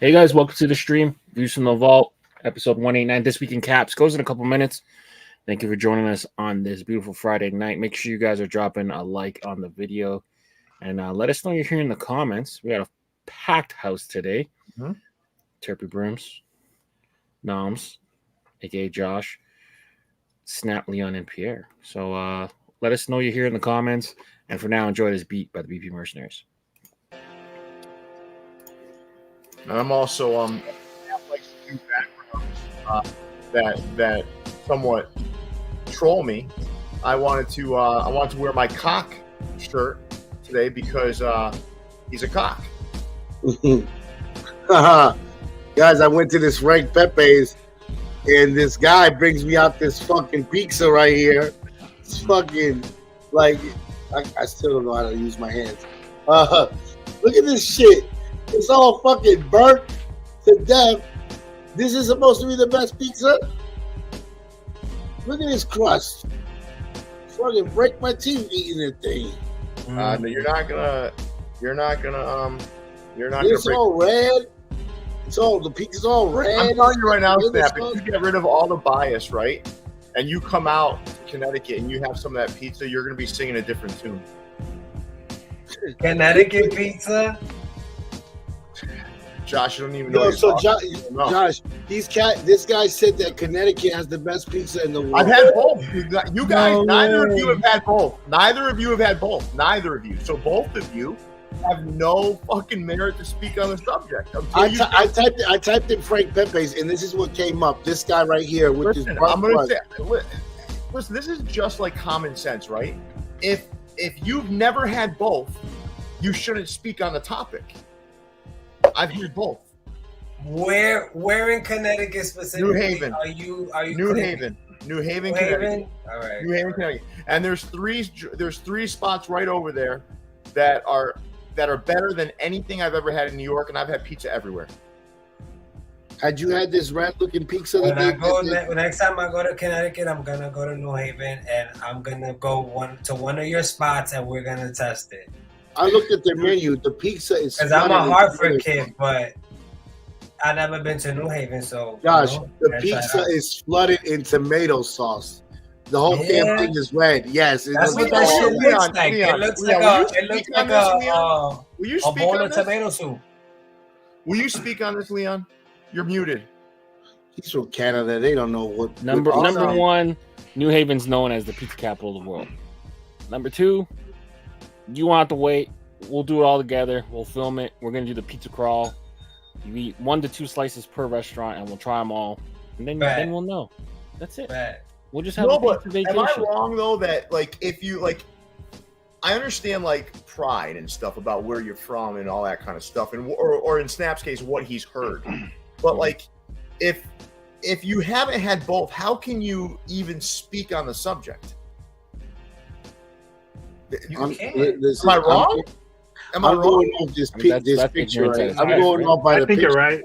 Hey guys, welcome to the stream. Views from the Vault, episode 189. This week in caps goes in a couple minutes. Thank you for joining us on this beautiful Friday night. Make sure you guys are dropping a like on the video and let us know you're here in the comments. We got a packed house today. Terpy Brooms, Noms, aka Josh, Snap, Leon, and Pierre. So let us know you're here in the comments. And for now, enjoy this beat by the BP Mercenaries. And I'm also have like some backgrounds that somewhat troll me. I wanted to wear my cock shirt today because he's a cock. Guys, I went to this Frank Pepe's and this guy brings me out this fucking pizza right here. It's fucking like I still don't know how to use my hands. Look at this shit. It's all fucking burnt to death. This is supposed to be the best pizza. Look at this crust. Fucking break my teeth eating that thing. No, you're not gonna. It's all red. It's all the pizza's all red. I'm telling you right now, Snap. If you get rid of all the bias, right, and you come out to Connecticut and you have some of that pizza, you're gonna be singing a different tune. Connecticut pizza. Josh, you don't even know. No, so Josh, this guy said that Connecticut has the best pizza in the world. I've had both. You guys, neither of you have had both. Neither of you have had both. Neither of you. So both of you have no fucking merit to speak on the subject. I typed in Frank Pepe's, and this is what came up. This guy right here with Listen, his. I'm gonna say, listen. This is just like common sense, right? If you've never had both, you shouldn't speak on the topic. I've had both. Where in Connecticut specifically? New Haven. Are you New Haven, Connecticut. All right. New Haven, Connecticut. And there's three spots right over there that are better than anything I've ever had in New York, and I've had pizza everywhere. Had you had this red looking pizza? Next time I go to Connecticut, I'm gonna go to New Haven, and I'm gonna go to one of your spots, and we're gonna test it. I looked at the menu. The pizza is. Because I'm a Hartford kid, but I've never been to New Haven, so. Gosh, the pizza is flooded in tomato sauce. The whole damn thing is red. Yes, that's what that shit looks like. It looks like a bowl of tomato soup. Will you speak on this, Leon? You're muted. He's from Canada. They don't know what. Number one, New Haven's known as the pizza capital of the world. Number two, you want to wait. We'll do it all together. We'll film it. We're going to do the pizza crawl. You eat 1 to 2 slices per restaurant, and we'll try them all. And then we'll know. That's it. We'll just have a pizza vacation. Am I wrong, though, that, like, if you, like, I understand, like, pride and stuff about where you're from and all that kind of stuff, and or in Snap's case, what he's heard. But, like, if you haven't had both, how can you even speak on the subject? You can't. Am I wrong? I'm going off this picture. Right? I'm going off by the picture. You're right.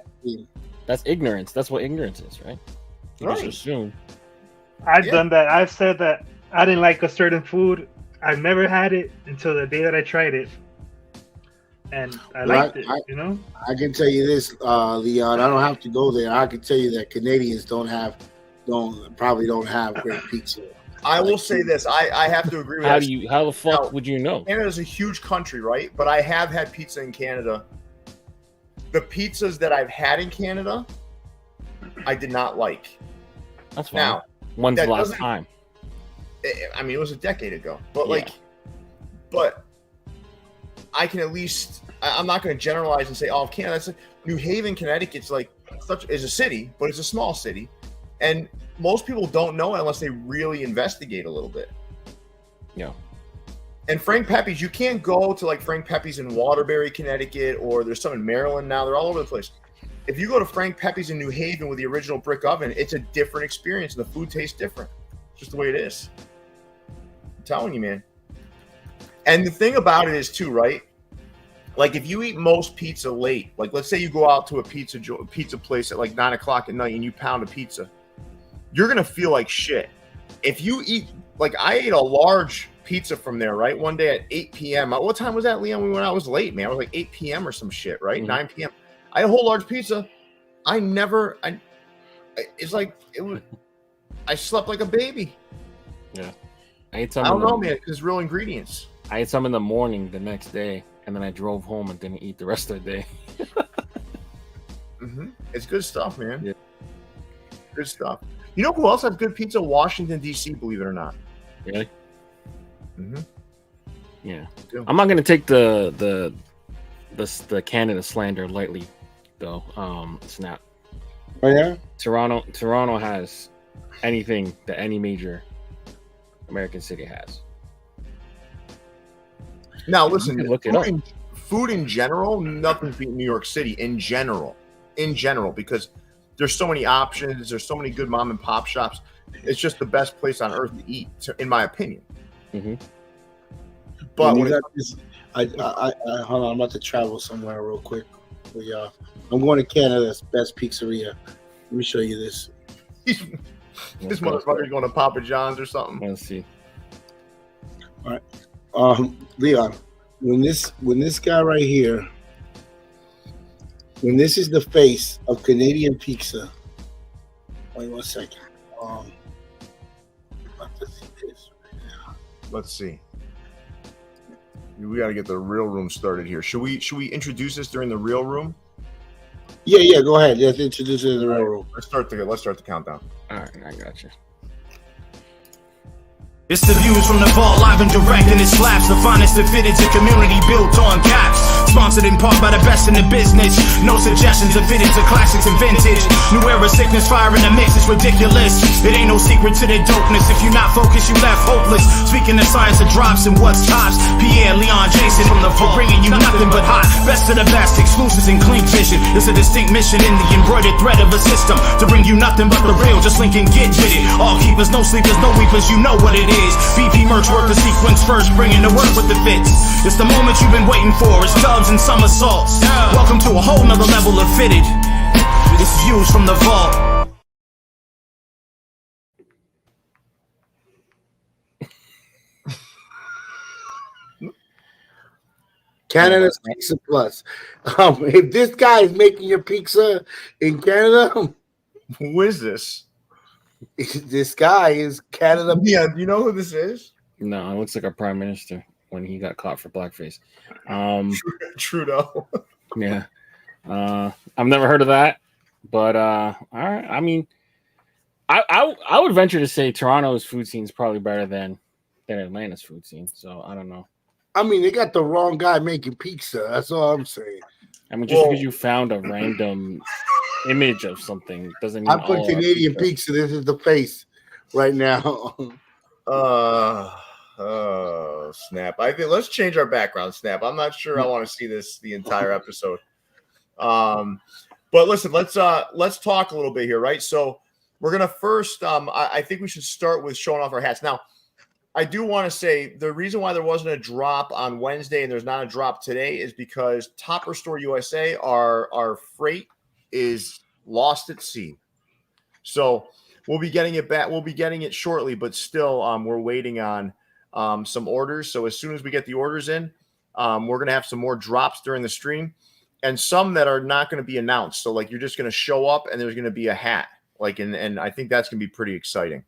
That's ignorance. That's what ignorance is, right? You just assume. I've done that. I've said that I didn't like a certain food. I've never had it until the day that I tried it, and I liked it. I can tell you this, Leon. I don't have to go there. I can tell you that Canadians probably don't have great pizza. I will say this. I have to agree with that. How the fuck would you know? Canada's a huge country, right? But I have had pizza in Canada. The pizzas that I've had in Canada, I did not like. That's fine. Now, when's the last time? I mean, it was a decade ago. But but I can at least. I'm not going to generalize and say, "Oh, Canada." That's New Haven, Connecticut's is a city, but it's a small city, and most people don't know it unless they really investigate a little bit. Yeah. And Frank Pepe's, you can't go to like Frank Pepe's in Waterbury, Connecticut, or there's some in Maryland now. They're all over the place. If you go to Frank Pepe's in New Haven with the original brick oven, it's a different experience. The food tastes different. It's just the way it is. I'm telling you, man. And the thing about it is too, right? Like if you eat most pizza late, like let's say you go out to a pizza place at like 9 o'clock at night and you pound a pizza, you're going to feel like shit. If you eat, like I ate a large pizza from there, right? One day at 8 p.m. What time was that, Leon? We went out, it was late, man. It was like 8 p.m. or some shit, right? 9 p.m. I had a whole large pizza. It's like it was. I slept like a baby. Yeah, I ate some. I don't know, man, because real ingredients. I ate some in the morning the next day, and then I drove home and didn't eat the rest of the day. It's good stuff, man. Yeah. Good stuff. You know who else has good pizza? Washington, D.C., believe it or not. Really? Mm-hmm. Yeah. I'm not gonna take the Canada slander lightly, though. Snap. Oh yeah. Toronto has anything that any major American city has. Now listen, look it up. Food in general, nothing beat New York City in general, because there's so many options. There's so many good mom and pop shops. It's just the best place on earth to eat, in my opinion. Mm-hmm. But I hold on, I'm about to travel somewhere real quick. I'm going to Canada's best pizzeria. Let me show you this. This motherfucker's going to Papa John's or something. Let's see. All right, Leon, when this guy right here, when this is the face of Canadian pizza. Wait 1 second. Let's see. We got to get the real room started here. Should we introduce this during the real room? Yeah. Go ahead. Let's introduce it in the real room. Let's start the countdown. All right, I got you. It's the views from the vault, live and direct, and it slaps. The finest of fitteds, a community built on caps. Sponsored in part by the best in the business. No suggestions of fitteds or classics and vintage. New era sickness, fire in the mix, it's ridiculous. It ain't no secret to the dopeness. If you're not focused, you left hopeless. Speaking of science of drops and what's tops. Pierre, Leon, Jason from the vault, bringing you nothing but hot. Best of the best, exclusives and clean vision. It's a distinct mission in the embroidered thread of a system to bring you nothing but the real. Just link and get with it. All keepers, no sleepers, no weepers. You know what it is. BP merch work the sequence first, bringing the work with the fits. It's the moment you've been waiting for. It's dubs and somersaults. Welcome to a whole nother level of fitted. This is views from the vault. Canada's Pizza Plus. If this guy is making your pizza in Canada, who is this? This guy is Canada. Yeah, do you know who this is? No, it looks like our prime minister when he got caught for blackface. Trudeau. Yeah. I've never heard of that, but all right. I mean, I would venture to say Toronto's food scene is probably better than Atlanta's food scene. So I don't know. I mean, they got the wrong guy making pizza. That's all I'm saying. I mean, just because you found a random image of something doesn't mean I put Canadian pizza. This is the face right now. Snap. I think let's change our background, Snap. I'm not sure I want to see this the entire episode. But listen, let's talk a little bit here, right? So we're gonna first I think we should start with showing off our hats. Now, I do want to say the reason why there wasn't a drop on Wednesday and there's not a drop today is because Topperzstore USA, our freight is lost at sea. So we'll be getting it back. We'll be getting it shortly, but still we're waiting on some orders. So as soon as we get the orders in, we're going to have some more drops during the stream and some that are not going to be announced. So like you're just going to show up and there's going to be a hat. And I think that's going to be pretty exciting.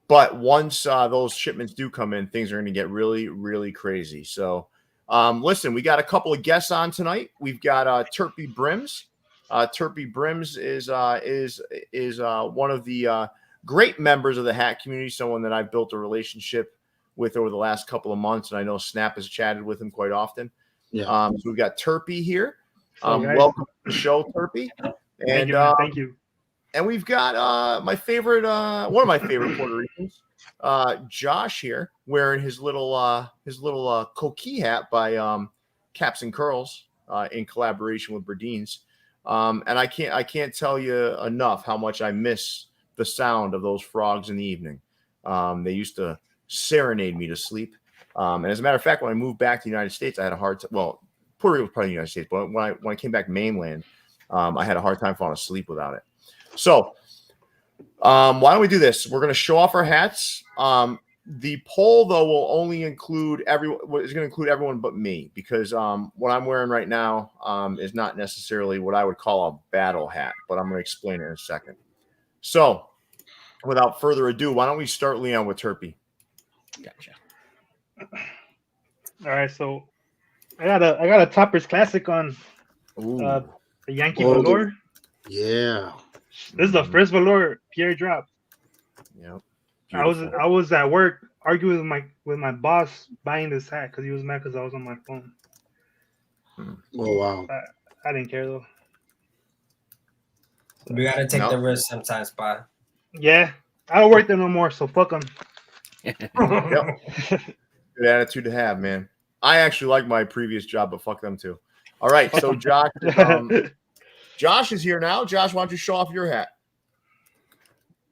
But once those shipments do come in, things are going to get really, really crazy. So listen, we got a couple of guests on tonight. We've got Turpy Brims. Turpy Brims is one of the great members of the hat community, someone that I've built a relationship with over the last couple of months, and I know Snap has chatted with him quite often. Yeah. So we've got Turpy here. Welcome to the show, Turpy. And thank you. And we've got one of my favorite Puerto Ricans, Josh here, wearing his little coquille hat by Caps and Curls in collaboration with Berdeen's. And I can't tell you enough how much I miss the sound of those frogs in the evening. They used to serenade me to sleep. And as a matter of fact, when I moved back to the United States, I had a hard time. Well, Puerto Rico was part of the United States, but when I came back mainland, I had a hard time falling asleep without it. So why don't we do this? We're going to show off our hats. The poll, though, will only include everyone. Is going to include everyone but me, because what I'm wearing right now is not necessarily what I would call a battle hat, but I'm going to explain it in a second. So, without further ado, why don't we start, Leon, with Turpy? Gotcha. All right, so I got a Topper's Classic on the Yankee velour. Yeah. This is the first velour Pierre dropped. Yep. I was at work arguing with my boss buying this hat because he was mad because I was on my phone. Oh wow. I didn't care though. We gotta take the risk sometimes, Pa. Yeah, I don't work there no more, so fuck them. Yep. Good attitude to have, man. I actually like my previous job, but fuck them too. All right, so Josh is here now. Josh, why don't you show off your hat?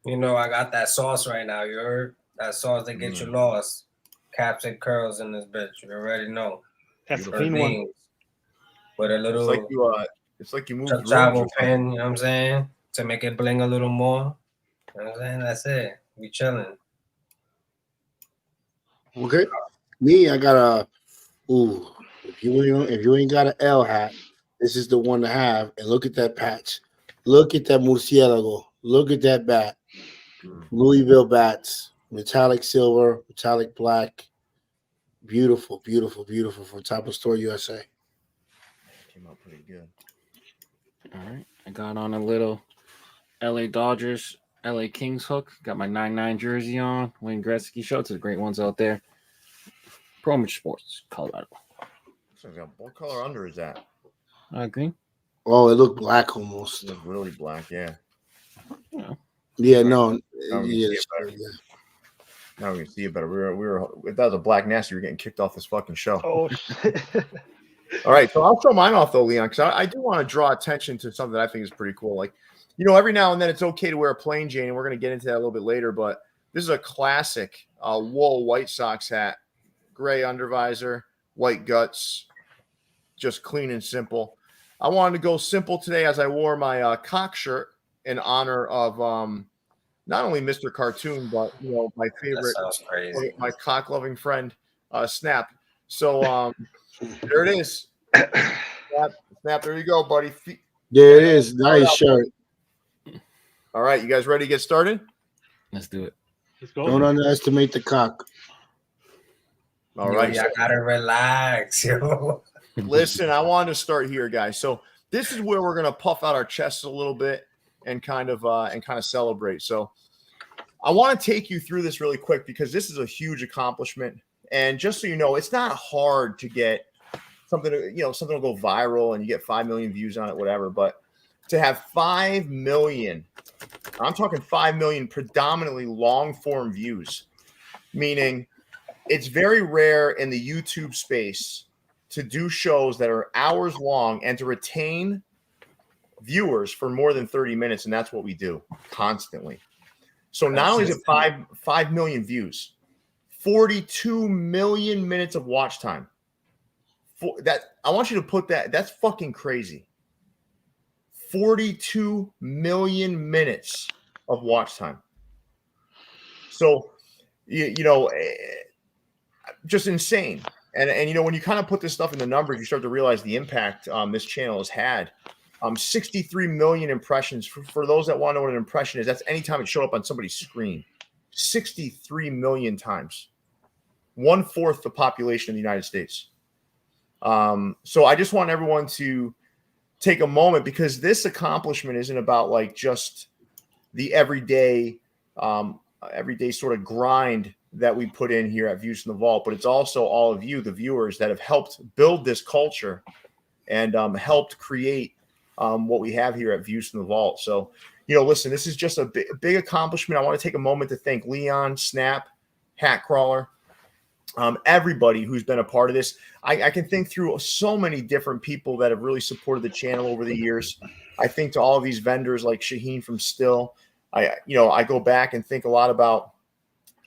You know, I got that sauce right now. You heard? That sauce that get you lost. Caps and curls in this bitch. You already know. That's a clean one. With a little it's like you moved travel pen, you know what I'm saying? To make it bling a little more. You know what I'm saying? That's it. We chilling. Okay. Me, I got a if you ain't got an L hat, this is the one to have. And look at that patch. Look at that murcielago. Look at that bat. Louisville bats. Metallic silver, metallic black. Beautiful, beautiful, beautiful from Topperzstore USA. Came out pretty good. All right. I got on a little LA Dodgers, LA Kings hook. Got my 99 jersey on. Wayne Gretzky show. It's the great ones out there. Promich Sports, Colorado. What color under is that? Green. Oh, it looked black almost. It looked really black, yeah. Yeah, no. Now we can see it better. We were if that was a black nasty, we were getting kicked off this fucking show. Oh, all right, so I'll show mine off though, Leon, because I do want to draw attention to something that I think is pretty cool. Like, every now and then it's okay to wear a plain Jane, and we're going to get into that a little bit later, but this is a classic wool White Sox hat. Gray undervisor, white guts, just clean and simple. I wanted to go simple today as I wore my cock shirt in honor of not only Mr. Cartoon, but my favorite, my cock-loving friend, Snap. So there it is. Snap, there you go, buddy. There it is. Nice shirt. All right, you guys ready to get started? Let's do it. Let's go. Don't underestimate the cock. All right. I gotta relax, yo. Listen, I wanted to start here, guys. So this is where we're gonna puff out our chests a little bit and kind of celebrate. So I want to take you through this really quick because this is a huge accomplishment. And just so you know, it's not hard to get something will go viral and you get 5 million views on it, whatever. But to have 5 million, I'm talking 5 million predominantly long form views, meaning it's very rare in the YouTube space to do shows that are hours long and to retain viewers for more than 30 minutes. And that's what we do constantly. So not only is it 5 million views, 42 million minutes of watch time. I want you to put that's fucking crazy. 42 million minutes of watch time. So, just insane. And when you kind of put this stuff in the numbers, you start to realize the impact this channel has had. 63 million impressions. For those that want to know what an impression is, that's anytime it showed up on somebody's screen. 63 million times. 1/4 the population of the United States. So I just want everyone to take a moment, because this accomplishment isn't about like just the everyday sort of grind that we put in here at Views from the Vault, but it's also all of you, the viewers, that have helped build this culture and helped create what we have here at Views from the Vault. So, listen, this is just a big accomplishment. I want to take a moment to thank Leon, Snap, Hat Crawler, everybody who's been a part of this. I can think through so many different people that have really supported the channel over the years. I think to all of these vendors like Shaheen from Styll. I go back and think a lot about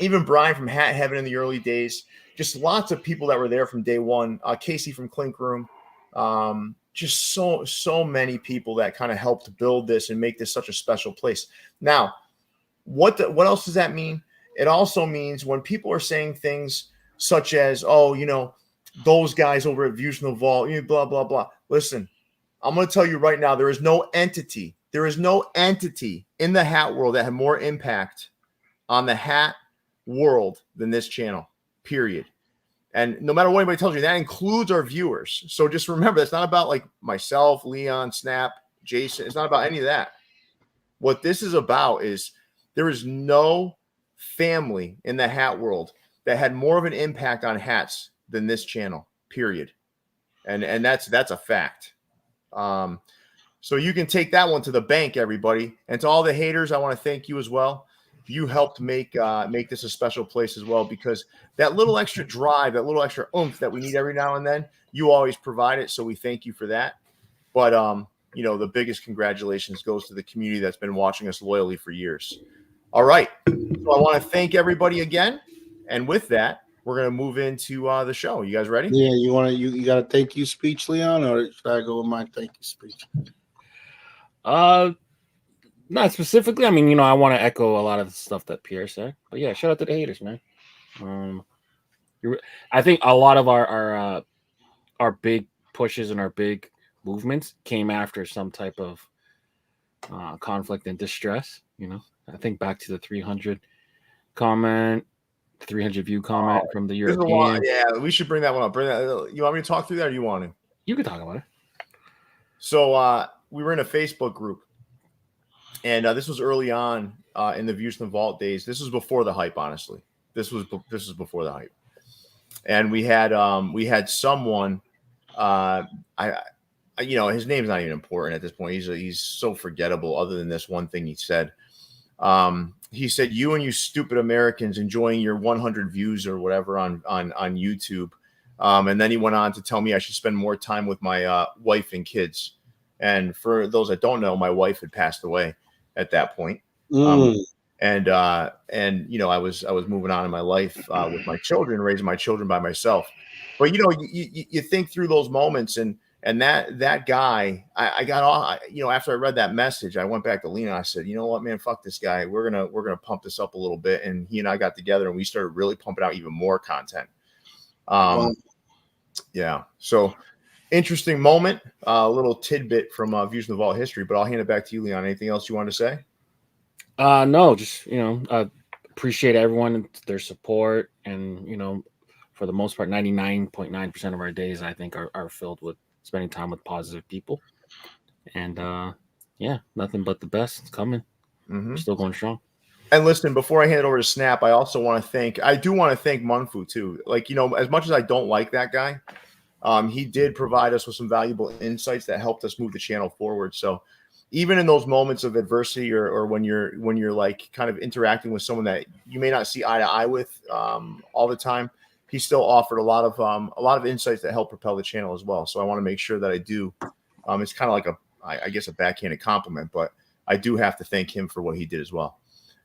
even Brian from Hat Heaven in the early days. Just lots of people that were there from day one. Casey from Clink Room. Just so many people that kind of helped build this and make this such a special place. Now, what else does that mean? it also means when people are saying things such as, oh, you know, those guys over at Views from the Vault, blah, blah, blah. Listen, I'm going to tell you right now, there is no entity in the hat world that had more impact on the hat world than this channel, period. And no matter what anybody tells you, that includes our viewers. So just remember, it's not about like myself, Leon, Snap, Jason. It's not about any of that. What this is about is there is no family in the hat world that had more of an impact on hats than this channel, period. And that's a fact. So you can take that one to the bank, everybody. And to all the haters, I want to thank you as well. You helped make this a special place as well, because that little extra drive, that little extra oomph that we need every now and then, you always provide it. So we thank you for that. But you know, the biggest congratulations goes to the community that's been watching us loyally for years. All right. So I want to thank everybody again. And with that, we're going to move into the show. You guys ready? Yeah, you got a thank you speech, Leon, or should I go with my thank you speech? Not specifically. I mean, you know, I want to echo a lot of the stuff that Pierre said. But yeah, shout out to the haters, man. I think a lot of our big pushes and our big movements came after some type of conflict and distress. You know, I think back to the 300 comment, 300 view comment from the European. Yeah, we should bring that one up. You want me to talk through that, or you want to? You can talk about it. So we were in a Facebook group, and this was early on in the Views from the Vault days. This was before the hype, honestly. This was before the hype, and we had someone. You know, his name's not even important at this point. He's so forgettable. Other than this one thing he said, "You and you stupid Americans enjoying your 100 views or whatever on YouTube." And then he went on to tell me I should spend more time with my wife and kids. And for those that don't know, my wife had passed away at that point. And you know, I was moving on in my life with my children, raising my children by myself. But you know, you think through those moments, and that guy, I got off. You know, after I read that message, I went back to Lena. I said, you know what, man, fuck this guy. We're gonna pump this up a little bit. And he and I got together, and we started really pumping out even more content. Yeah. So interesting moment. A little tidbit from Views from the Vault history. But I'll hand it back to you, Leon. Anything else you want to say? No, just, you know, appreciate everyone and their support, and you know, for the most part, 99.9% of our days, I think, are filled with spending time with positive people. And yeah, nothing but the best coming. Still going strong. And listen, before I hand it over to Snap, I do want to thank Munfu too. Like, you know, as much as I don't like that guy, he did provide us with some valuable insights that helped us move the channel forward. So even in those moments of adversity, or when you're like kind of interacting with someone that you may not see eye to eye with all the time, he still offered a lot of insights that help propel the channel as well. So I want to make sure that I do. It's kind of like I guess a backhanded compliment, but I do have to thank him for what he did as well.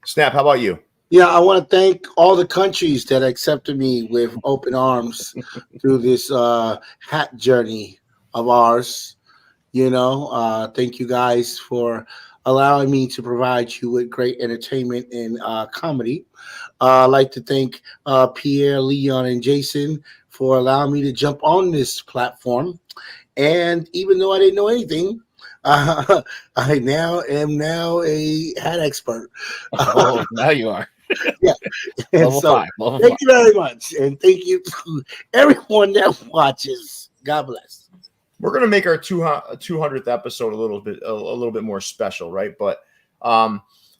Snap, how about you? Yeah, I want to thank all the countries that accepted me with open arms through this hat journey of ours. You know, thank you guys for allowing me to provide you with great entertainment and comedy. I'd like to thank Pierre, Leon, and Jason for allowing me to jump on this platform. And even though I didn't know anything, I now am a hat expert. Oh, now you are. Yeah. And so, thank you very much. And thank you to everyone that watches. God bless. We're going to make our 200th episode a little bit more special, right? But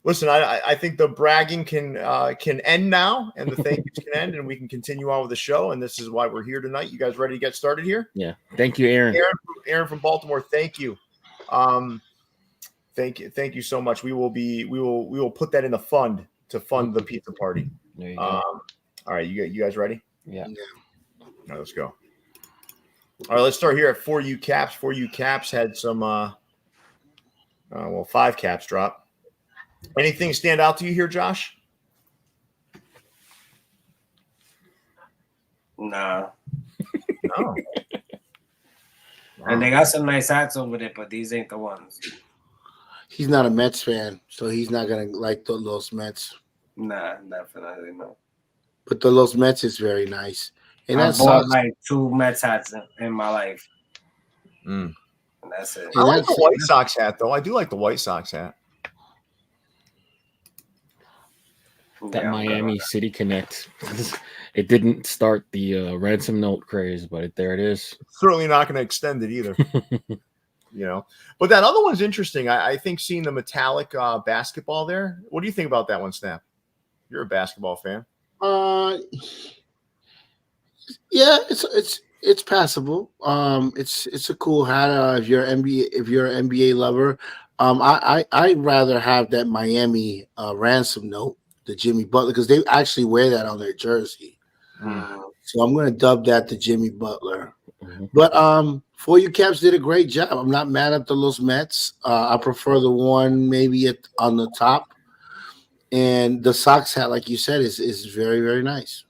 listen, I think the bragging can end now, and the thank yous can end, and we can continue on with the show. And this is why we're here tonight. You guys ready to get started here? Yeah. Thank you, Aaron. Aaron from Baltimore. Thank you. Thank you so much. We will put that in the fund to fund the pizza party. There you go. All right, you guys ready? Yeah. All right, let's go. All right, let's start here at 4U Caps. 4U Caps had some 5 caps drop. Anything stand out to you here, Josh? Nah. No. And they got some nice hats over there, but these ain't the ones. He's not a Mets fan, so he's not gonna like those Mets. Nah, definitely no. But the Los Mets is very nice. And I that bought sucks. like 2 Mets hats in my life. Mm. And that's it. I like the White Sox hat, though. I do like the White Sox hat. That Miami City Connect. It didn't start the ransom note craze, but there it is. Certainly not going to extend it either. But that other one's interesting. I think seeing the metallic basketball there. What do you think about that one, Snap? You're a basketball fan. Yeah, it's passable. It's a cool hat. If you're an NBA lover, I'd rather have that Miami ransom note, the Jimmy Butler, because they actually wear that on their jersey. So I'm gonna dub that the Jimmy Butler. But For You Caps did a great job. I'm not mad at the Los Mets. I prefer the one maybe on the top. And the Sox hat, like you said, is very, very nice.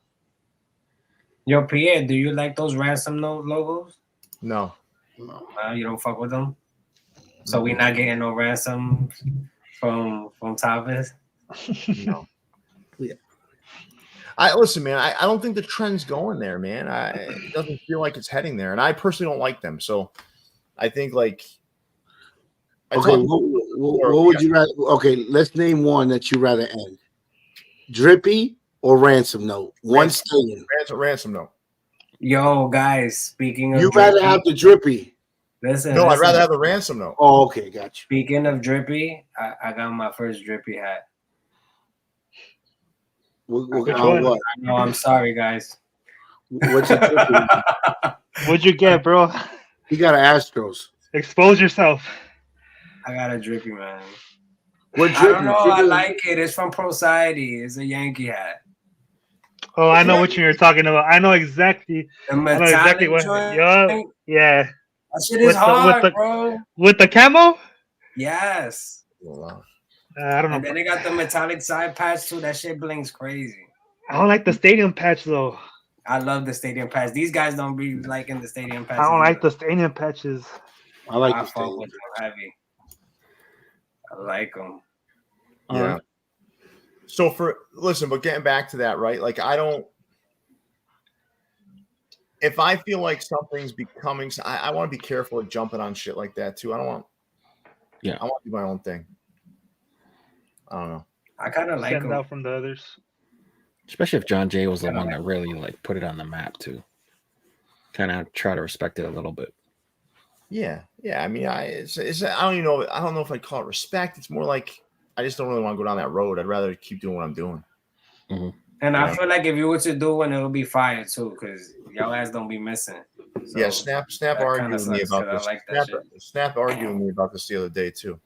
Yo, Pierre, do you like those ransom note logos? No. You don't fuck with them? So we not getting no ransom from Tavis? No. Yeah. Listen, man. I don't think the trend's going there, man. It doesn't feel like it's heading there, and I personally don't like them. So, I think like. Okay, what would you rather? Okay, let's name one that you rather end: Drippy or Ransom Note. One staying. Ransom Note. Yo, guys, speaking of you rather have the Drippy. Listen, I'd rather have the Ransom Note. Oh, okay, got you. Speaking of Drippy, I got my first Drippy hat. What? No, I'm sorry, guys. What's your Drippy? What'd you get, bro? You got an Astros. Expose yourself. I got a Drippy, man. What Drippy? I don't know. I like it. It's from Society. It's a Yankee hat. Oh, I know what you're talking about. I know exactly. The metallic what. Yeah. That shit is hard, bro. With the camo? Yes. I don't know. And then they got the metallic side patch too. That shit blinks crazy. I don't like the stadium patch though. I love the stadium patch. These guys don't be liking the stadium patch. I don't like the stadium patches. I like the stadium patches. Heavy. I like them. Yeah. So but getting back to that, right? Like if I feel like something's becoming, I want to be careful of jumping on shit like that too. I want to do my own thing. I don't know. I kind of like them out from the others, especially if John Jay was the one that really like put it on the map too. Kind of try to respect it a little bit. Yeah. I mean, I don't even know. I don't know if I'd call it respect. It's more like I just don't really want to go down that road. I'd rather keep doing what I'm doing. Mm-hmm. And I feel like if you were to do one, it'll be fire too, because y'all ass don't be missing. So yeah, Snap argued with me about this. Like Snap argued with me about this the other day too.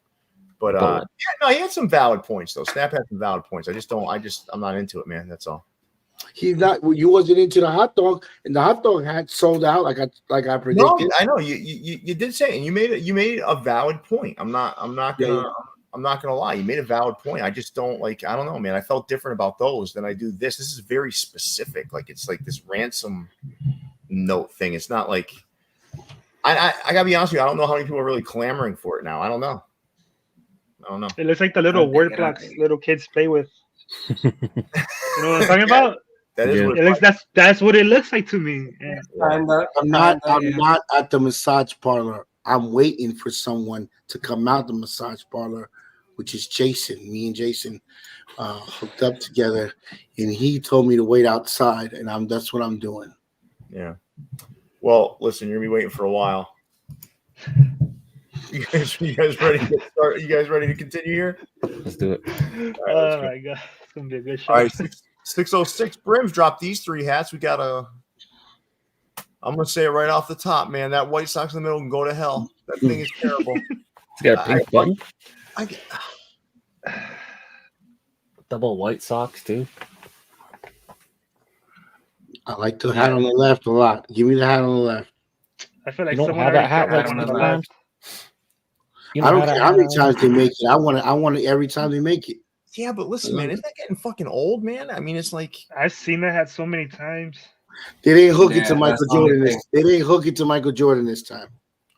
But he had some valid points though. Snap had some valid points. I'm not into it, man. That's all. He's not. You wasn't into the hot dog, and the hot dog had sold out like I predicted. No, I know you did say it, and you made a valid point. I'm not gonna lie. You made a valid point. I just don't like. I don't know, man. I felt different about those than I do this. This is very specific. Like it's like this ransom note thing. It's not like I gotta be honest with you. I don't know how many people are really clamoring for it now. I don't know. It looks like the little word blocks little kids play with. You know what I'm talking about? That is what it looks. That's what it looks like to me. Yeah. I'm not at the massage parlor. I'm waiting for someone to come out the massage parlor, which is Jason. Me and Jason hooked up together, and he told me to wait outside, and that's what I'm doing. Yeah. Well, listen, you're gonna be waiting for a while. You guys ready to start? You guys ready to continue here? Let's do it. Right, oh my god, it's gonna be a good show. All right, 606 Brims dropped these 3 hats. We got I'm gonna say it right off the top, man. That White Sox in the middle can go to hell. That thing is terrible. It's got a pink button. Double White Sox too. I like the hat on the left a lot. Give me the hat on the left. I feel like you don't have that hat like on on the the left. I don't care how many times they make it. I want it every time they make it. Yeah, but listen, man, isn't that getting fucking old, man? I mean, it's like I've seen that hat so many times. They didn't hook it to Michael Jordan. They didn't hook it to Michael Jordan this time.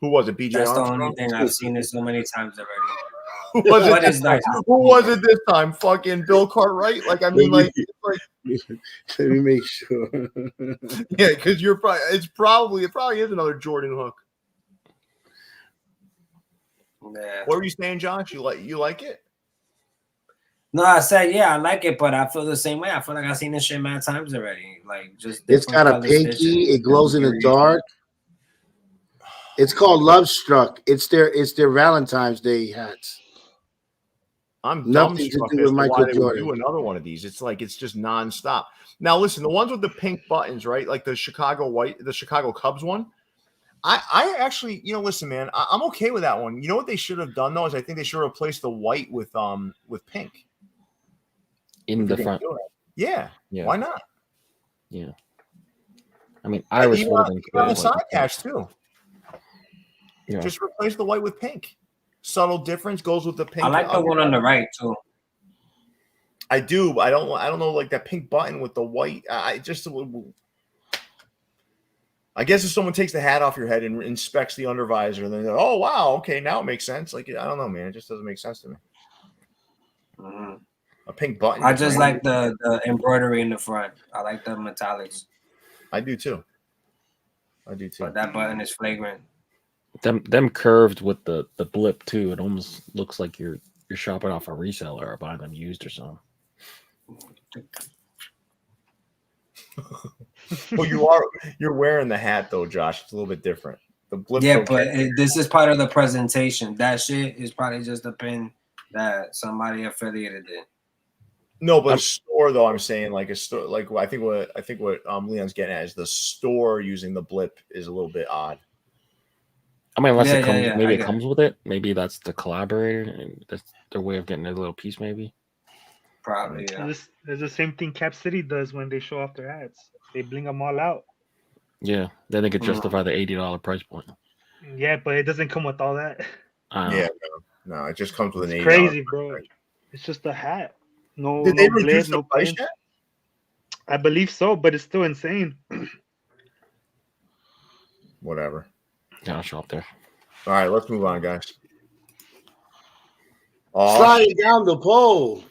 Who was it? BJ That's Armstrong? the only thing I've seen it so many times already. What is nice? Who was it this time? Fucking Bill Cartwright? Like, I mean, like let me make sure. yeah, because it probably is another Jordan hook. Yeah. What were you saying, Josh? You like it? No, I said yeah, I like it, but I feel the same way. I feel like I've seen this shit mad times already. Like just It's got a color pinky. stitches. It glows in the dark. It's called Love Struck. It's their Valentine's Day hats. I'm Nothing to dumbstruck do as with to Michael why they would Jordan. do another one of these. It's like it's just nonstop. Now listen, the ones with the pink buttons, right? Like the Chicago Cubs one. I actually, listen, man, I'm okay with that one. You know what they should have done though is I think they should have replaced the white with pink in the front. Yeah. Why not? Yeah. I mean, Iris would have been cool. On the side patch too. Yeah. Just replace the white with pink. Subtle difference goes with the pink. I like the one on the right too. I do, but I don't know, like that pink button with the white. I guess if someone takes the hat off your head and inspects the undervisor, and then they're, oh wow, okay, now it makes sense. Like I don't know, man, it just doesn't make sense to me. Mm-hmm. A pink button. I just like the embroidery in the front. I like the metallics. I do too. But that button is flagrant. Them curved with the blip too. It almost looks like you're shopping off a reseller or buying them used or something. Well, you're wearing the hat though, Josh. It's a little bit different. The blip. Yeah, but this is part of the presentation. That shit is probably just a pin that somebody affiliated did. No, but a store though. I'm saying like a store. Like I think what Leon's getting at is the store using the blip is a little bit odd. I mean, unless it comes, maybe it comes with it. Maybe that's the collaborator, and that's their way of getting a little piece. Maybe. Probably. Yeah. It's the same thing Cap City does when they show off their hats. They bling them all out. Yeah, then they could justify the $80 price point. Yeah, but it doesn't come with all that. Yeah, no, it just comes with an $80. Crazy, bro. It's just a hat. No, did they reduce the price yet? I believe so, but it's still insane. Whatever. Yeah, I'll show up there. All right, let's move on, guys. Sliding down the pole.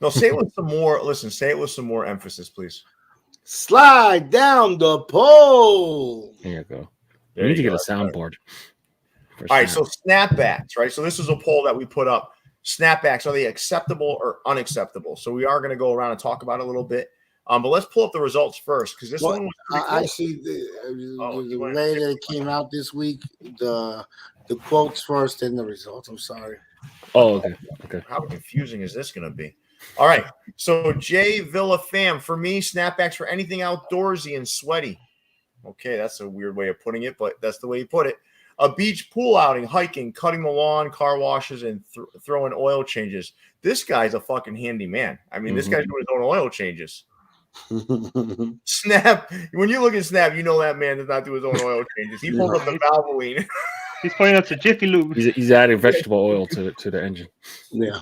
No, say it with some more. Listen, say it with some more emphasis, please. Slide down the pole. There you go. You need to get a soundboard. All right, so snapbacks, right? So this is a poll that we put up. Snapbacks, are they acceptable or unacceptable? So we are going to go around and talk about it a little bit. But let's pull up the results first because this one was actually the way that it came out this week. The quotes first and the results. I'm sorry. Oh, okay. How confusing is this going to be? All right. So Jay Villa fam, for me, snapbacks for anything outdoorsy and sweaty. Okay, that's a weird way of putting it, but that's the way you put it. A beach pool outing, hiking, cutting the lawn, car washes, and throwing oil changes. This guy's a fucking handy man. I mean, this guy's doing his own oil changes. Snap. When you look at Snap, you know that man does not do his own oil changes. He pulls up the Valvoline. He's pointing up to Jiffy Lube. He's adding vegetable oil to the engine. Yeah.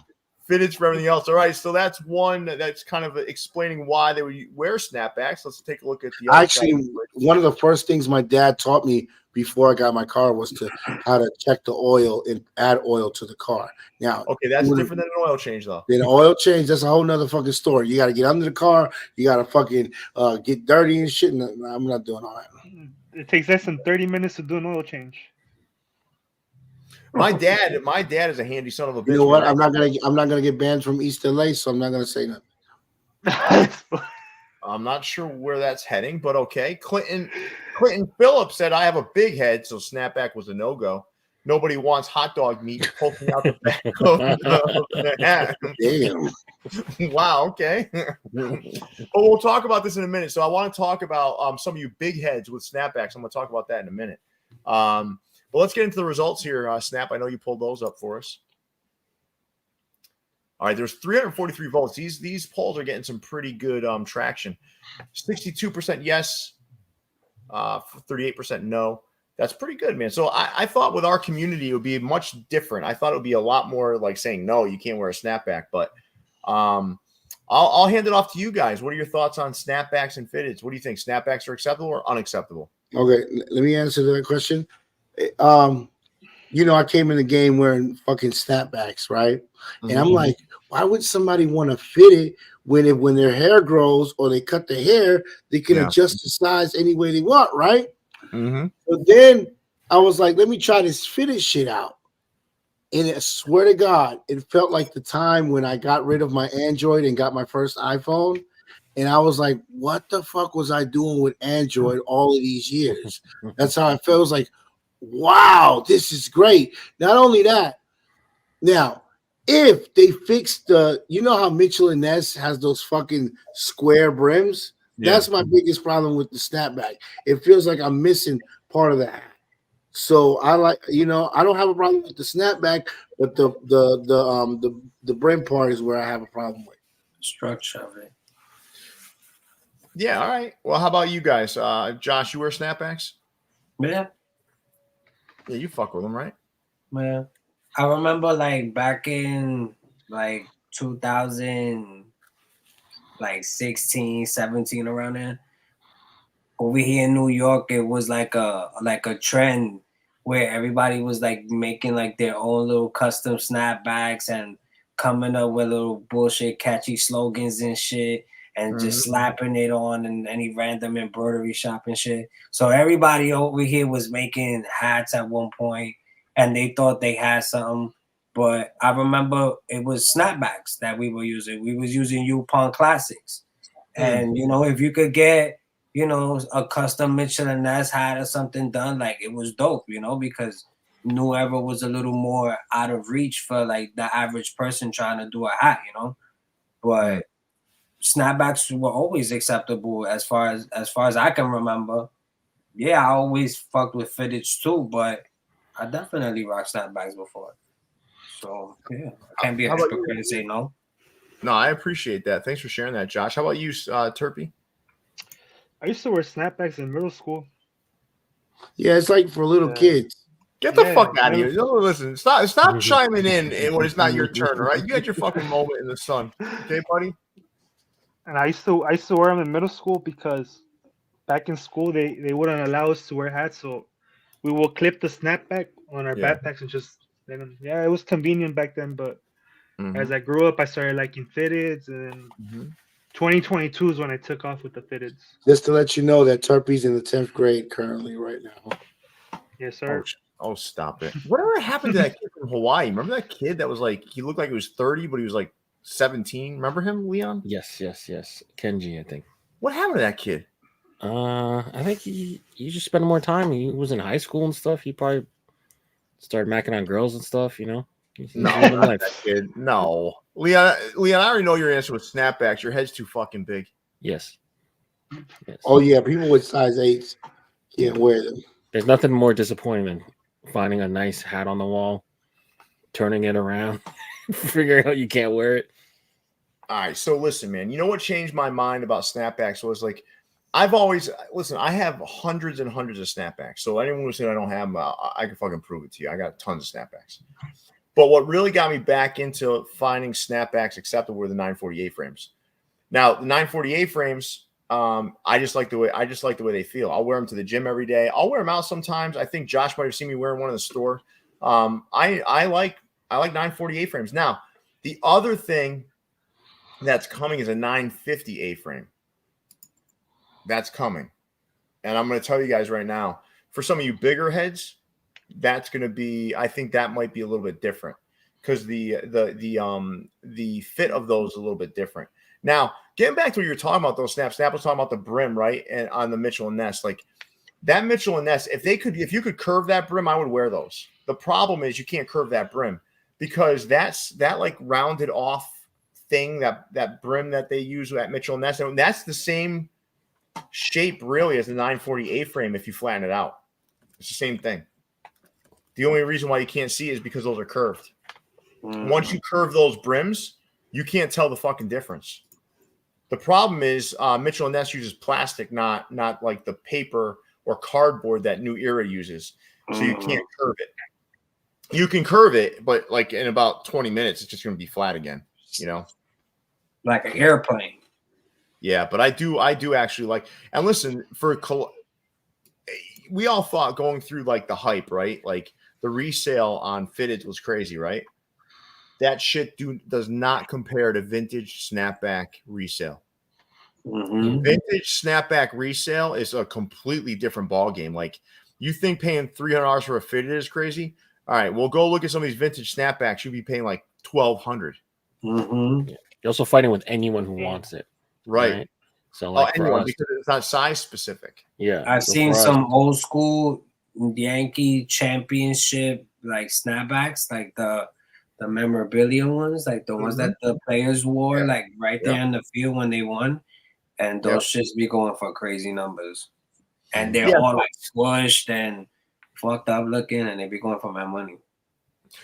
Fitteds for everything else. All right, so that's one that's kind of explaining why they would wear snapbacks. Let's take a look at the actually one of the first things my dad taught me before I got my car was how to check the oil and add oil to the car. Now, okay, that's different than an oil change, though. An oil change, that's a whole nother fucking story. You got to get under the car. You got to fucking get dirty and shit. And I'm not doing all that. It takes less than 30 minutes to do an oil change. My dad is a handy son of a bitch. You know what? I'm not gonna get banned from East LA, so I'm not gonna say nothing. I'm not sure where that's heading, but okay. Clinton Phillips said, I have a big head, so snapback was a no-go. Nobody wants hot dog meat poking out the back of the hat. Damn. Wow, okay. But we'll talk about this in a minute. So I want to talk about some of you big heads with snapbacks. I'm going to talk about that in a minute. But let's get into the results here, Snap. I know you pulled those up for us. All right, there's 343 votes. These polls are getting some pretty good traction. 62% yes, 38% no. That's pretty good, man. So I thought with our community it would be much different. I thought it would be a lot more like saying no, you can't wear a snapback. But I'll hand it off to you guys. What are your thoughts on snapbacks and fitteds? What do you think? Snapbacks are acceptable or unacceptable? Okay, let me answer that question. I came in the game wearing fucking snapbacks, right? And I'm like, why would somebody want to fit it when their hair grows or they cut their hair, they can adjust the size any way they want, right? But then I was like, let me try this fitted shit out. And I swear to God, it felt like the time when I got rid of my Android and got my first iPhone. And I was like, what the fuck was I doing with Android all of these years? That's how I felt. It was like, wow, this is great. Not only that, now, if they fix how Mitchell and Ness has those fucking square brims, that's my biggest problem with the snapback. It feels like I'm missing part of the hat. So I like, I don't have a problem with the snapback, but the brim part is where I have a problem with. Structure of it. Yeah, all right. Well, how about you guys? Josh, you wear snapbacks? Yeah. Yeah, you fuck with them, right? Yeah. I remember like back in like 2016, 17 around there. Over here in New York, it was like a trend where everybody was like making like their own little custom snapbacks and coming up with little bullshit catchy slogans and shit and just slapping it on in any random embroidery shop and shit. So everybody over here was making hats at one point and they thought they had something. But I remember it was snapbacks that we were using. We was using Yupon Classics. And, if you could get, a custom Mitchell and Ness hat or something done, like it was dope, because New Era was a little more out of reach for like the average person trying to do a hat, But snapbacks were always acceptable as far as I can remember. Yeah, I always fucked with fitteds too, but I definitely rocked snapbacks before. So yeah, I can't be a hypocrite and say no. No, I appreciate that. Thanks for sharing that, Josh. How about you, Turpy? I used to wear snapbacks in middle school. Yeah, it's like for little kids. Get the fuck out of here. No, listen, stop chiming in when it's not your turn, all right? You had your fucking moment in the sun. Okay, buddy? And I used to wear them in middle school because back in school they wouldn't allow us to wear hats, so we will clip the snapback on our backpacks and just let them. Yeah, it was convenient back then, but as I grew up, I started liking fitteds, and 2022 is when I took off with the fitteds. Just to let you know that Turpy's in the 10th grade currently right now. Yes, sir. Oh, stop it. Whatever happened to that kid from Hawaii? Remember that kid that was like, he looked like he was 30, but he was like 17? Remember him, Leon? Yes. Kenji, I think. What happened to that kid? I think he just spent more time. He was in high school and stuff. He probably started macking on girls and stuff, No, not that kid. No. Leon, I already know your answer with snapbacks. Your head's too fucking big. Yes. Oh, yeah. People with size 8s can't wear them. There's nothing more disappointing than finding a nice hat on the wall, turning it around, figuring out you can't wear it. All right. So listen, man, you know what changed my mind about snapbacks was like, I have hundreds and hundreds of snapbacks. So anyone who said I don't have them, I can fucking prove it to you. I got tons of snapbacks. But what really got me back into finding snapbacks acceptable were the 948 frames. Now, the 948 frames, I just like the way they feel. I'll wear them to the gym every day. I'll wear them out sometimes. I think Josh might have seen me wearing one in the store. I like 948 frames. Now, the other thing that's coming is a 950 A-frame. That's coming. And I'm going to tell you guys right now, for some of you bigger heads, that's going to be, I think that might be a little bit different because the fit of those is a little bit different. Now, getting back to what you were talking about, those snaps, Snap was talking about the brim, right? And on the Mitchell and Ness, like that Mitchell and Ness, if you could curve that brim, I would wear those. The problem is you can't curve that brim because that like rounded off thing, that brim that they use at Mitchell and Ness, and that's the same shape really as the 948 frame if you flatten it out. It's the same thing. The only reason why you can't see it is because those are curved. Once you curve those brims, you can't tell the fucking difference. The problem is Mitchell & Ness uses plastic, not like the paper or cardboard that New Era uses. So you can't curve it. You can curve it, but like in about 20 minutes, it's just going to be flat again, Like an airplane. Yeah, but I do actually like, and listen, we all thought going through like the hype, right? Like the resale on Fitteds was crazy, right? That shit does not compare to vintage snapback resale. Mm-hmm. Vintage snapback resale is a completely different ball game. Like, you think paying $300 for a fitted is crazy? All right, well, go look at some of these vintage snapbacks. You'd be paying like $1,200. Mm-hmm. Yeah. You're also fighting with anyone who wants it, Right? So, like, for anyone, us, because it's not size specific. yeah, I've so seen for us- some old school Yankee championship like snapbacks, like the memorabilia ones, like the ones that the players wore, Yeah. like right there in the field when they won, and those shits be going for crazy numbers, and they're all like squished and fucked up looking, and they be going for my money.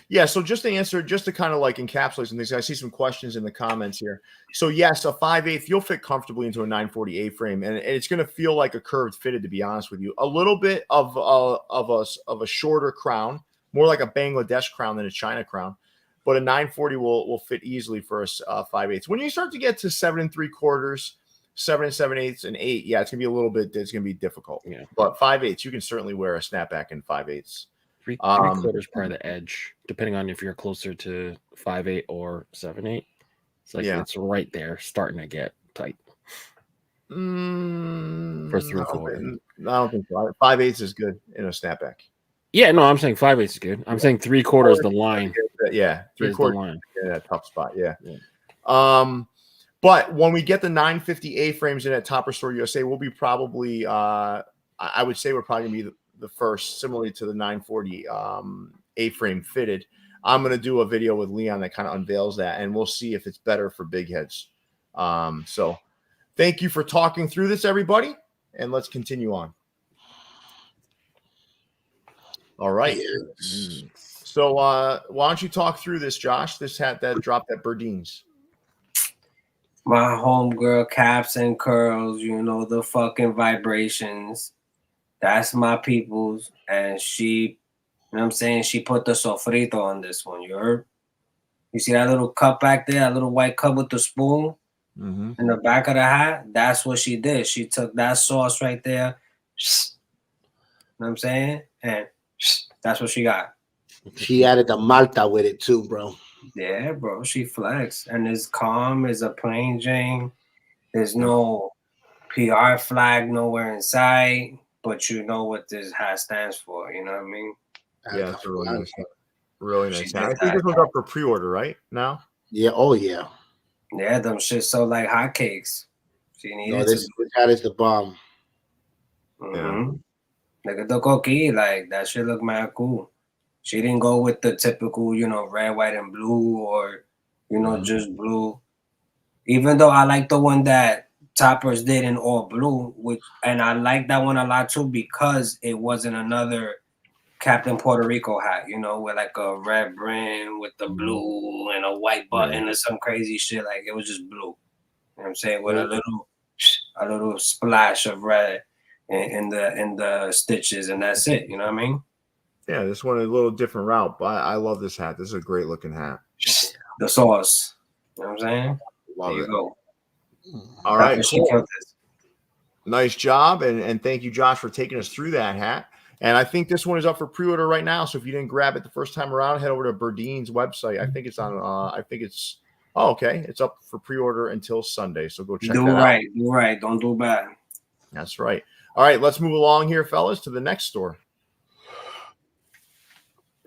Yeah, so just to kind of like encapsulate some things, I see some questions in the comments here. So yes, a 5/8 you'll fit comfortably into a 940 A-frame, and it's going to feel like a curved fitted, to be honest with you. A little bit of a shorter crown, more like a Bangladesh crown than a China crown, but a 940 will fit easily for a 5/8. When you start to get to 7 3/4, 7 7/8, and 8, yeah, it's gonna be a little bit. It's gonna be difficult. Yeah, but 5/8 you can certainly wear a snapback in 5/8. 3/4 probably the edge, depending on if you're closer to 5/8 or 7/8. It's like it's right there, starting to get tight. For 3/4, I don't think so. 5/8 is good in a snapback. Yeah, no, I'm saying 5/8 is good. I'm saying 3/4 is the line. Yeah, 3/4 in that tough spot. Yeah. But when we get the 950 A-frames in at Topperzstore USA, we'll be probably I would say we're probably gonna be the first, similarly to the 940 A-frame fitted. I'm going to do a video with Leon that kind of unveils that, and we'll see if it's better for big heads. So thank you for talking through this, everybody, and let's continue on. All right. Yes. So why don't you talk through this, Josh? This hat that dropped at Berdeen's. My homegirl, Caps and Curls, you know, the fucking vibrations. That's my people's, and she, you know what I'm saying, she put the sofrito on this one. You heard? You see that little cup back there, that little white cup with the spoon in the back of the hat? That's what she did. She took that sauce right there, you know what I'm saying? And that's what she got. She added the Malta with it too, bro. Yeah, bro, she flexed. And it's calm, it's a plain Jane. There's no PR flag nowhere in sight. But you know what this hat stands for, you know what I mean? Yeah, it's really nice. Really nice. I think that. this one's up for pre-order, right? Now? Yeah, oh yeah. Yeah, them shit sold like hotcakes. She needed this hat is the bomb. Look at the coquille, like that shit look mad cool. She didn't go with the typical, you know, red, white, and blue, or you know, just blue. Even though I like the one that Toppers did in all blue, and I like that one a lot too because it wasn't another Captain Puerto Rico hat, you know, with like a red brim with the blue and a white button or some crazy shit. Like it was just blue. You know what I'm saying? With a little splash of red in the stitches, and that's it. You know what I mean? Yeah, this one is a little different route, but I love this hat. This is a great looking hat. The sauce. You know what I'm saying? Love there you go. All right. Cool. Nice job. And thank you, Josh, for taking us through that hat. And I think this one is up for pre-order right now. So if you didn't grab it the first time around, head over to Berdeen's website. I think it's on okay. It's up for pre-order until Sunday. So go check that out. Do right. Don't do bad. That's right. All right, let's move along here, fellas, to the next store.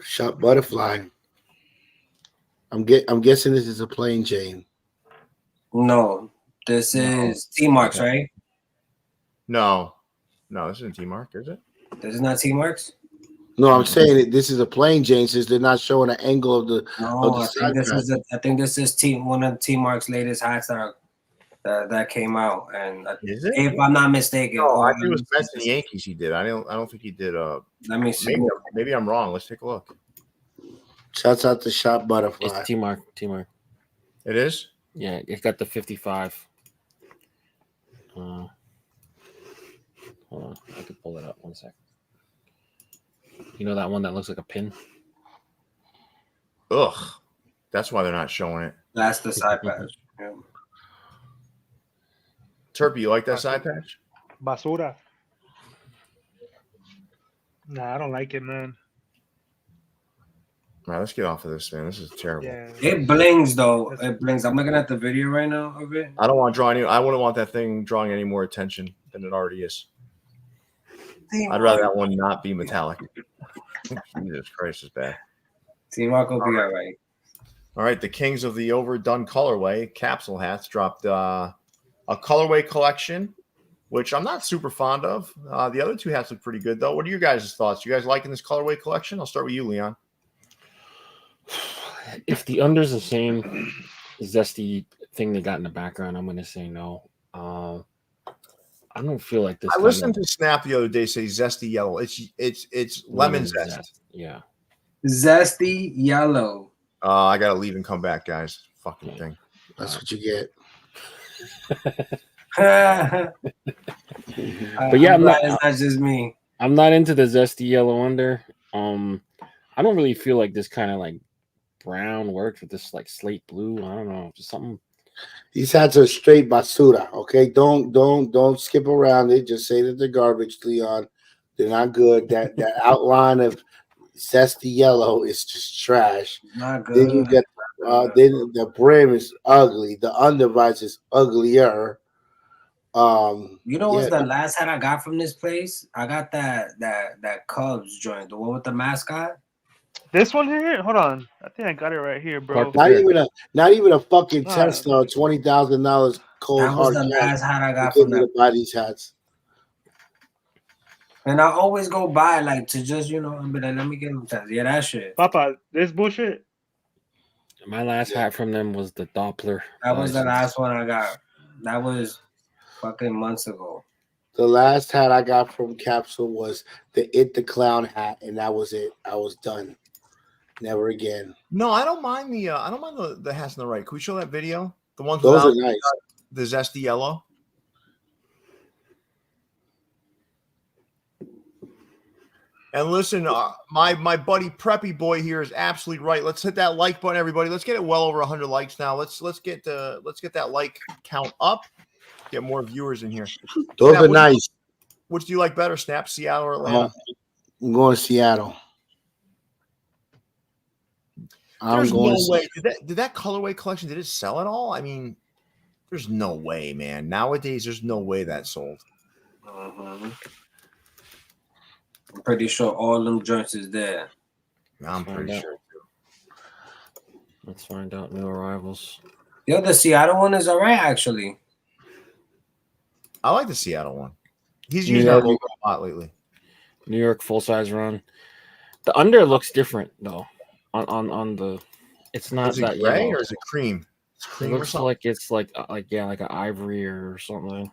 Shop Butterfly. I'm guessing this is a plain Jane. No, this is T-Marks, right? No, this isn't T-Mark, is it? This is not T-Marks? No, I'm saying this is a plain Jane since they're not showing an angle of the. No, I think this is one of T-Mark's latest hats that came out, and is it? If I'm not mistaken, I think it was Mets and Yankees. He did. I don't think he did. Let me see. Maybe I'm wrong. Let's take a look. Shouts out to Shop Butterfly. It's T-Mark. It is. Yeah, it's got the 55. Hold on, I could pull it up 1 second. You know that one that looks like a pin? Ugh, that's why they're not showing it. That's the side patch. Yeah. Turpy, you like that side patch? Basura. Nah, I don't like it, man. All right, let's get off of this, man. This is terrible. Yeah. It blings though. It blings. I'm looking at the video right now of it. I don't want to draw any. I wouldn't want that thing drawing any more attention than it already is. I'd rather that one not be metallic. Jesus Christ, is bad. Team Mark will be all right. All right, the kings of the overdone colorway capsule hats dropped a colorway collection, which I'm not super fond of. The other two hats look pretty good, though. What are your guys' thoughts? You guys liking this colorway collection? I'll start with you, Leon. If the under's the same zesty thing they got in the background, I'm going to say no. I don't feel like this. I listened to Snap the other day say zesty yellow. It's lemon zest. Yeah. Zesty yellow. I gotta leave and come back, guys. Fucking thing. That's what you get. But yeah, it's not just me. I'm not into the zesty yellow under. I don't really feel like this kind of like brown works with this like slate blue. I don't know, just something. These hats are straight basura. Okay, don't skip around it. Just say that they're garbage, Leon. They're not good. That outline of zesty yellow is just trash. Not good. Then you get then the brim is ugly. The undervise is uglier. You know what's the last hat I got from this place? I got that Cubs joint, the one with the mascot. This one here? Hold on. I think I got it right here, bro. Not even a fucking Tesla, $20,000 cold that was hard the hat. last hat I got from that. Buy these hats. And I always go by like to just be like, let me get them hats. Yeah, that shit. Papa, this bullshit. My last hat from them was the Doppler. That was the last one I got. That was fucking months ago. The last hat I got from Capsule was the It the Clown hat, and that was it. I was done. Never again. No, I don't mind the hats on the right. Can we show that video? The ones those without are nice. The zesty yellow. And listen, my buddy Preppy Boy here is absolutely right. Let's hit that like button, everybody. Let's get it well over 100 likes now. Let's get that like count up. Get more viewers in here. Those are nice. Which do you like better, Snap, Seattle or Atlanta? I'm going to Seattle. There's no way. Did that colorway collection, did it sell at all? I mean, there's no way, man. Nowadays, there's no way that sold. I'm pretty sure all them joints is there. I'm pretty sure too. Let's find out new arrivals. Yo, the Seattle one is all right, actually. I like the Seattle one. He's using that logo a lot lately. New York full size run. The under looks different though. On the, it's not that gray yellow. or is it cream? It's cream. It looks like it's like an ivory or something.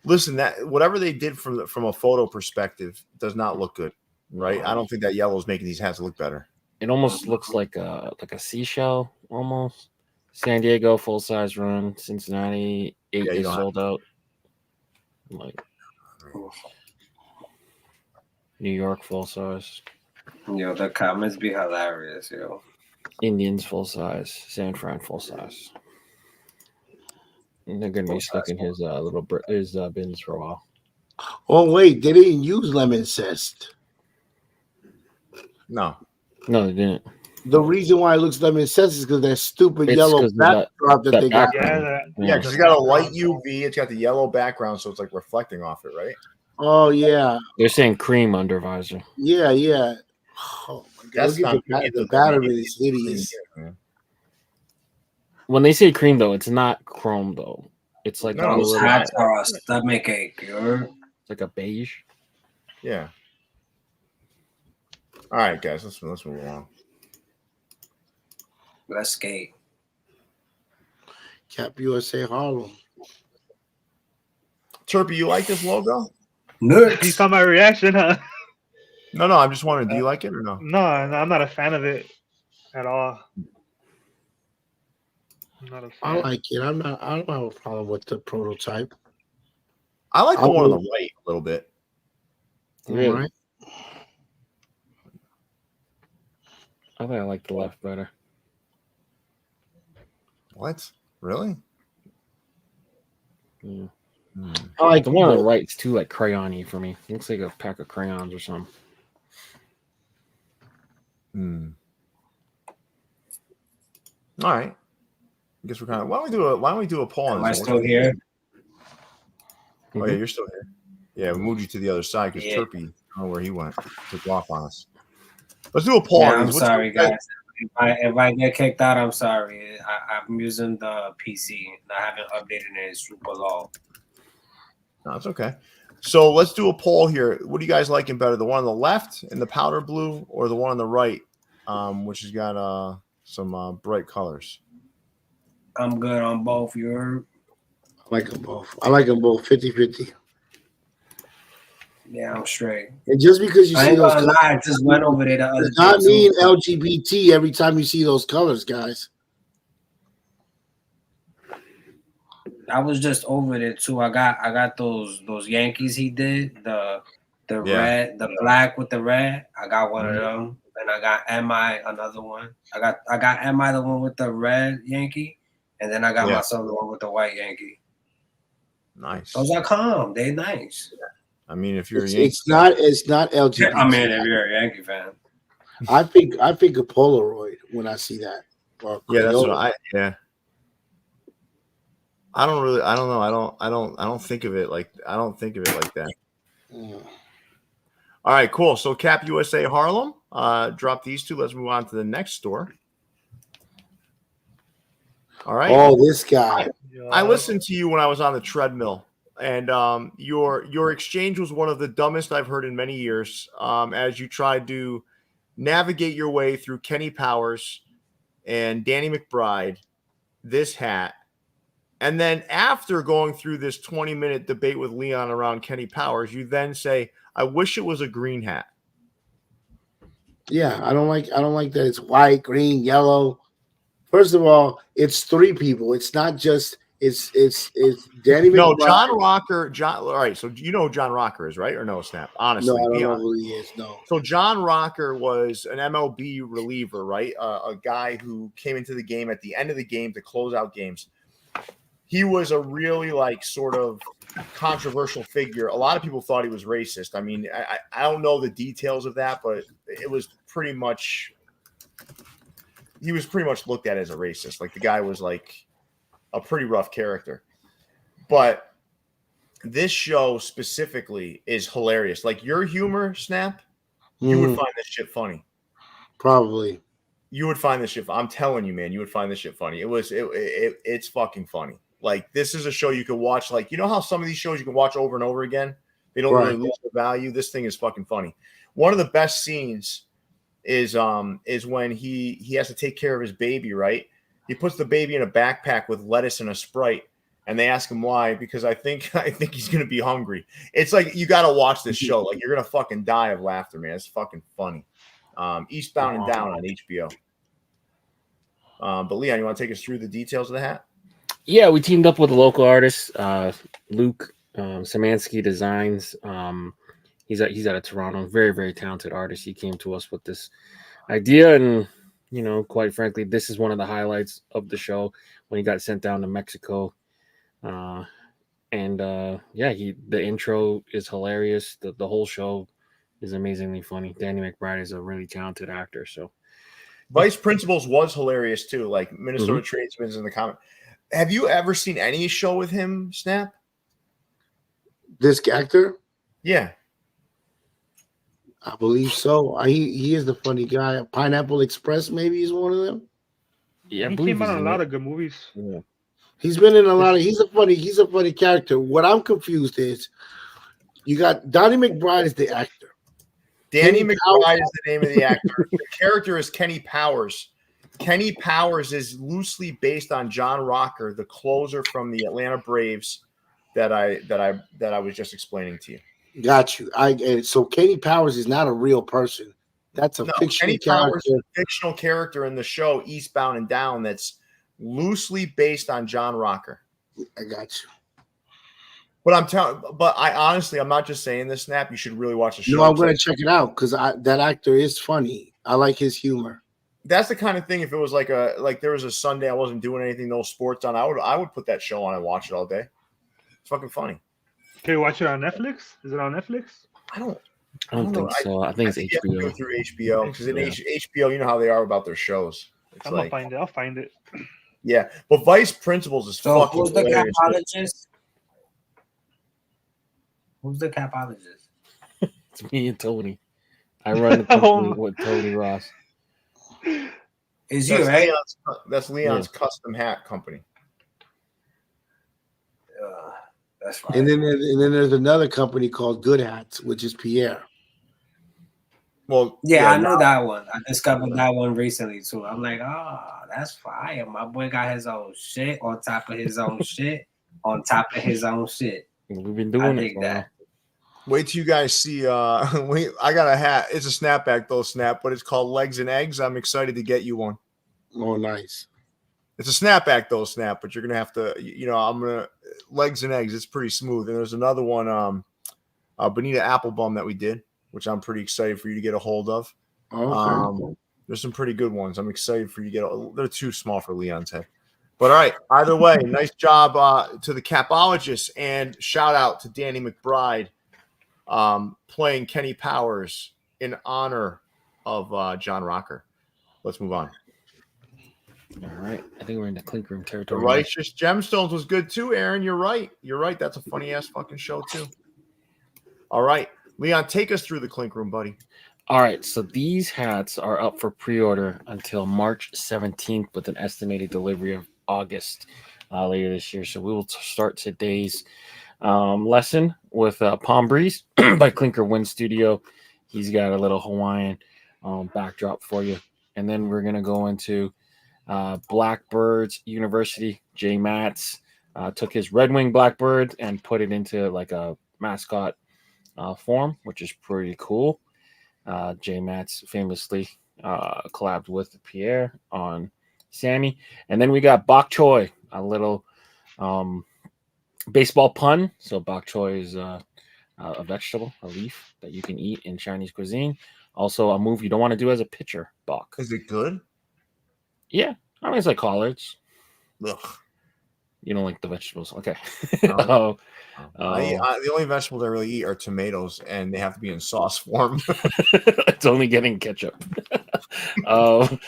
Listen, that whatever they did from a photo perspective does not look good, right? I don't think that yellow is making these hats look better. It almost looks like a seashell almost. San Diego full size run. Cincinnati 8 is sold out. Like New York full size. Yo, the comments be hilarious, yo. Indians full size. San Fran full size. And they're gonna be stuck in his bins for a while. Oh wait, they didn't use lemon zest. No, they didn't. The reason why it looks lemon zest is because that stupid yellow backdrop that they got. Yeah, because you got a light UV. It's got the yellow background, so it's like reflecting off it, right? Oh yeah. They're saying cream under visor. Yeah. Oh my God! The battery is hideous. When they say cream, though, it's not chrome, though. It's like those hats are a stomach ache. It's like a beige. Yeah. All right, guys, let's move along. Let's skate. Cap USA Harlem. Turpy, you like this logo? No. You saw my reaction, huh? No, I'm just wondering, do you like it or no? No, I'm not a fan of it at all. I'm not a fan. I like it. I don't have a problem with the prototype. I like the one on the right a little bit. Really? Right. I think I like the left better. What? Really? Yeah. I like the one on the right. It's too like crayon-y for me. It looks like a pack of crayons or something. All right. I guess we're kind of. Why don't we do a poll on Am I this? still here? Oh yeah, you're still here. Yeah, we moved you to the other side because Yeah. Turpy, I don't know where he went. Took off on us. Let's do a poll. Yeah, on I'm these. sorry, guys. If I get kicked out, I'm sorry. I'm using the PC and I haven't updated it super long. No, it's okay. So let's do a poll here. What do you guys liking better, the one on the left in the powder blue, or the one on the right, which has got some bright colors? I'm good on both. You're. I like them both. I like them both 50-50. Yeah, I'm straight. And just because you I see ain't those gonna colors, lie, I just went over there the other does not day, mean too. LGBT every time you see those colors, guys. I was just over there too. I got those Yankees he did, the red, the black with the red. I got one of them. And I got MI another one. I got MI the one with the red Yankee, and then I got myself the one with the white Yankee. Nice. Those are calm. They nice. I mean, if you're it's not LGBT. I mean, if you're a Yankee fan. I think a Polaroid when I see that. Yeah, that's what I don't know. I don't think of it like that. Yeah. All right, cool. So Cap USA Harlem, drop these two. Let's move on to the next store. All right. Oh, this guy. I listened to you when I was on the treadmill, and your exchange was one of the dumbest I've heard in many years. As you tried to navigate your way through Kenny Powers and Danny McBride, this hat. And then after going through this 20-minute debate with Leon around Kenny Powers, you then say, I wish it was a green hat. Yeah, I don't like that it's white, green, yellow. First of all, it's three people. It's not just it's Danny McBride. No, John Rocker. All right, so you know who John Rocker is, right? Or no, Snap? Honestly. No, I don't know who he is. No. So John Rocker was an MLB reliever, right? A guy who came into the game at the end of the game to close out games. He was a really sort of controversial figure. A lot of people thought he was racist. I mean, I don't know the details of that, but it was pretty much he was pretty much looked at as a racist. Like the guy was like a pretty rough character. But this show specifically is hilarious. Like your humor, Snap, you would find this shit funny. Probably. You would find this shit. I'm telling you, man, you would find this shit funny. It's fucking funny. Like this is a show you could watch. Like you know how some of these shows you can watch over and over again. They don't really lose their value. This thing is fucking funny. One of the best scenes is when he has to take care of his baby. Right, he puts the baby in a backpack with lettuce and a Sprite, and they ask him why. Because I think he's gonna be hungry. It's like you got to watch this show. Like you're gonna fucking die of laughter, man. It's fucking funny. Eastbound and Down on HBO. But Leon, you want to take us through the details of the hat? Yeah, we teamed up with a local artist, Luke Samansky Designs. He's out of Toronto, very, very talented artist. He came to us with this idea, and quite frankly, this is one of the highlights of the show when he got sent down to Mexico. The intro is hilarious. The whole show is amazingly funny. Danny McBride is a really talented actor. So, Vice Principals was hilarious too. Like Minnesota Tradesmen's in the comment. Have you ever seen any show with him, Snap? This actor? Yeah. I believe so. He is the funny guy. Pineapple Express maybe is one of them. Yeah, he came out in a lot of good movies. Yeah. He's been in a lot of he's a funny character. What I'm confused is you got Donnie McBride is the actor. Danny McBride is the name of the actor. The character is Kenny Powers. Kenny Powers is loosely based on John Rocker, the closer from the Atlanta Braves that I was just explaining to you. Got you. So Kenny Powers is not a real person. That's a fictional character. Powers is a fictional character in the show Eastbound and Down that's loosely based on John Rocker. I got you. But I'm not just saying this, Snap. You should really watch the show. No, I'm going to check it out because that actor is funny. I like his humor. That's the kind of thing. If it was like there was a Sunday I wasn't doing anything, no sports on, I would put that show on and watch it all day. It's fucking funny. Can you watch it on Netflix? Is it on Netflix? I don't think so. I think it's HBO. Go through HBO because in HBO, you know how they are about their shows. It's I'm gonna find it. I'll find it. Yeah, but Vice Principals is So fucking who's the hilarious. capologist? Who's the capologist? It's me and Tony. I run the company with Tony Ross. Is you, right? That's Leon's custom hat company. That's fine. And then there's another company called Good Hats, which is Pierre. Well, yeah, I know that one. I discovered that one recently too. I'm like, that's fire. My boy got his own shit on top of his own shit on top of his own shit. We've been doing it. That. Wait till you guys see. I got a hat. It's a snapback though, Snap, but it's called Legs and Eggs. I'm excited to get you one. Oh, nice. It's a snapback though, Snap, but you're gonna have to. I'm gonna Legs and Eggs. It's pretty smooth. And there's another one, Bonita Applebum that we did, which I'm pretty excited for you to get a hold of. Okay. There's some pretty good ones. I'm excited for you to get. They're too small for Leon's head. But all right, either way, nice job to the capologists, and shout out to Danny McBride playing Kenny Powers in honor of John Rocker. Let's move on. All right. I think we're in the clink room territory. The Righteous Gemstones was good too, Aaron. You're right. That's a funny ass fucking show too. All right, Leon, take us through the clink room, buddy. All right. So these hats are up for pre-order until March 17th with an estimated delivery of August later this year. So we will start today's lesson with Palm Breeze by Clinker Wind Studio. He's got a little Hawaiian backdrop for you. And then we're going to go into Blackbirds University. Jay Matz took his Red Wing Blackbird and put it into like a mascot form, which is pretty cool. Jay Matz famously collabed with Pierre on Sammy. And then we got bok choy, a little baseball pun. So bok choy is a vegetable, a leaf that you can eat in Chinese cuisine. Also a move you don't want to do as a pitcher, bok. Is it good? Yeah. I mean, it's like collards. Ugh. You don't like the vegetables. Okay. The only vegetables I really eat are tomatoes, and they have to be in sauce form. It's only getting ketchup. The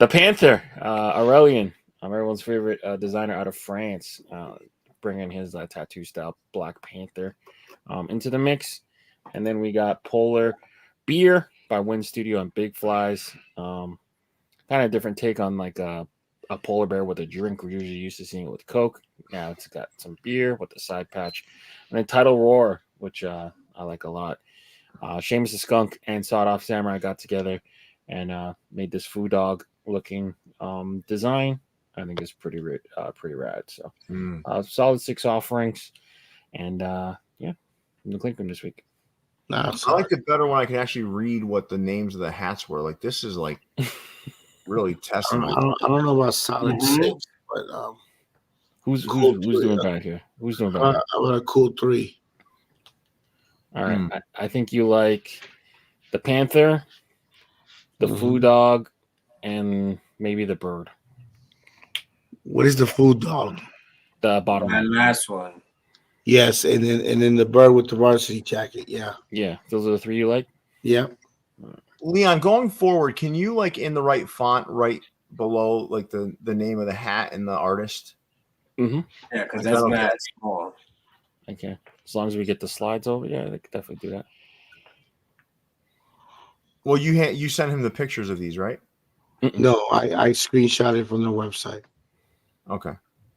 Panther, Aurelian, everyone's favorite designer out of France, bringing his tattoo style Black Panther into the mix. And then we got Polar Beer by Wind Studio and Big Flies. Kind of different take on like a polar bear with a drink. We're usually used to seeing it with Coke. Now it's got some beer with the side patch. And then Tidal Roar, which I like a lot. Seamus the Skunk and Sawed Off Samurai got together and made this food dog looking design. I think it's pretty rad. So solid 6 offerings. And yeah, in the clink room this week. I liked it better when I can actually read what the names of the hats were. Like this is like really testing. I don't know about solid 6, but who's doing bad here? Who's doing bad? I want a cool 3. All right. I think you like the Panther, the food dog, and maybe the bird. What is the food dog? The bottom one. That last one. Yes, and then the bird with the varsity jacket. Yeah. Yeah. Those are the 3 you like? Yeah. Leon, going forward, can you like in the right font right below like the name of the hat and the artist? Mm-hmm. Yeah, because that's mad small. Okay. As long as we get the slides over, yeah, they could definitely do that. Well, you sent him the pictures of these, right? No, I screenshotted from the website. Okay.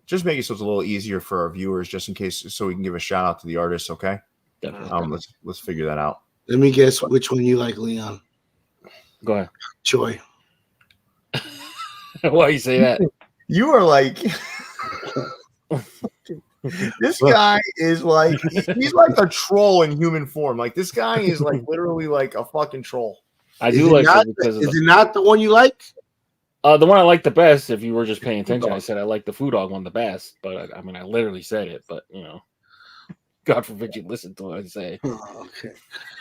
Just make it so it's a little easier for our viewers, just in case, so we can give a shout out to the artist. Okay. Definitely. Let's figure that out. Let me guess which one you like, Leon. Go ahead. Choi. Why you say that? You are like this guy is like he's like a troll in human form. Like this guy is like literally like a fucking troll. I do like it because is it not the one you like? The one I like the best, if you were just paying attention, I said I like the food dog one the best. But I mean, I literally said it. But you know, God forbid you listen to what I say. Oh, okay.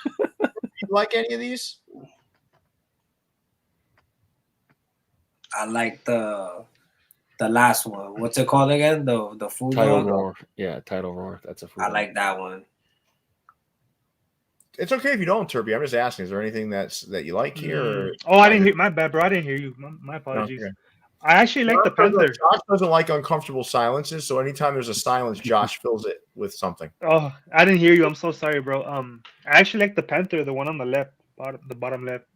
You like any of these? I like the last one. What's it called again? The food Tidal dog? Roar. Yeah, Tidal Roar. That's a food I dog. like that one. It's okay if you don't, Turby. I'm just asking. Is there anything that you like here? Or... Oh, I didn't hear. My bad, bro. I didn't hear you. My apologies. Okay. I actually like the Panther. Josh doesn't like uncomfortable silences, so anytime there's a silence, Josh fills it with something. Oh, I didn't hear you. I'm so sorry, bro. I actually like the Panther, the one on the left, the bottom left.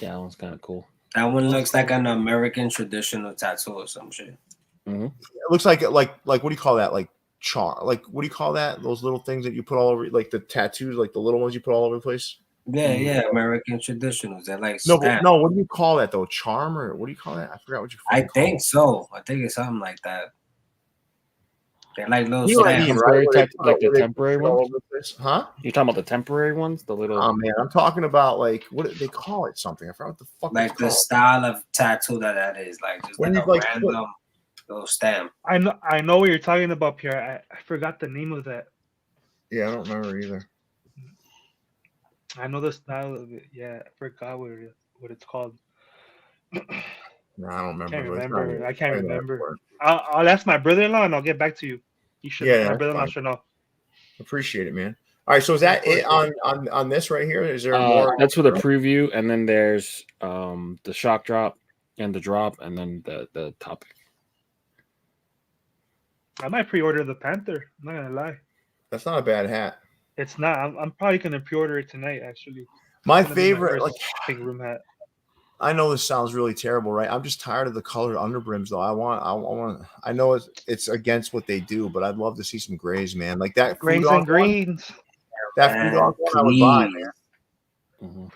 Yeah, that one's kind of cool. That one looks like an American traditional tattoo or some shit. It looks like what do you call that? Like what do you call that? Those little things that you put all over, like the tattoos, like the little ones you put all over the place. Yeah, American traditionals. They're like no. What do you call that though? Charm or what do you call that? I forgot what you. I think so. I think it's something like that. They're like little stamps, right? Like the temporary ones, huh? You're talking about the temporary ones, the little. Oh man, I'm talking about like what do they call it? Something I forgot what the fuck. Like the style of tattoo that is, like just when like a random little stamp. I know what you're talking about, Pierre. I forgot the name of that. Yeah, I don't remember either. I know the style of it. Yeah, I forgot what it's called. No, I don't remember. I can't remember. I'll ask my brother-in-law and I'll get back to you. He should. Yeah, my brother-in-law should know. Appreciate it, man. All right, so is that it on this right here? Is there more? That's for the preview, and then there's the shock drop and the drop, and then the topic. I might pre-order the Panther. I'm not gonna lie. That's not a bad hat. It's not. I'm probably gonna pre-order it tonight. Actually, my favorite, like big room hat. I know this sounds really terrible, right? I'm just tired of the colored underbrims, though. I know it's against what they do, but I'd love to see some grays, man. Like that grays and greens. That Food Dog one, I would buy, man. Mm-hmm.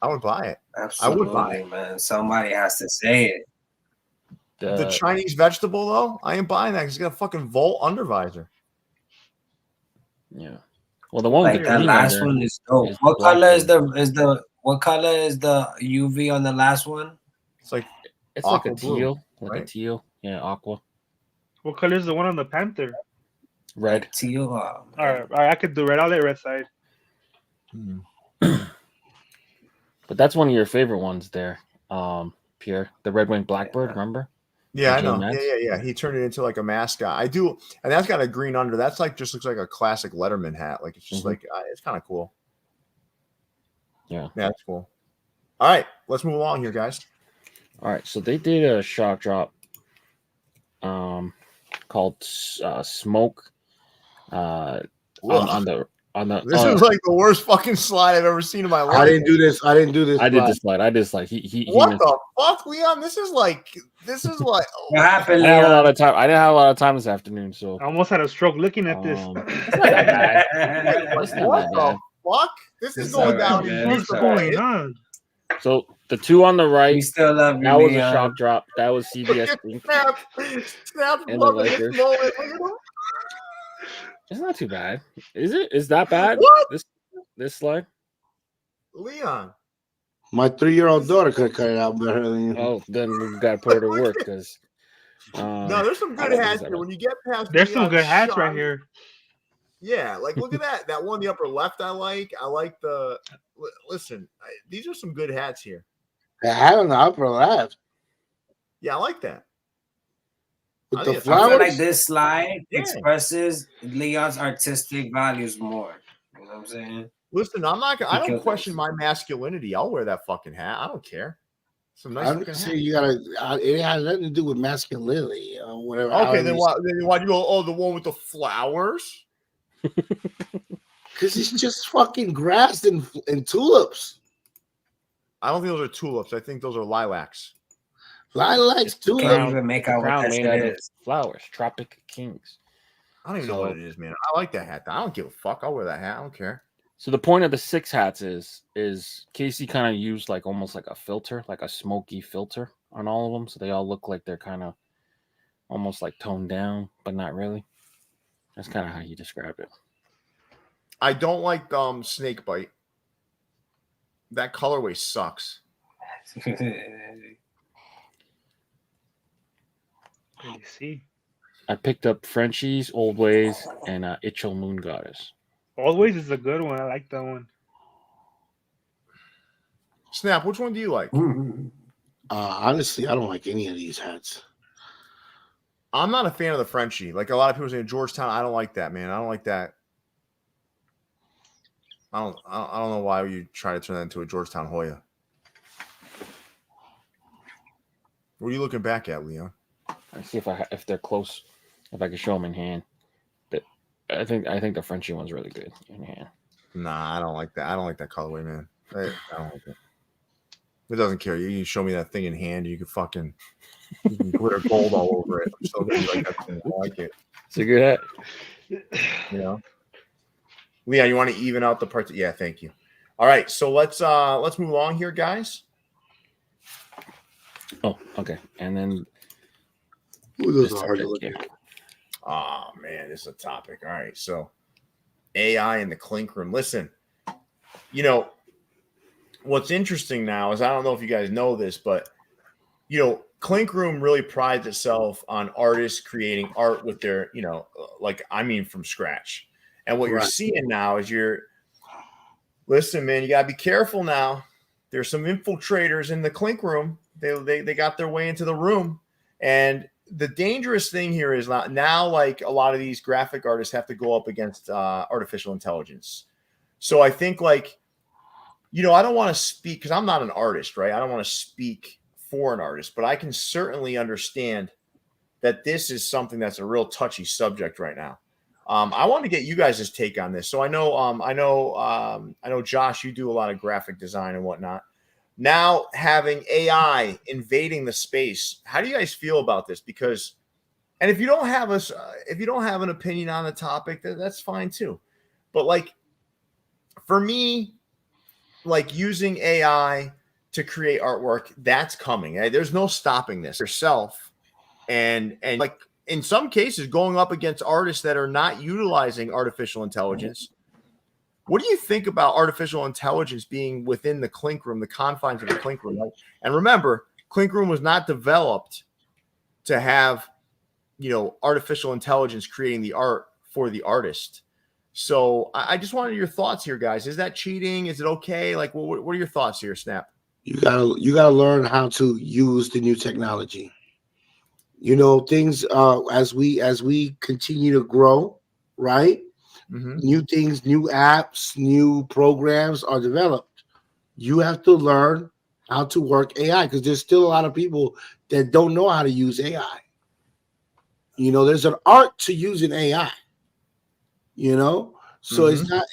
I would buy it. Absolutely, I would buy it, man. Somebody has to say it. The Chinese vegetable, though, I ain't buying that because it's got a fucking Volt undervisor. Yeah. Well, the one like that last one is dope. What color is the what color is the UV on the last one? It's like a teal, blue, like a teal. Yeah, aqua. What color is the one on the Panther? Red. Teal. All right, I could do red. I'll let red side. But that's one of your favorite ones there, Pierre. The Red Winged Blackbird, remember? Yeah, I know. Yeah. He turned it into like a mascot. I do, and that's got a green under. That's like just looks like a classic Letterman hat. Like it's just like it's kind of cool. Yeah, that's cool. All right, let's move along here, guys. All right, so they did a shock drop, called Smoke, on the. This is like the worst fucking slide I've ever seen in my life. I didn't do this. I did the slide. I did slide. He what the fuck, Leon? This is like. What happened, Leon? I didn't have a lot of time this afternoon, so I almost had a stroke looking at this. What the fuck? This is going down. What's going on? So the two on the right, we still love you, that was a shock drop. That was CBS Snap and the Lakers. It's not too bad. Is it? Is that bad? What? This slide? Leon. My 3-year-old daughter could cut it out better than you. Oh, then we've got to put her to work because. No, there's some good hats here. When you get past, there's some good hats right here. Yeah, like look at that. That one in the upper left, I like. I like the. Listen, these are some good hats here. The hat on the upper left. Yeah, I like that. With the I flowers. feel like this slide expresses Leon's artistic values more. You know what I'm saying? Listen, I don't question my masculinity. I'll wear that fucking hat. I don't care. Some nice looking hat. You gotta. It has nothing to do with masculinity or whatever. Okay, then why do you go? Oh, the one with the flowers. Because it's just fucking grass and tulips. I don't think those are tulips. I think those are lilacs. Lilacs, tulips. Can't even make out what that shit is. Flowers, Tropic Kings. I don't even know what it is, man. I like that hat. I don't give a fuck. I'll wear that hat. I don't care. So the point of the 6 hats is Casey kind of used like almost like a filter, like a smoky filter on all of them. So they all look like they're kind of almost like toned down, but not really. That's kind of how you describe it. I don't like snake bite. That colorway sucks. Let me see. I picked up Frenchies, Old Ways, and Ichel Moon Goddess. Old Ways is a good one. I like that one. Snap, which one do you like? Honestly, I don't like any of these hats. I'm not a fan of the Frenchie. Like a lot of people say Georgetown, I don't like that, man. I don't like that. I don't know why you try to turn that into a Georgetown Hoya. What are you looking back at, Leon? Let's see if they're close. If I can show them in hand. I think the Frenchie one's really good in hand. Nah, I don't like that. I don't like that colorway, man. I don't like it. It doesn't care. You can show me that thing in hand. You can glitter gold all over it. I'm still gonna be like that thing. I like it. It's a good hat. You know, Leon, you want to even out the parts? Yeah, thank you. All right, so let's move along here, guys. Oh, okay. And then Those are hard to look at. Oh man, this is a topic. All right, so AI in the clink room. Listen, you know what's interesting now is I don't know if you guys know this, but clink room really prides itself on artists creating art with their, from scratch. And what you're seeing now is listen, man, you gotta be careful now. There's some infiltrators in the clink room. They got their way into the room, and the dangerous thing here is now like a lot of these graphic artists have to go up against artificial intelligence. So I think I don't want to speak because I'm not an artist, right? I don't want to speak for an artist, but I can certainly understand that this is something that's a real touchy subject right now. I want to get you guys' take on this. So I know, Josh, you do a lot of graphic design and whatnot. Now having AI invading the space, how do you guys feel about this? Because, and if you don't have an opinion on the topic, that's fine too. But for me, using AI to create artwork, that's coming. There's no stopping this yourself. And in some cases, going up against artists that are not utilizing artificial intelligence. What do you think about artificial intelligence being within the clink room, the confines of the clink room? And remember, clink room was not developed to have, artificial intelligence creating the art for the artist. So I just wanted your thoughts here, guys. Is that cheating? Is it okay? What are your thoughts here, Snap? You gotta learn how to use the new technology. Things as we continue to grow, right? Mm-hmm. New things, new apps, new programs are developed. You have to learn how to work AI because there's still a lot of people that don't know how to use AI. There's an art to using AI. So it's not,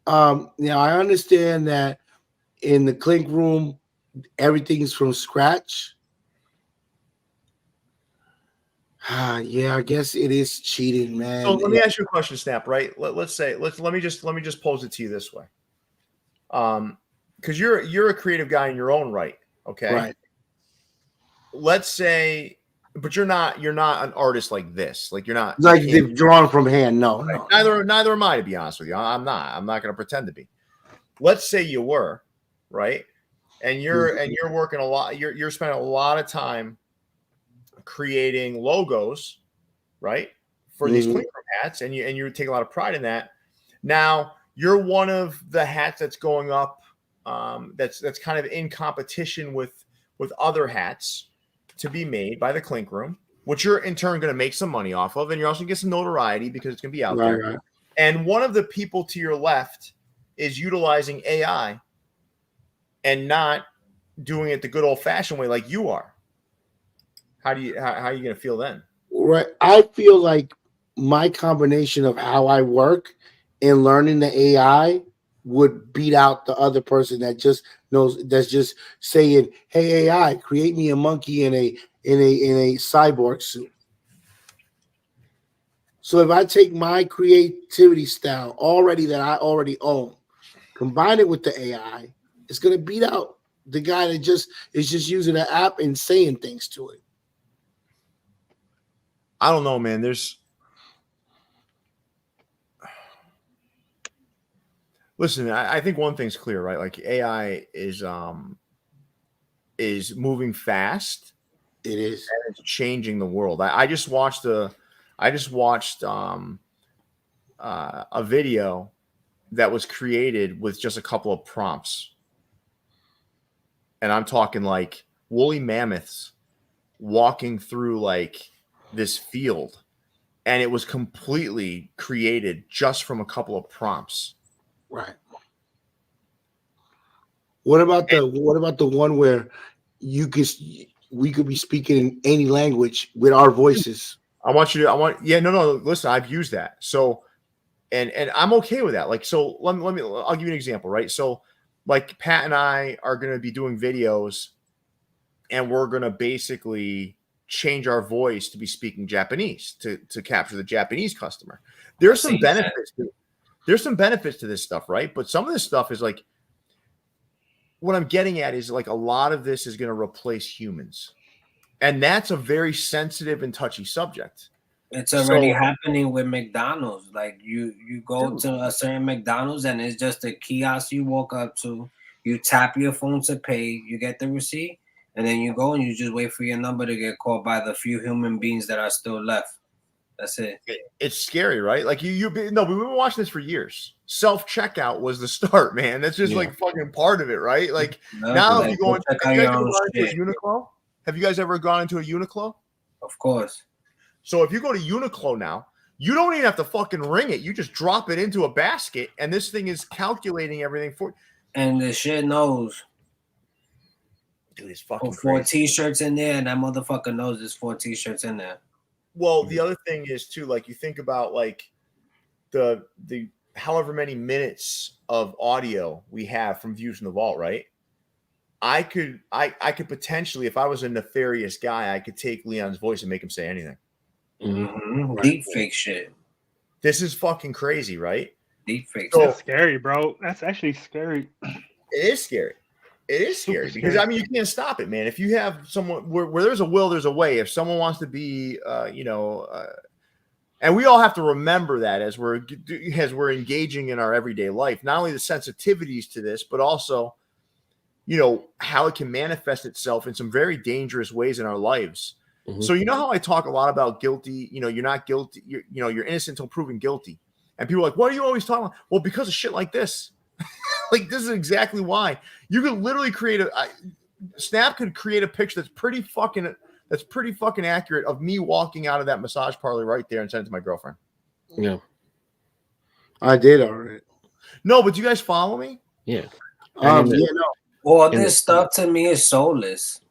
I understand that in the clink room, everything's from scratch. Yeah, I guess it is cheating, man. So let me ask you a question, Snap. Right? Let me just pose it to you this way. Because you're a creative guy in your own right. Okay. Right. Let's say, but you're not an artist like this. You're not they've drawn from hand. No, right? No. Neither am I, to be honest with you. I'm not going to pretend to be. Let's say you were, right? And you're working a lot. You're spending a lot of time creating logos, right, for these clink room hats, and you take a lot of pride in that. Now you're one of the hats that's going up, that's kind of in competition with other hats to be made by the clink room, which you're in turn going to make some money off of, and you're also going to get some notoriety because it's going to be out there. Right. And one of the people to your left is utilizing AI and not doing it the good old-fashioned way like you are. How are you going to feel then? Right. I feel like my combination of how I work and learning the AI would beat out the other person that just knows, that's just saying, "Hey AI, create me a monkey in a cyborg suit." So if I take my creativity style that I already own, combine it with the AI, it's going to beat out the guy that is just using an app and saying things to it. I don't know, man. Listen, I think one thing's clear, right? AI is moving fast. It is. And it's changing the world. I just watched a video that was created with just a couple of prompts. And I'm talking woolly mammoths walking through this field, and it was completely created just from a couple of prompts. Right. What about the one where we could be speaking in any language with our voices. Listen, I've used that. So, and I'm okay with that. Like, so I'll give you an example, right? So, like Pat and I are going to be doing videos, and we're going to basically change our voice to be speaking Japanese to capture the Japanese customer. There's some benefits to this stuff, right? But some of this stuff is like, what I'm getting at is like a lot of this is going to replace humans. And that's a very sensitive and touchy subject. It's already happening with McDonald's. Like you go to a certain McDonald's and it's just a kiosk you walk up to, you tap your phone to pay, you get the receipt, and then you go and you just wait for your number to get called by the few human beings that are still left. That's it. It's scary, right? Like we've been watching this for years. Self-checkout was the start, man. That's just like fucking part of it, right? Like now if you go into Uniqlo, have you guys ever gone into a Uniqlo? Of course. So if you go to Uniqlo now, you don't even have to fucking ring it. You just drop it into a basket, and this thing is calculating everything for you. And the shit knows. Dude, it's fucking put 4 crazy. T-shirts in there, and that motherfucker knows there's 4 T-shirts in there. Well, the other thing is too, like you think about like the however many minutes of audio we have from Views from the Vault, right? I could potentially, if I was a nefarious guy, I could take Leon's voice and make him say anything. Mm-hmm. Right. Deep fake shit. This is fucking crazy, right? Deep fake. That's scary, bro. That's actually scary. It is scary. It is scary because I mean you can't stop it, man. If you have someone where there's a will, there's a way. If someone wants to be, and we all have to remember that as we're engaging in our everyday life, not only the sensitivities to this, but also, how it can manifest itself in some very dangerous ways in our lives. Mm-hmm. So how I talk a lot about guilty. You're not guilty. You're innocent until proven guilty. And people are like, "What are you always talking about?" Well, because of shit like this. Like this is exactly why you could literally Snap could create a picture that's pretty fucking accurate of me walking out of that massage parlor right there and send it to my girlfriend. Yeah, I did already. No, but you guys follow me? Yeah. All this stuff to me is soulless.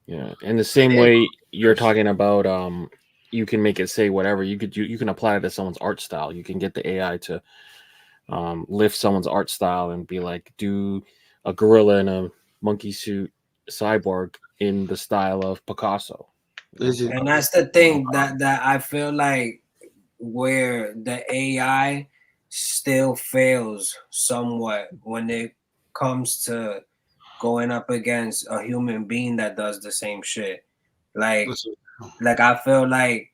Yeah, and the same way you're talking about, you can make it say whatever. You can apply it to someone's art style. You can get the AI to lift someone's art style and be like, do a gorilla in a monkey suit cyborg in the style of Picasso. And that's the thing that I feel like where the AI still fails somewhat when it comes to going up against a human being that does the same shit. Like I feel like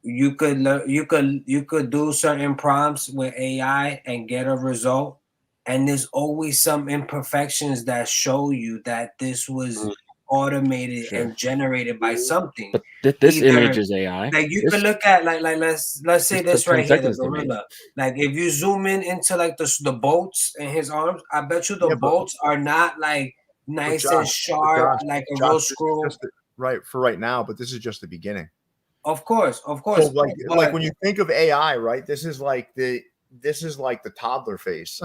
you could do certain prompts with AI and get a result, and there's always some imperfections that show you that this was automated and generated by something. But this image is AI. Like you could look at like let's say this right here, the gorilla. Like if you zoom into like the bolts in his arms, I bet you the bolts are not like nice and sharp like a real screw. Right for right now, but this is just the beginning. Of course. So like when you think of AI, right? This is like the toddler phase.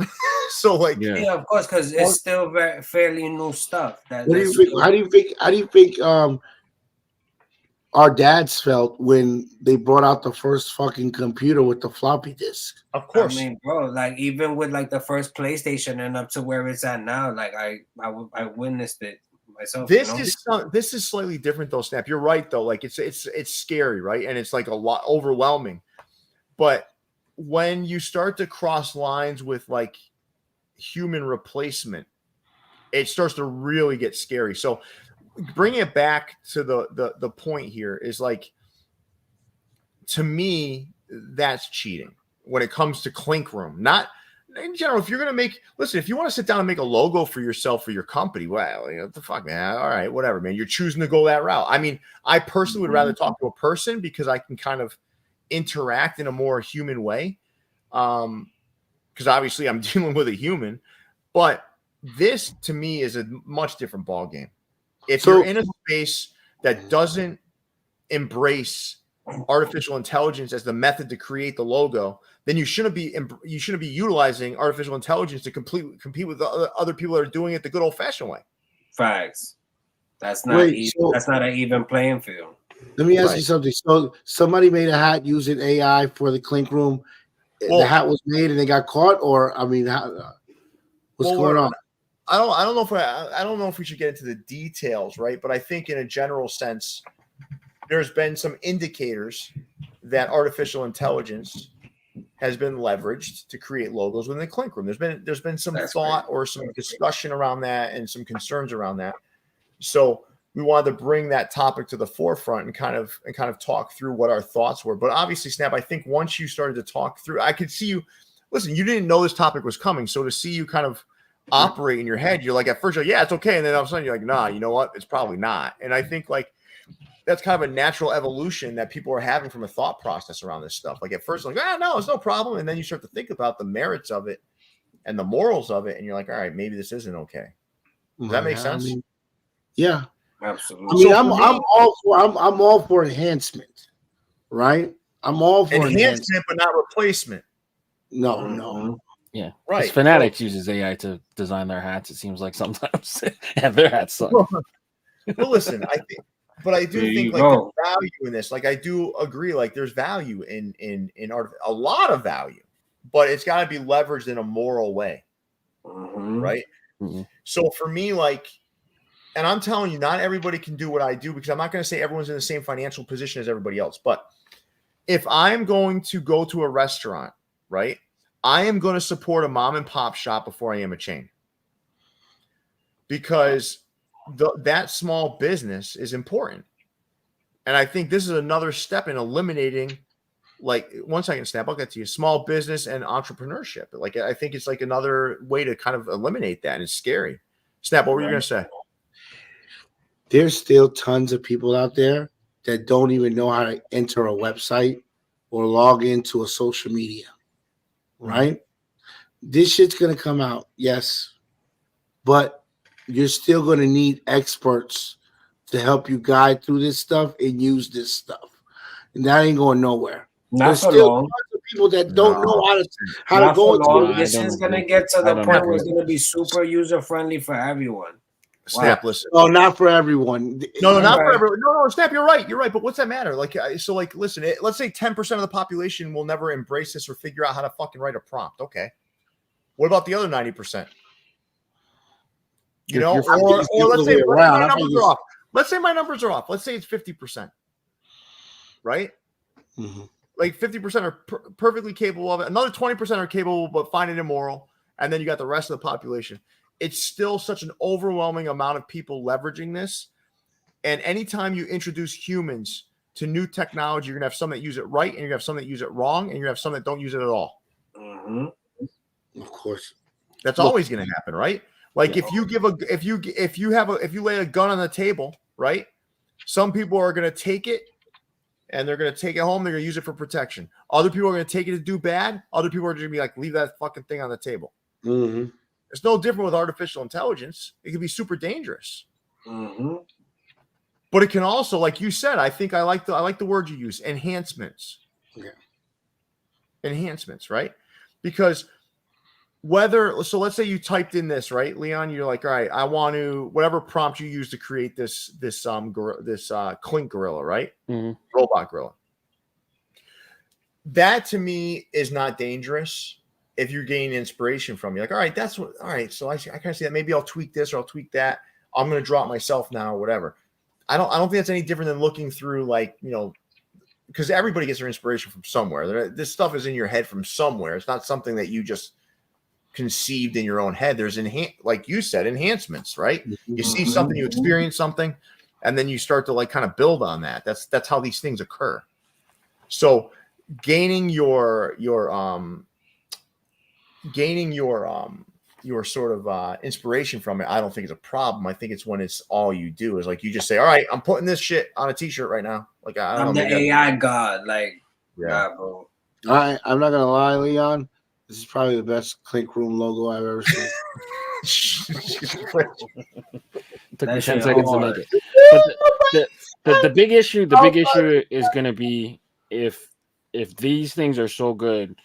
So like yeah, of course, because it's still fairly new stuff. How do you think our dads felt when they brought out the first fucking computer with the floppy disk? Of course. I mean, bro, like even with like the first PlayStation and up to where it's at now, like I witnessed it myself. This is slightly different though, Snap. You're right though. Like it's scary, right? And it's like a lot overwhelming. But when you start to cross lines with like human replacement, it starts to really get scary. So bringing it back to the point here is like, to me, that's cheating when it comes to Clink Room. Not in general. If you're going to if you want to sit down and make a logo for yourself, for your company, well, what the fuck, man? All right, whatever, man. You're choosing to go that route. I mean, I personally would rather talk to a person because I can kind of interact in a more human way. Because obviously I'm dealing with a human, but this to me is a much different ball game. If you're in a space that doesn't embrace artificial intelligence as the method to create the logo, then you shouldn't be utilizing artificial intelligence to compete with the other people that are doing it the good old fashioned way. Facts. That's not that's not an even playing field. Let me ask you something. So somebody made a hat using AI for the clink room. Well, the hat was made and they got caught, or I mean, what's going on? I don't know if we should get into the details, right? But I think in a general sense, there's been some indicators that artificial intelligence has been leveraged to create logos within the clink room. There's been some thought or some discussion around that and some concerns around that. So we wanted to bring that topic to the forefront and kind of talk through what our thoughts were. But obviously, Snap, I think once you started to talk through, I could see you. Listen, you didn't know this topic was coming, so to see you kind of operate in your head, you're like, at first you're like, yeah, it's okay, and then all of a sudden you're like, nah, you know what? It's probably not. And I think like that's kind of a natural evolution that people are having from a thought process around this stuff. Like at first, like, no, it's no problem, and then you start to think about the merits of it and the morals of it, and you're like, all right, maybe this isn't okay. Does that make sense? Yeah. Absolutely. I mean, I'm all for enhancement, right? I'm all for enhancement, but not replacement. No. Yeah, right. Fanatics uses AI to design their hats. It seems like sometimes and their hats suck. Well, listen, I do think like there's value in this. Like I do agree, like there's value in art, a lot of value, but it's got to be leveraged in a moral way, right? So for me, like. And I'm telling you, not everybody can do what I do because I'm not going to say everyone's in the same financial position as everybody else. But if I'm going to go to a restaurant, right, I am going to support a mom and pop shop before I am a chain. Because that small business is important. And I think this is another step in eliminating, like, 1 second, Snap, I'll get to you, small business and entrepreneurship. Like, I think it's like another way to kind of eliminate that. And it's scary. Snap, what were you going to say? There's still tons of people out there that don't even know how to enter a website or log into a social media, right? This shit's going to come out, yes, but you're still going to need experts to help you guide through this stuff and use this stuff. And that ain't going nowhere. There's still tons of people that don't know how to go into it. This is going to get to the point where it's going to be super user-friendly for everyone. Snap, listen. Oh, not for everyone. No, not for everyone. No, Snap, you're right. You're right. But what's that matter? Like, so, like, listen. Let's say 10% of the population will never embrace this or figure out how to fucking write a prompt. Okay. What about the other 90%? You know, or let's say my numbers are off. Let's say my numbers are off. Let's say it's 50%. Right. Like 50% are perfectly capable of it. Another 20% are capable, but find it immoral. And then you got the rest of the population. It's still such an overwhelming amount of people leveraging this. And anytime you introduce humans to new technology, you're going to have some that use it right, and you're going to have some that use it wrong, and you're going to have some that don't use it at all. Of course. That's always going to happen, right? Like if you lay a gun on the table, right? Some people are going to take it and they're going to take it home. They're going to use it for protection. Other people are going to take it to do bad. Other people are going to be like, leave that fucking thing on the table. It's no different with artificial intelligence. It can be super dangerous. But it can also, like you said, I think I like the word you use, enhancements. Enhancements, right? Because let's say you typed in this, right, Leon, you're like, all right, I want to, whatever prompt you use to create this clink gorilla, right? Robot gorilla. That to me is not dangerous. If you're gaining inspiration from, you're like, all right, so I kind of see that. Maybe I'll tweak this or I'll tweak that. I'm going to draw it myself now or whatever. I don't think that's any different than looking through, like, you know, because everybody gets their inspiration from somewhere. This stuff is in your head from somewhere. It's not something that you just conceived in your own head. There's like you said, enhancements, right? You see something, you experience something, and then you start to like kind of build on that. That's how these things occur. So gaining your sort of inspiration from it, I don't think is a problem. I think it's when it's all you do is like you just say, all right, I'm putting this shit on a t-shirt right now. Like I'm the AI god. Like, yeah, bro. I'm not gonna lie, Leon. This is probably the best clink room logo I've ever seen. Took me 10 seconds to make it. But the big issue is going to be if these things are so good,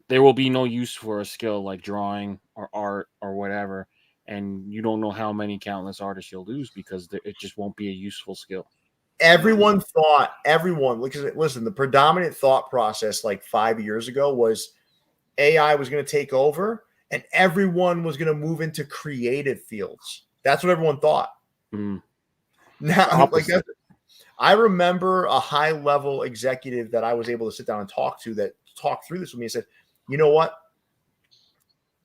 there will be no use for a skill like drawing or art or whatever and you don't know how many countless artists you'll lose because it just won't be a useful skill. Everyone, listen, the predominant thought process like 5 years ago was AI was going to take over and everyone was going to move into creative fields. That's what everyone thought. Now, I remember a high-level executive that I was able to sit down and talk through this with me and said, you know what?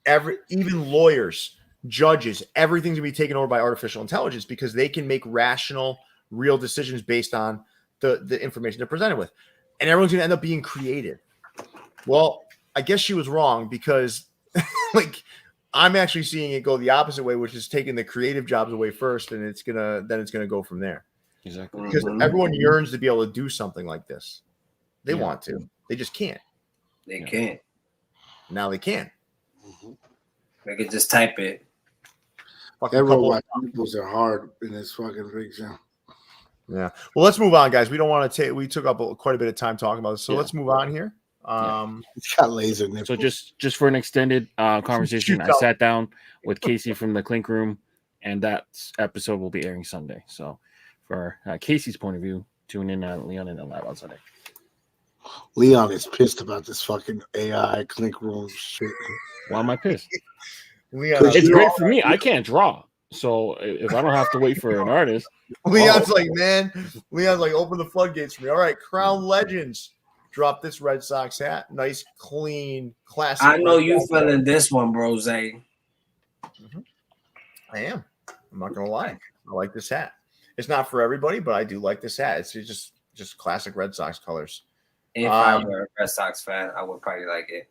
Even lawyers, judges, everything's going to be taken over by artificial intelligence because they can make rational, real decisions based on the information they're presented with. And everyone's going to end up being creative. Well, I guess she was wrong because like I'm actually seeing it go the opposite way, which is taking the creative jobs away first, and it's gonna go from there. Exactly. Because everyone yearns to be able to do something like this. They want to. They just can't. They can't. Now they can. They can just type it. Everyone peoples are hard in this fucking big show. Yeah. Well, let's move on, guys. We don't want to take. We took up quite a bit of time talking about this, so let's move on here. It's got laser nipples. So just for an extended conversation, I sat down with Casey from the Clink Room, and that episode will be airing Sunday. So for Casey's point of view, tune in on Leon and the Lab on Sunday. Leon is pissed about this fucking AI Clink Room shit. Why am I pissed? Leon, it's great for me. I can't draw, so if I don't have to wait for an artist, Leon's like, open the floodgates for me. All right, Crown Legends. Drop this Red Sox hat. Nice, clean, classic. I know you feeling this one, bro, Zay. I am. I'm not gonna lie. I like this hat. It's not for everybody, but I do like this hat. It's just classic Red Sox colors. If I were a Red Sox fan, I would probably like it.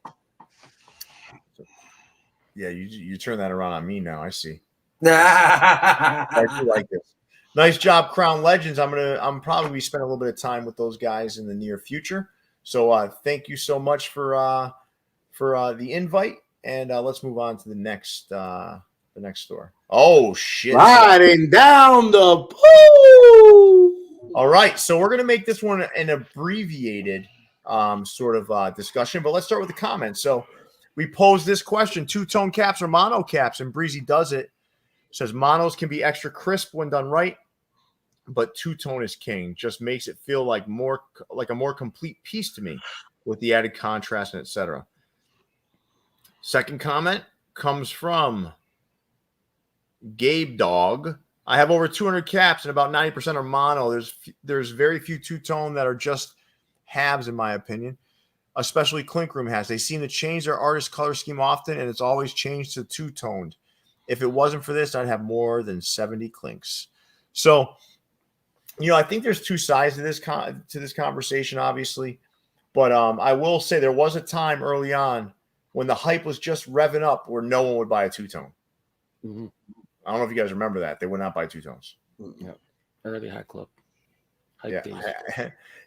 Yeah, you turn that around on me now. I see. I do like this. Nice job, Crown Legends. I'm probably be spending a little bit of time with those guys in the near future. So thank you so much for the invite, and let's move on to the next store. Oh shit! Riding down the pool. All right, so we're gonna make this one an abbreviated sort of discussion, but let's start with the comments. So we posed this question: two-tone caps or mono caps? And Breezy does it. Says monos can be extra crisp when done right, but two-tone is king. Just makes it feel like a more complete piece to me with the added contrast and etc. Second comment comes from Gabe Dog. I have over 200 caps and about 90% are mono. There's very few two-tone that are just halves in my opinion, especially Clink Room has. They seem to change their artist color scheme often, and it's always changed to two-toned. If it wasn't for this, I'd have more than 70 clinks. So, I think there's two sides to this conversation, obviously. But I will say there was a time early on when the hype was just revving up where no one would buy a two-tone. Mm-hmm. I don't know if you guys remember that. They would not buy two-tones. Yeah. Early Hat Club.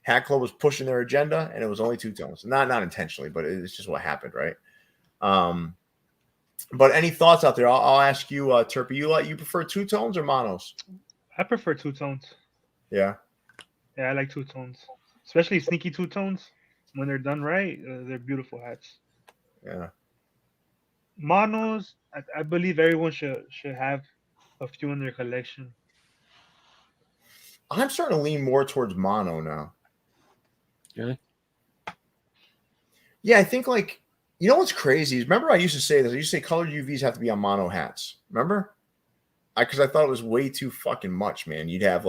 Hat Club was pushing their agenda, and it was only two-tones. Not intentionally, but it's just what happened, right? But any thoughts out there? I'll ask you, Turpy. You prefer two-tones or monos? I prefer two-tones. Yeah. Yeah, I like two-tones, especially sneaky two-tones. When they're done right, they're beautiful hats. Yeah. Monos, I believe everyone should have a few in their collection. I'm starting to lean more towards mono now. Really? Yeah, I think what's crazy is, remember I used to say this. I used to say colored UVs have to be on mono hats. Remember? Because I thought it was way too fucking much, man. You'd have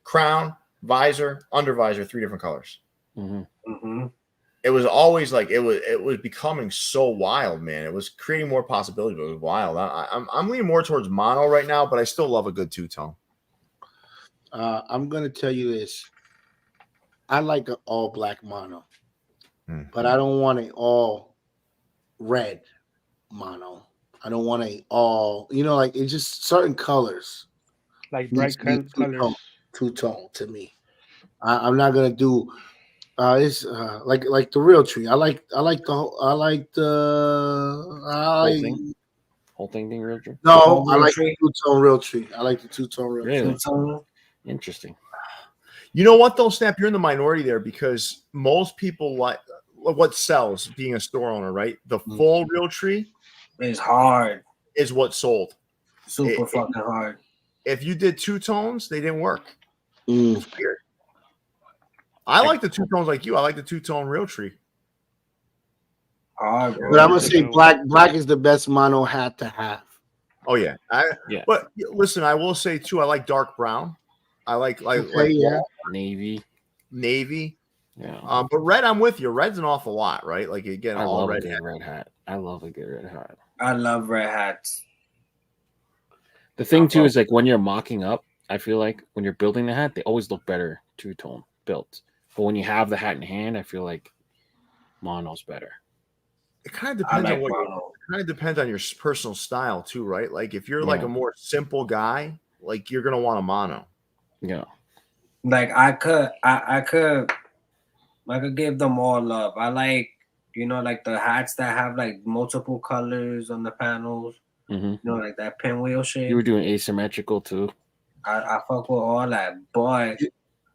crown, visor, under visor, 3 different colors. Mm-hmm. Mm-hmm. It was always it was becoming so wild, man. It was creating more possibilities, but it was wild. I'm leaning more towards mono right now, but I still love a good two-tone. I'm gonna tell you this. I like an all black mono, but I don't want an all red mono. I don't want a all, it's just certain colors. Like bright colors. Two-tone to me. I'm not gonna do it's like the real tree. I like the whole thing being real tree. No, I like the two-tone real tree. I like the two-tone real tree. Really? Interesting. You know what though, Snap? You're in the minority there because most people like what sells being a store owner, right? The full real tree is hard. Is what sold. Super fucking hard. If you did two tones, they didn't work. Mm. It's weird. I like the two tones like you. I like the two-tone real tree. Hard, bro. But I'm gonna say black is the best mono hat to have. Oh yeah, Yeah. But listen, I will say too, I like dark brown. I like yeah. Navy. navy. Yeah. But red, I'm with you. Red's an awful lot, right? Like again, I all love red. a good red hat. I love a good red hat. I love red hats. The thing too is like when you're mocking up, I feel like when you're building the hat, they always look better two-tone built. But when you have the hat in hand, I feel like mono's better. It kind of depends like on what. mono. It kind of depends on your personal style too, right? Like if you're like a more simple guy, like you're gonna want a mono. Yeah. Like I could give them all love. I like, like the hats that have like multiple colors on the panels. Mm-hmm. Like that pinwheel shit. You were doing asymmetrical too. I fuck with all that, but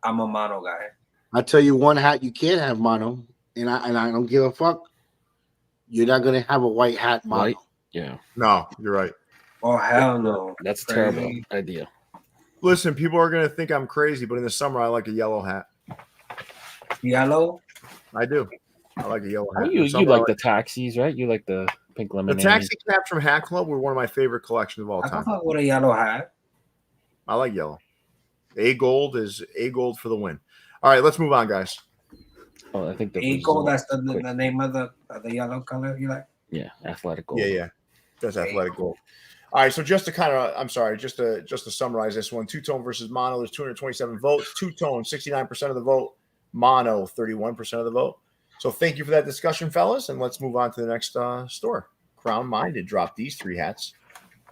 I'm a mono guy. I tell you one hat you can't have mono, and I don't give a fuck. You're not gonna have a white hat mono. White? Yeah. No, you're right. Oh hell no. That's a terrible idea. Listen, people are gonna think I'm crazy, but in the summer I like a yellow hat. Yellow? I do. I like a yellow hat. You like the taxis, right? You like the pink lemonade. The taxi caps from Hat Club were one of my favorite collections of all I time. can fuck with a yellow hat. I like yellow. A gold for the win. All right, let's move on, guys. Oh, I think the A gold. That's the name of the yellow color you like. Yeah, athletic gold. Yeah, that's athletic gold. All right, so just to summarize this one, two-tone versus mono, there's 227 votes. Two-tone, 69% of the vote. Mono, 31% of the vote. So thank you for that discussion, fellas, and let's move on to the next store. Crown Minded dropped these three hats.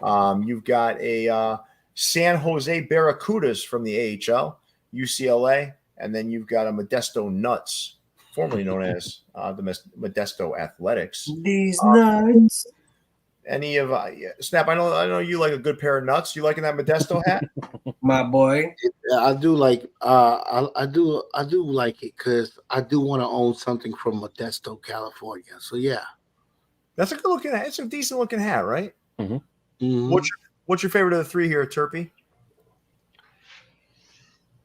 You've got a San Jose Barracudas from the AHL, UCLA, and then you've got a Modesto Nuts, formerly known as the Modesto Athletics. These nuts. Any of Snap? I know you like a good pair of nuts. You liking that Modesto hat? My boy. I do like I do like it because I do want to own something from Modesto, California. So yeah, that's a good looking hat. It's a decent looking hat, right? Mm-hmm. Mm-hmm. What's your favorite of the three here, Turpy?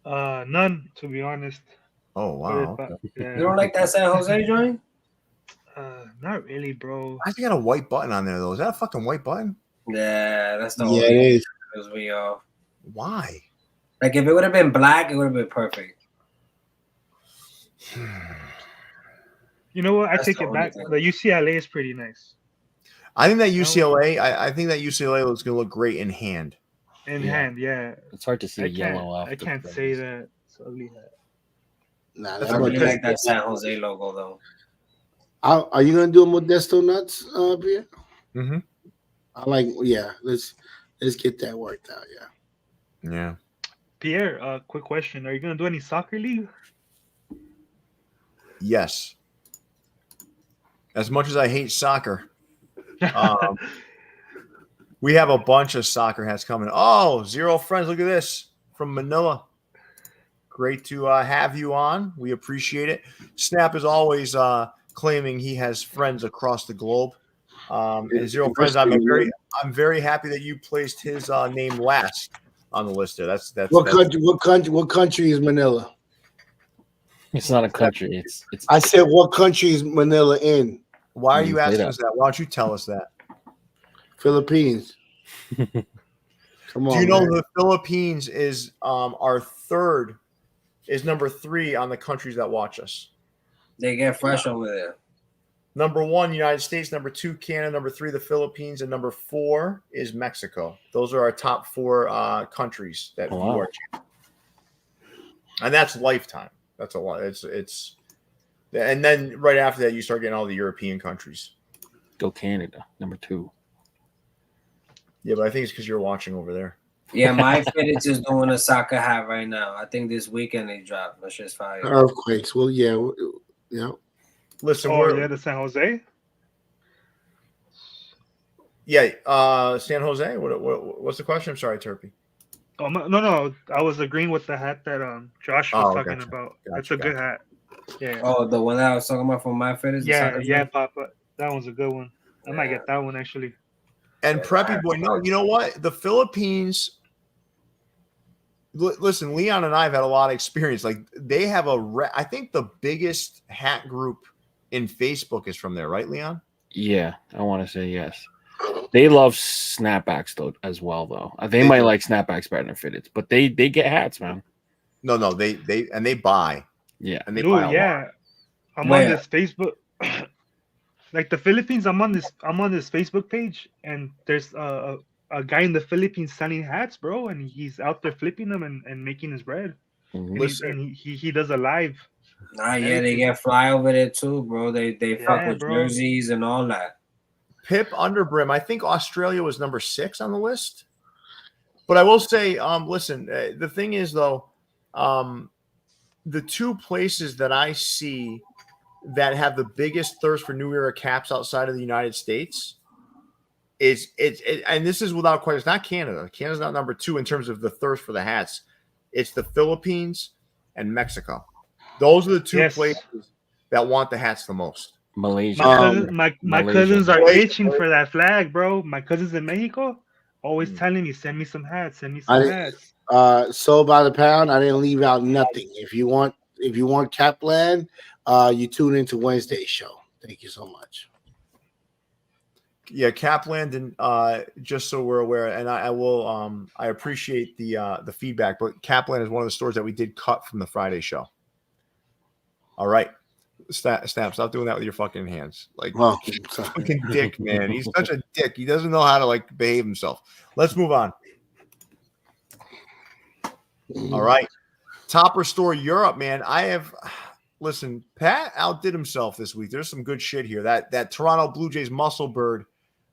None, to be honest. Oh wow! Okay. Yeah. You don't like that San Jose joint? Not really, bro. I think got a white button on there though. Is that a fucking white button? Yeah, that's the yeah, it is. Because we off. Why? Like if it would have been black, it would have been perfect. You know what? I That's take the it only back. thing. The UCLA is pretty nice. I think that UCLA. I think that UCLA looks gonna look great in hand. In hand, yeah. It's hard to see yellow I can't say that. It's ugly hat. Nah, I that's really Modesto. like that San Jose logo though. Are you gonna do a Modesto Nuts, Pierre? Mm-hmm. I like. Yeah, let's get that worked out. Yeah. Yeah. Pierre, quick question. Are you going to do any soccer league? Yes. As much as I hate soccer, we have a bunch of soccer hats coming. Oh, Zero Friends. Look at this from Manila. Great to have you on. We appreciate it. Snap is always claiming he has friends across the globe. And Zero Friends, I'm very happy that you placed his name last on the list there. That's What country is Manila? It's not a country. It's. I said, what country is Manila in? Why are you asking us that? Why don't you tell us that? Philippines. Come on. Do you know man. the Philippines is number 3 on the countries that watch us? They get fresh over there. Number 1, United States. Number 2, Canada. Number 3, the Philippines. And number 4 is Mexico. Those are our top 4 countries that you are. And that's lifetime. That's a lot. It's and then right after that, you start getting all the European countries. Go Canada, number 2. Yeah, but I think it's because you're watching over there. Yeah, MyFitteds is doing a soccer hat right now. I think this weekend they dropped. That's just fire. Earthquakes. Well, yeah. Listen, the San Jose? Yeah, San Jose. What's the question? I'm sorry, Turpy. Oh no! I was agreeing with the hat that Josh was talking about. It's a good hat. Yeah. Oh, the one that I was talking about from MyFitteds. Yeah, Papa. That one's a good one. I might get that one actually. And Preppy Boy, no, you know what? The Philippines. Listen, Leon and I have had a lot of experience. Like they have I think the biggest hat group in Facebook is from there, right, Leon? Yeah, I want to say yes. They love snapbacks though as well, though. They might like snapbacks better than fitteds, but they get hats, man. No, they buy. Yeah, and they buy a lot. I'm on this Facebook. Like the Philippines, I'm on this Facebook page, and there's a guy in the Philippines selling hats, bro, and he's out there flipping them and making his bread. And he does a live. Yeah, they get fly over there too, bro. They fuck with jerseys and all that. Pip Underbrim, I think Australia was number 6 on the list. But I will say, listen, the thing is though, the 2 places that I see that have the biggest thirst for new era caps outside of the United States and this is without question. It's not Canada. Canada's not number 2 in terms of the thirst for the hats. It's the Philippines and Mexico. Those are the 2 places that want the hats the most. Malaysia. My cousins are itching for that flag, bro. My cousins in Mexico always telling me, send me some hats, hats. So by the pound, I didn't leave out nothing. If you want Capland, you tune into Wednesday's show. Thank you so much. Yeah, Capland, and just so we're aware, and I will I appreciate the feedback, but Capland is one of the stores that we did cut from the Friday show. All right. Snap, stop doing that with your fucking hands. Like, fucking dick, man. He's such a dick. He doesn't know how to like behave himself. Let's move on. All right. Topperzstore Europe, man. Listen, Pat outdid himself this week. There's some good shit here. That Toronto Blue Jays muscle bird.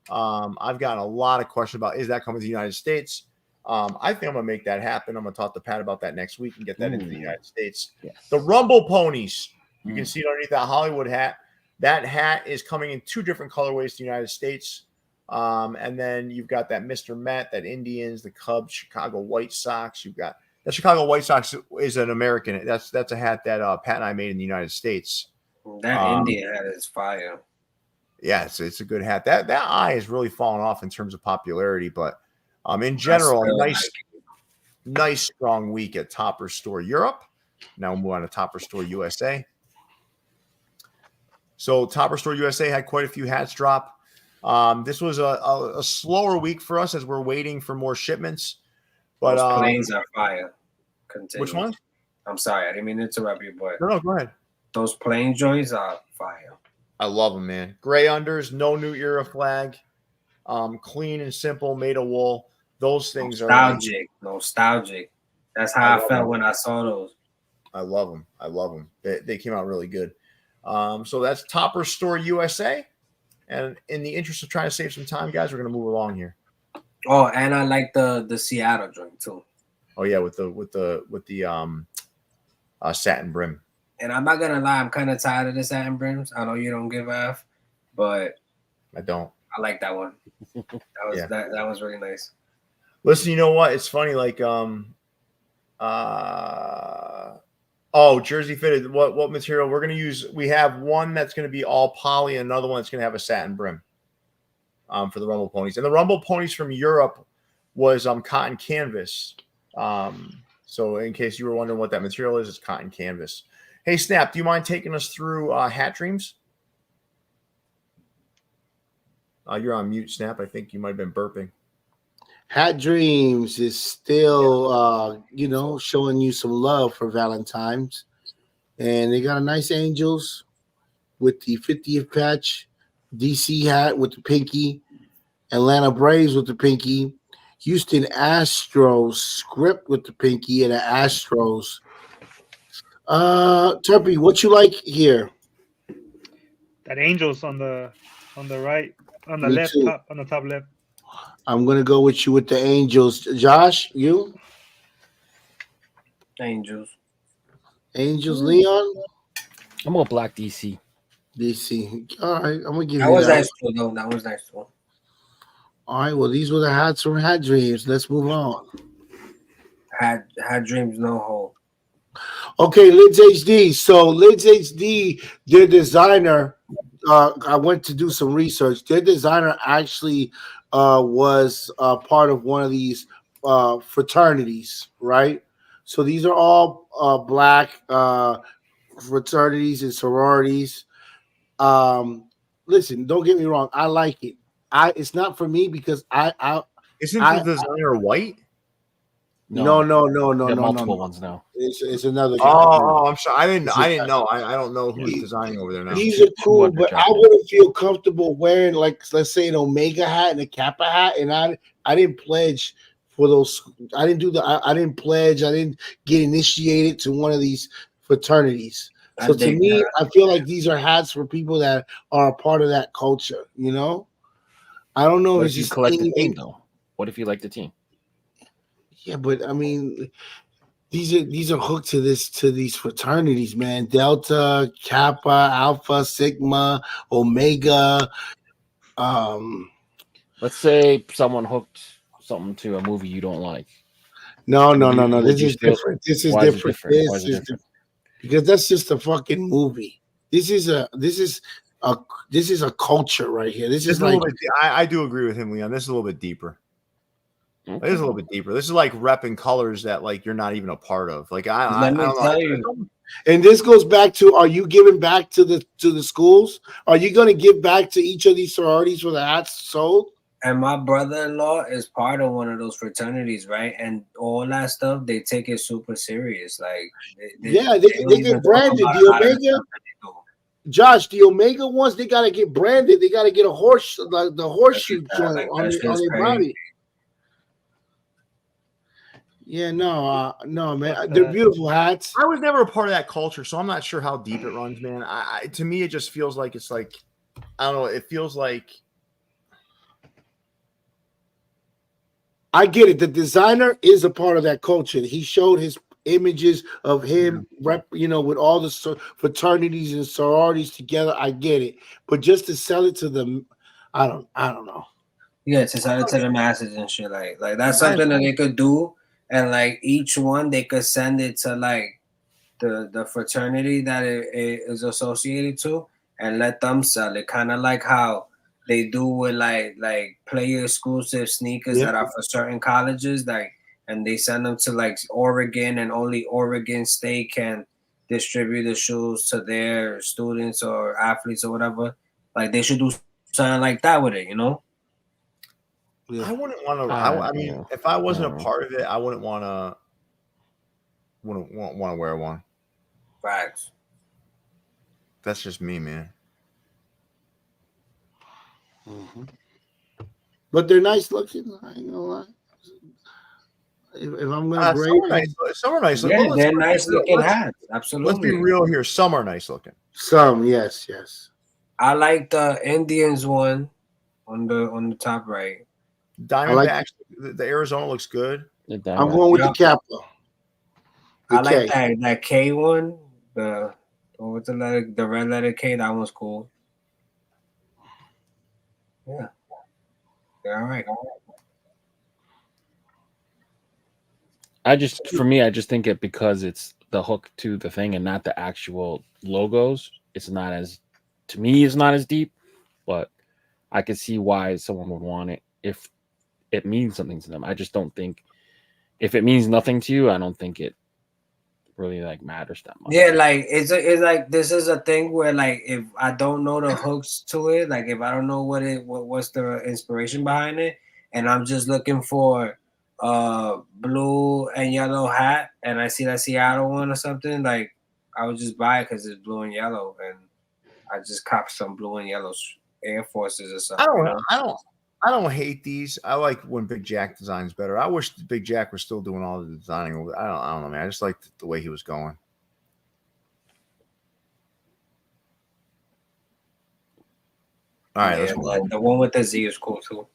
I've gotten a lot of questions about, is that coming to the United States? I think I'm gonna make that happen. I'm gonna talk to Pat about that next week and get that into the United States. Yes. The Rumble Ponies. You can see it underneath that Hollywood hat. That hat is coming in 2 different colorways to the United States. And then you've got that Mr. Met, that Indians, the Cubs, Chicago White Sox. You've got that Chicago White Sox is an American. That's a hat that Pat and I made in the United States. That Indian hat is fire. Yeah, it's a good hat. That eye has really fallen off in terms of popularity, but in general, a nice strong week at Topperzstore Europe. Now we'll move on to Topperzstore USA. So Topperzstore USA had quite a few hats drop. This was a slower week for us as we're waiting for more shipments. But those planes are fire. Continue. Which one? I'm sorry, I didn't mean to interrupt you, but no, go ahead. Those plane joints are fire. I love them, man. Gray unders, no new era flag, clean and simple, made of wool. Those things are nostalgic. That's how I felt when I saw those. I love them. They came out really good. So that's Topperzstore USA. And in the interest of trying to save some time, guys, we're going to move along here. Oh, and I like the Seattle joint too. Oh yeah, with the satin brim. And I'm not gonna lie, I'm kind of tired of the satin brims. I know you don't give off, but I don't. I like that one. That was really nice. Listen, you know what? It's funny. Like Jersey Fitted. What material we're gonna use? We have one that's gonna be all poly, and another one that's gonna have a satin brim. For the Rumble Ponies, and the Rumble Ponies from Europe was cotton canvas. So in case you were wondering what that material is, it's cotton canvas. Hey, Snap, do you mind taking us through Hat Dreams? You're on mute, Snap. I think you might have been burping. Hat Dreams is still, showing you some love for Valentine's. And they got a nice Angels with the 50th patch, DC hat with the pinky, Atlanta Braves with the pinky, Houston Astros script with the pinky, and the Astros. Tuppy, what you like here? That Angels on the right, on the left, on the top left. I'm gonna go with you with the Angels. Josh, you? Angels, Leon? I'm going black DC. DC. All right, I'm gonna give that you was that. Nice too, though. That was nice too. All right, well, these were the hats from Hat Dreams. Let's move on. Had Dreams, no hole. Okay, Lids HD. So Lids HD, their designer, I went to do some research. Their designer actually was part of one of these fraternities, right? So these are all black fraternities and sororities. Listen, don't get me wrong, I like it. It's not for me because Isn't the designer white? No. Multiple ones now. It's another guy. Oh, I'm sorry. I didn't know. I don't know who's designing over there now. These are cool, but I wouldn't feel comfortable wearing, like, let's say, an Omega hat and a Kappa hat, and I didn't pledge for those. I didn't do I didn't pledge. I didn't get initiated to one of these fraternities. So to me, I feel like these are hats for people that are a part of that culture. You know, I don't know What if if it's you collect the team though? What if you like the team? Yeah, but I mean, these are hooked to these fraternities, man. Delta, Kappa, Alpha, Sigma, Omega. Let's say someone hooked something to a movie you don't like. No. This is different. This is different. Why is it different? Because that's just a fucking movie. This is a culture right here. This is like I do agree with him, Leon. This is a little bit deeper. Okay. This is a little bit deeper. This is like repping colors that like you're not even a part of. Like I don't know. And this goes back to: are you giving back to the schools? Are you going to give back to each of these sororities for the hats sold? And my brother-in-law is part of one of those fraternities, right? And all that stuff, they take it super serious. Like, they get branded. The Omega, Josh, the Omega ones, they got to get branded. They got to get a the horseshoe joint on their body. Yeah, no, man. They're beautiful hats. I was never a part of that culture, so I'm not sure how deep it runs, man. To me, it just feels like it's like, I don't know. It feels like. I get it. The designer is a part of that culture. He showed his images of him, with all the fraternities and sororities together. I get it, but just to sell it to them, I don't know. Yeah, to sell it to the masses and shit, like that's something that they could do, and like each one they could send it to like the fraternity that it is associated to, and let them sell it, kind of like how they do with like player exclusive sneakers that are for certain colleges, like, and they send them to like Oregon, and only Oregon State can distribute the shoes to their students or athletes or whatever. Like they should do something like that with it, you know? I wouldn't want to. I mean, if I wasn't a part of it, I wouldn't want to. Wouldn't want to wear one. Facts. That's just me, man. Mm-hmm. But they're nice looking. I ain't gonna lie. If I'm gonna grade, some are nice. Yeah, they're nice looking hats. Absolutely. Let's be real here. Some are nice looking. Some, yes. I like the Indians one on the top right. Diamondbacks. The Arizona looks good. I'm going with the Kappa. I like that K one. The red letter K. That one's cool. Yeah. They're all right. I just think it because it's the hook to the thing and not the actual logos. It's not as deep, but I could see why someone would want it if it means something to them. I just don't think if it means nothing to you, I don't think it really like matters that much. Yeah, like it's like this is a thing where like if I don't know the hooks to it, like if I don't know what's the inspiration behind it, and I'm just looking for blue and yellow hat, and I see that Seattle one or something, like I would just buy it because it's blue and yellow, and I just cop some blue and yellow Air Forces or something. I don't hate these. I like when Big Jack designs better. I wish Big Jack was still doing all the designing. I don't know, man. I just liked the way he was going. All right, let's move on. The one with the Z is cool too.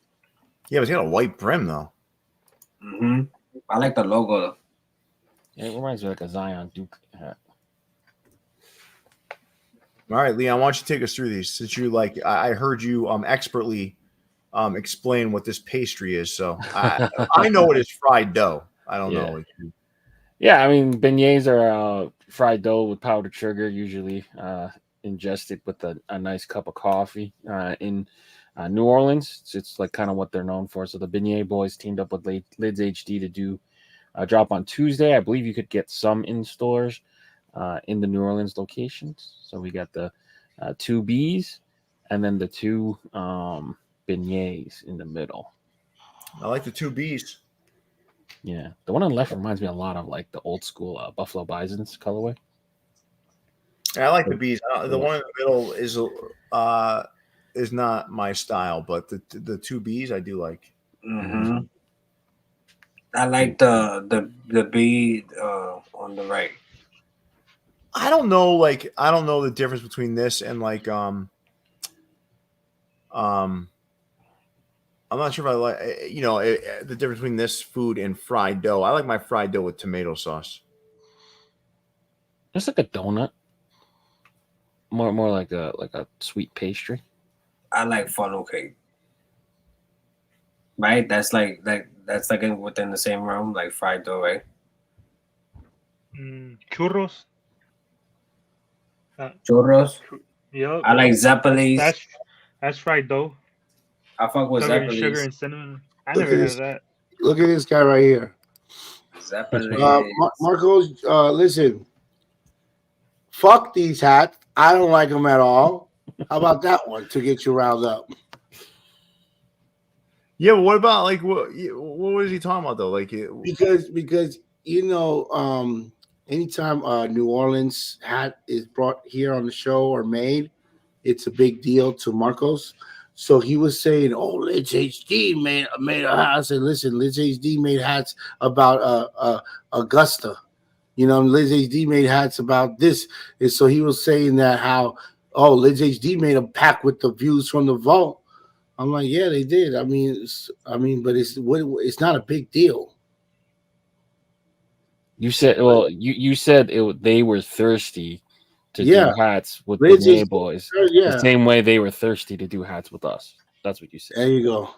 Yeah, but he's got a white brim though. Mm-hmm. I like the logo though. Yeah, it reminds me of like a Zion Duke hat. All right, Leon, why don't you take us through these? Since you I heard you expertly explain what this pastry is. So I know it is fried dough. I don't know. Yeah, I mean beignets are fried dough with powdered sugar, usually ingested with a nice cup of coffee in New Orleans. It's like kind of what they're known for. So the Beignet Boys teamed up with Lids HD to do a drop on Tuesday. I believe you could get some in stores in the New Orleans locations. So we got the 2 Bs and then the 2 beignets in the middle. I like the 2 Bs. Yeah, the one on the left reminds me a lot of like the old school Buffalo Bison's colorway. I like the Bs. The one in the middle is not my style, but the 2 Bs I do like. Mm-hmm. I like the B on the right. I don't know the difference between this and like I'm not sure if I like the difference between this food and fried dough. I like my fried dough with tomato sauce. It's like a donut, more like a sweet pastry. I like funnel cake. Right, that's like within the same realm, like fried dough, right? Churros. Churros. Yeah. I like Zeppelis. That's fried dough. I fuck with Zeppelis. Sugar and cinnamon. I never had that. Look at this guy right here. Zeppelis. Marcos, listen. Fuck these hats. I don't like them at all. How about that one to get you riled up? Yeah, but what about like what was he talking about though? Like because anytime a New Orleans hat is brought here on the show or made, it's a big deal to Marcos. So he was saying, "Oh, Lids HD made a hat." I said, "Listen, Lids HD made hats about Augusta. Lids HD made hats about this." And so he was saying that how Lids HD made a pack with the views from the vault. I'm like, yeah, they did. But it's not a big deal. You said, you said they were thirsty to do hats with the Beignet Boys. The same way they were thirsty to do hats with us. That's what you said. There you go.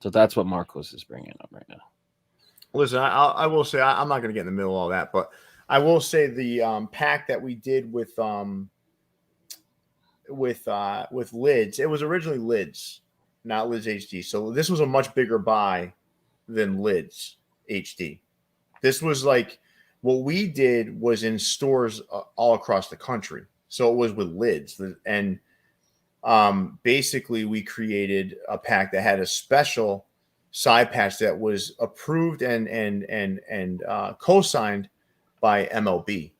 So that's what Marcos is bringing up right now. Listen, I will say I'm not going to get in the middle of all that, but I will say the pack that we did with Lids, it was originally Lids, not Lids HD. So this was a much bigger buy than Lids HD. This was like what we did was in stores all across the country. So it was with Lids, and basically we created a pack that had a special side patch that was approved and co-signed by MLB.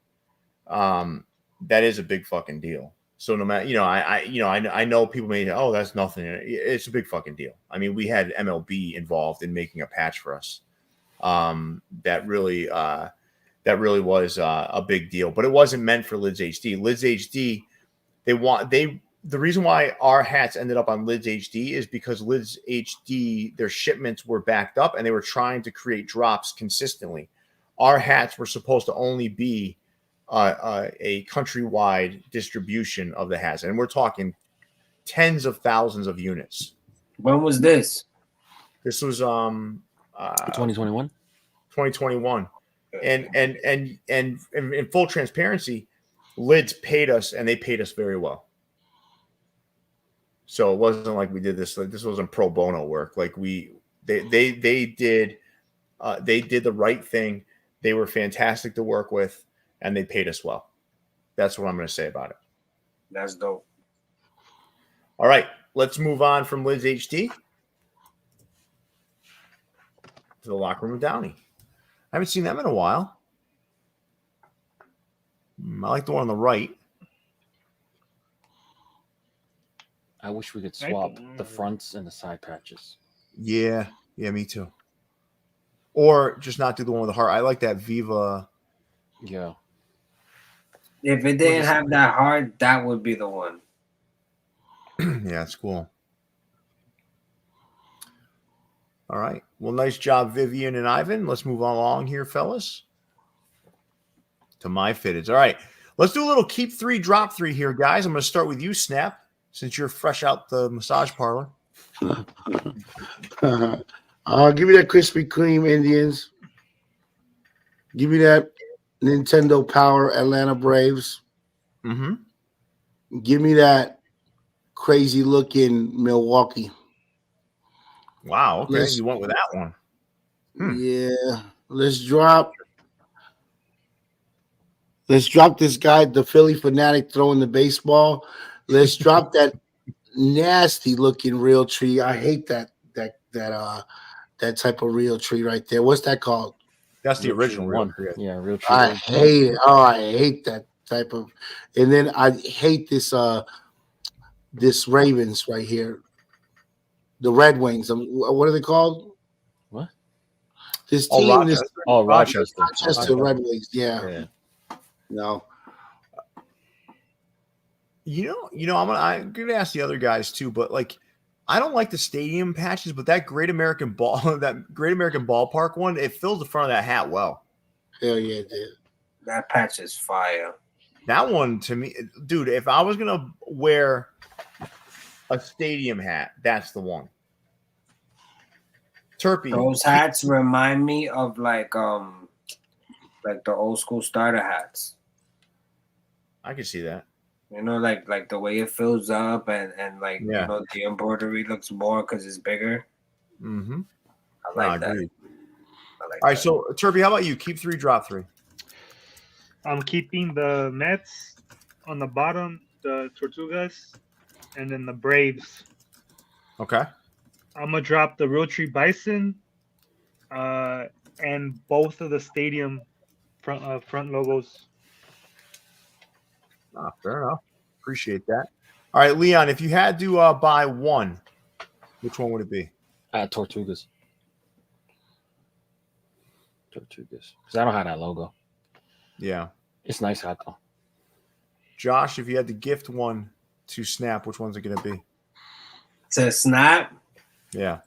That is a big fucking deal. So no matter, I know people may say, oh, that's nothing. It's a big fucking deal. I mean, we had MLB involved in making a patch for us. That really was a big deal, but it wasn't meant for Lids HD. Lids HD, the reason why our hats ended up on Lids HD is because Lids HD, their shipments were backed up and they were trying to create drops consistently. Our hats were supposed to only be a countrywide distribution of the hats, and we're talking tens of thousands of units. When was this? This was 2021. 2021. And in full transparency, Lids paid us, and they paid us very well. So it wasn't like we did this. Like, this wasn't pro bono work. Like they did the right thing. They were fantastic to work with, and they paid us well. That's what I'm going to say about it. That's dope. All right, let's move on from Lids HD to the locker room of Downey. I haven't seen them in a while. I like the one on the right. I wish we could swap the fronts and the side patches. Yeah, me too. Or just not do the one with the heart. I like that Viva. Yeah. If it didn't have that heart, that would be the one. Yeah, it's cool. All right. Well, nice job, Vivian and Ivan. Let's move on along here, fellas, to MyFitteds. All right. Let's do a little keep 3, drop 3 here, guys. I'm going to start with you, Snap, since you're fresh out the massage parlor. Give me that Krispy Kreme Indians. Give me that Nintendo Power Atlanta Braves. Mm-hmm. Give me that crazy looking Milwaukee. Wow. Okay, you went with that one. Yeah, let's drop this guy, the Philly fanatic throwing the baseball. Let's drop that nasty looking real tree. I hate that type of real tree right there. What's that called? That's the Real original Tree real one. tree. Yeah, real tree. I hate it. Oh, I hate that type of. And then I hate this Ravens right here, the Red Wings. What are they called? What? This Oh, team, this Rochester. Rochester. Red Wings. Yeah. Yeah. No. I'm gonna ask the other guys too, but like, I don't like the stadium patches, but that Great American Ballpark one, it fills the front of that hat well. Hell yeah, dude. That patch is fire. That one to me, dude. If I was gonna wear a stadium hat, that's the one. Turpy. Those hats remind me of like the old school starter hats. I can see that. You know, like the way it fills up and like Yeah. you know the embroidery looks more because it's bigger. Mm-hmm. I like that. Agreed. I like All right, that. so Turpy, how about you? Keep 3, drop 3. I'm keeping the Mets on the bottom, the Tortugas, and then the Braves. Okay. I'm gonna drop the Real Tree Bison, and both of the stadium front logos. Fair enough. Appreciate that. All right, Leon, if you had to buy one, which one would it be? Tortugas. Because I don't have that logo. Yeah. It's nice hat though. Josh, if you had to gift one to Snap, which one's it going to be? To Snap, Yeah.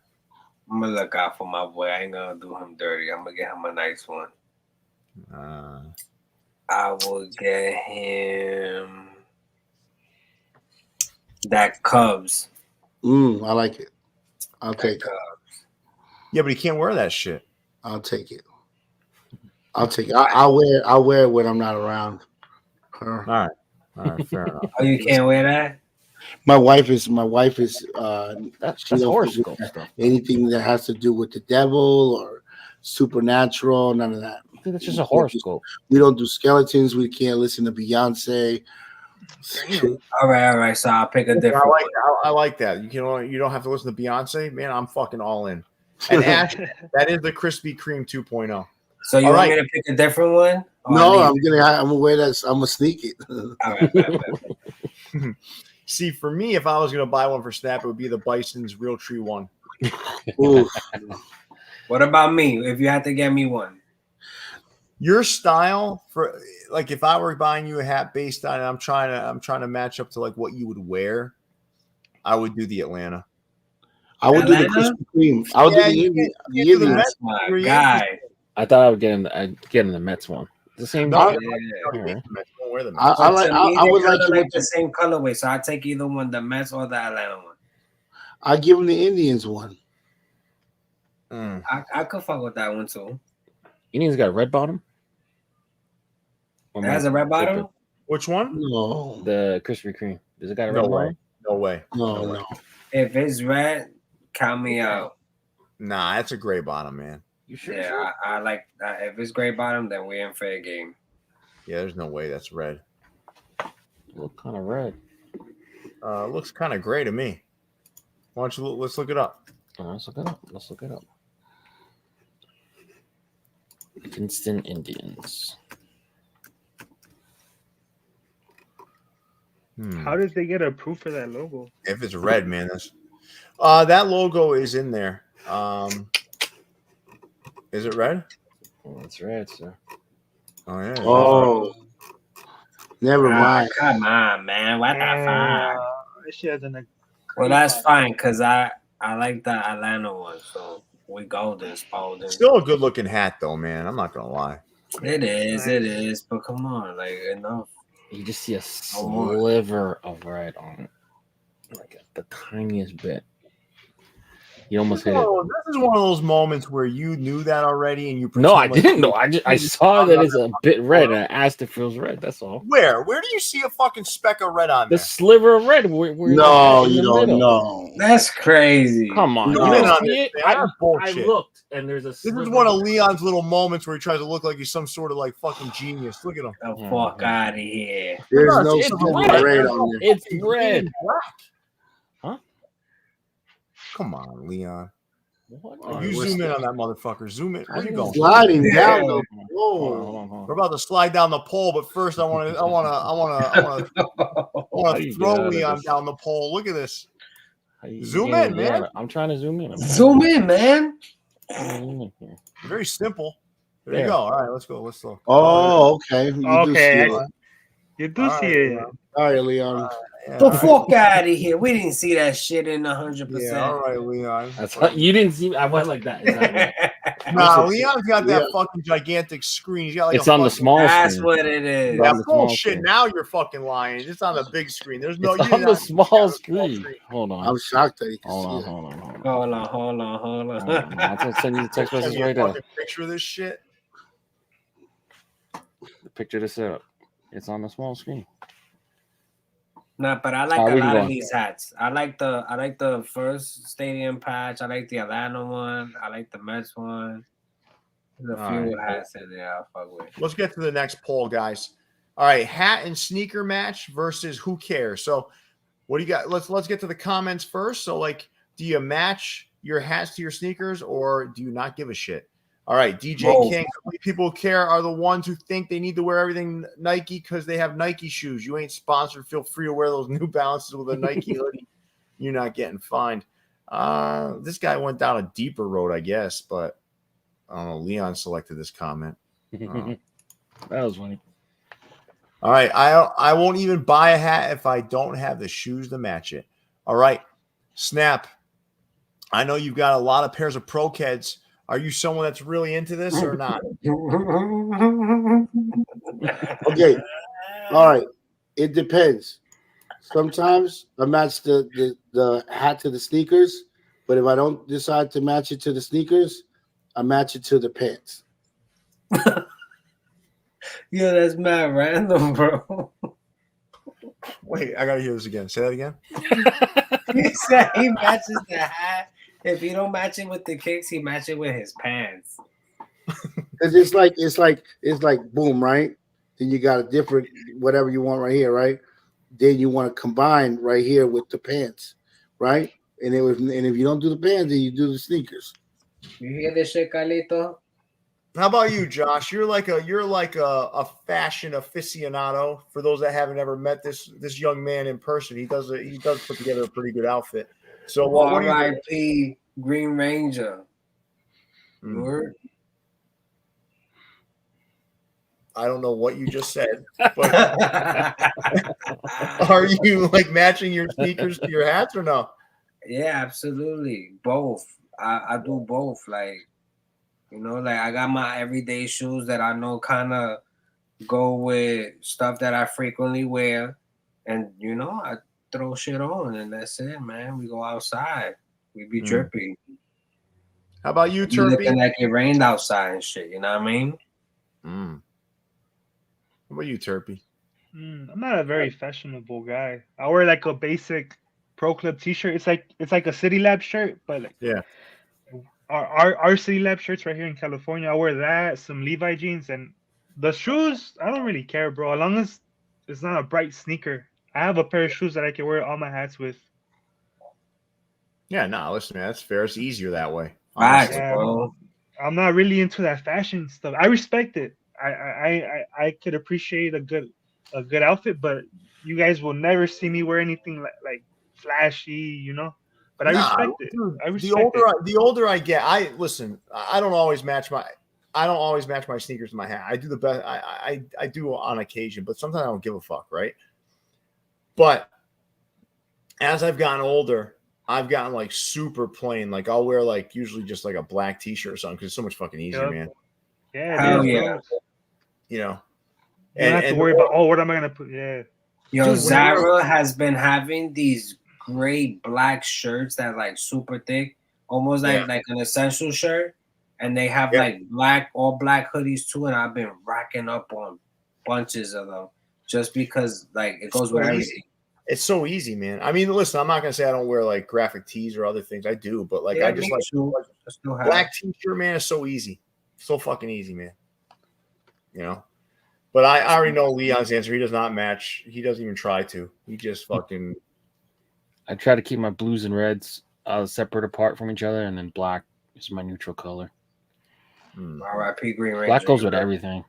I'm gonna look out for my boy. I ain't gonna do him dirty. I'm gonna get him a nice one. I will get him that Cubs. I like it. I'll take it. Yeah, but he can't wear that shit. I'll take it. I'll wear it when I'm not around. All right, fair enough. Oh, you can't wear that? My wife is That's she don't horoscope forget stuff. anything that has to do with the devil or supernatural, none of that. I think that's just a horoscope. We don't do skeletons. We can't listen to Beyonce. All right. So I'll pick a different one. I like that. You don't have to listen to Beyonce, man. I'm fucking all in. And Ash, that is the Krispy Kreme 2.0. So you want me to pick a different one? No, I'm gonna wear that. I'm gonna sneak it. All right. See, for me, if I was gonna buy one for Snap, it would be the Bison's Real Tree one. What about me? If you had to get me one, your style for like, if I were buying you a hat based on it, I'm trying to match up to like what you would wear. I would do the Atlanta. I would do the Krispy Kreme. I would do the Indian. That's my guy. I thought I'd get in the Mets one. The same. No, Yeah. Don't wear them. I would like the same colorway, so I take either one, the Mets or the Atlanta one. I give them the Indians one. I could fuck with that one too. Indians got a red bottom. It has a red bottom. Which one? No, The Krispy Kreme. Does it got a red bottom? No way. no. If it's red, count me out. Nah, that's a gray bottom, man. You sure? Yeah, I like that. If it's gray bottom, then we're in fair game. Yeah, there's no way that's red. Look kind of red. Looks kind of gray to me. Why don't you let's look it up. Let's look it up. Instant Indians. How did they get approved for that logo? If it's red, man, that's that logo is in there. Is it red? Oh, it's red, sir. Oh yeah. Oh, never mind. Come on, man. What the fuck? She has an. Well, that's fine because I like the Atlanta one, so we golden, golden. Still a good looking hat though, man. I'm not gonna lie. It is. But come on, like enough. You just see a sliver of red on it, like the tiniest bit. He almost hit it. This is one of those moments where you knew that already, and you. No, I pretend like didn't know. I saw that it's a bit red, and I asked if it was red. That's all. Where do you see a fucking speck of red on The there? sliver of red. Where No, in you the don't middle. know. That's crazy. Come on, No, you man, don't on see this it? thing. That's I bullshit. looked, and there's a. This sliver is one of red. Leon's little moments where he tries to look like he's some sort of like fucking genius. Look at him. The fuck out of here. There's no It's sliver red. red on there. It's Green red. and black. Huh? Come on, Leon. What? You zoom in on that motherfucker. Zoom in. Where you going? Sliding down the Hold whoa. on. We're about to slide down the pole, but first I want to throw Leon down the pole. Look at this. Zoom in, man. I'm trying to zoom in. Zoom in, man. Very simple. There Yeah. you go. All right, let's go. Let's look. Oh, okay. You do see Okay, it. you do All see right, it. Leon. All right, Leon. Yeah, The all right. fuck out of here. We didn't see that shit in 100%. Yeah, all right, Leon. That's how, you didn't see. I went like that. Exactly. Nah, Leon's got that fucking gigantic screen. He's got like It's on the small That's screen. what it is. on Yeah, the small bullshit. screen. Now you're fucking lying. It's on the big screen. There's no. It's on the small screen. Hold on. I'm shocked that you can Hold see on. it. Hold on. Hold on. Hold on. Hold on. I'm gonna send you the text message right now. Picture of this shit. Picture this up. It's on the small screen. Nah, but I like All right, a we can lot go of on. these hats. I like the first stadium patch. I like the Atlanta one. I like the Mets one. There's a All few right. hats in there I'll fuck with. Let's get to the next poll, guys. All right, hat and sneaker match versus who cares. So, what do you got? Let's get to the comments first. So, like, do you match your hats to your sneakers, or do you not give a shit? All right, DJ Whoa. King. How many people who care are the ones who think they need to wear everything Nike because they have Nike shoes. You ain't sponsored. Feel free to wear those New Balances with a Nike hoodie. You're not getting fined. This guy went down a deeper road, I guess, but I don't know. Leon selected this comment. That was funny. All right, I won't even buy a hat if I don't have the shoes to match it. All right, Snap. I know you've got a lot of pairs of Pro Keds. Are you someone that's really into this or not? Okay. All right. It depends. Sometimes I match the hat to the sneakers, but if I don't decide to match it to the sneakers, I match it to the pants. Yo, that's mad random, bro. Wait, I gotta hear this again. Say that again. He said he matches the hat. If he don't match it with the kicks, he match it with his pants. Because it's like boom, right? Then you got a different whatever you want right here, right? Then you want to combine right here with the pants, right? And if you don't do the pants, then you do the sneakers. You hear this shit, Carlito? How about you, Josh? You're like a fashion aficionado. For those that haven't ever met this young man in person, he does put together a pretty good outfit. So what do you think? R.I.P. Green Ranger. Word. I don't know what you just said, but are you like matching your sneakers to your hats or no? Yeah, absolutely. Both. I do both. Like, you know, like I got my everyday shoes that I know kind of go with stuff that I frequently wear. And, you know, I throw shit on and that's it, man. We go outside. We be trippy. How about you, We looking Turpy? like it rained outside and shit. You know what I mean? How about you, Turpy? I'm not a very fashionable guy. I wear like a basic Pro Club T-shirt. It's like a City Lab shirt, but like Yeah. our City Lab shirts right here in California. I wear that, some Levi jeans, and the shoes. I don't really care, bro. As long as it's not a bright sneaker. I have a pair of shoes that I can wear all my hats with. Yeah, no, listen, man, that's fair. It's easier that way. Facts, Yeah, bro. I'm not really into that fashion stuff. I respect it. I could appreciate a good outfit, but you guys will never see me wear anything like flashy, you know. But I respect it. Dude, I respect the older I get, I don't always match my sneakers to my hat. I do the best. I do on occasion, but sometimes I don't give a fuck, right? But as I've gotten older, I've gotten like super plain. Like I'll wear like usually just like a black t-shirt or something because it's so much fucking easier, man. Yeah, Hell it is, yeah. bro. You know, You don't have to worry about what am I gonna put? Yeah. Yo, Dude, Zara has been having these great black shirts that like super thick almost like an essential shirt, and they have like all black hoodies too. And I've been racking up on bunches of them just because like it goes with everything. It's so easy, man. I mean, listen, I'm not gonna say I don't wear like graphic tees or other things. I do, but like I just like black t-shirt, man. Is so easy, so fucking easy, man. You know. But I already know Leon's answer. He does not match. He doesn't even try to. He just fucking. I try to keep my blues and reds separate apart from each other, and then black is my neutral color. R.I.P. Green Ranger. Black goes with everything.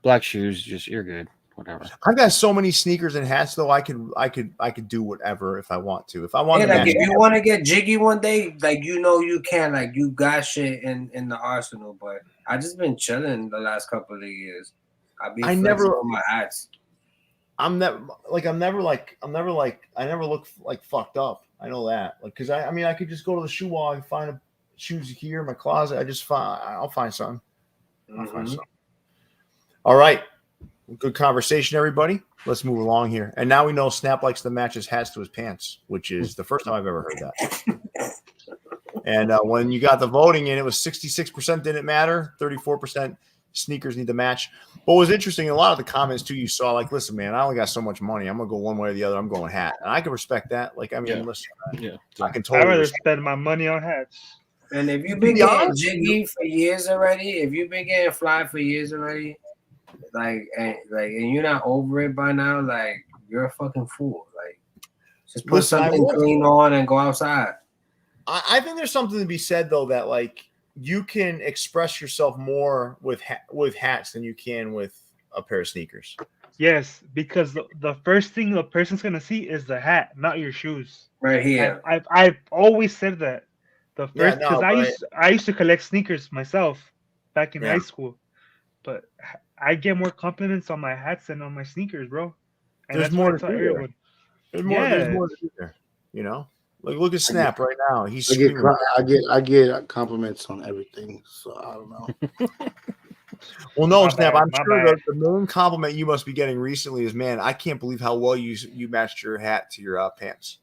Black shoes, just you're good. Whatever. I've got so many sneakers and hats though. I could do whatever if I want to. If I want to, like if you want to get jiggy one day, like you can, like you got shit in the arsenal. But I just been chilling the last couple of years. I never on my hats. I never look like fucked up. I know that. Like, cause I mean I could just go to the shoe wall and find shoes here in my closet. I'll find something. I'll find something. All right. Good conversation, everybody. Let's move along here. And now we know Snap likes to match his hats to his pants, which is the first time I've ever heard that. And when you got the voting in, it was 66% didn't matter, 34% sneakers need to match. But what was interesting, a lot of the comments too, you saw like, listen, man, I only got so much money. I'm gonna go one way or the other. I'm going hat, and I can respect that. Like, I mean, listen, I can totally. I'd rather spend my money on hats. And if you've been getting jiggy for years already, if you've been getting fly for years already. And you're not over it by now, like you're a fucking fool. Like, just put something clean on and go outside. I think there's something to be said though that like you can express yourself more with hats than you can with a pair of sneakers. Yes, because the first thing a person's gonna see is the hat, not your shoes. Right here. I've always said that. The first because I used to collect sneakers myself back in high school, but I get more compliments on my hats than on my sneakers, bro. And there's more to do there. There's more to do there. You know, like look at Snap right now. I get compliments on everything, so I don't know. Well, no, Snap. I'm sure the main compliment you must be getting recently is, man, I can't believe how well you matched your hat to your pants.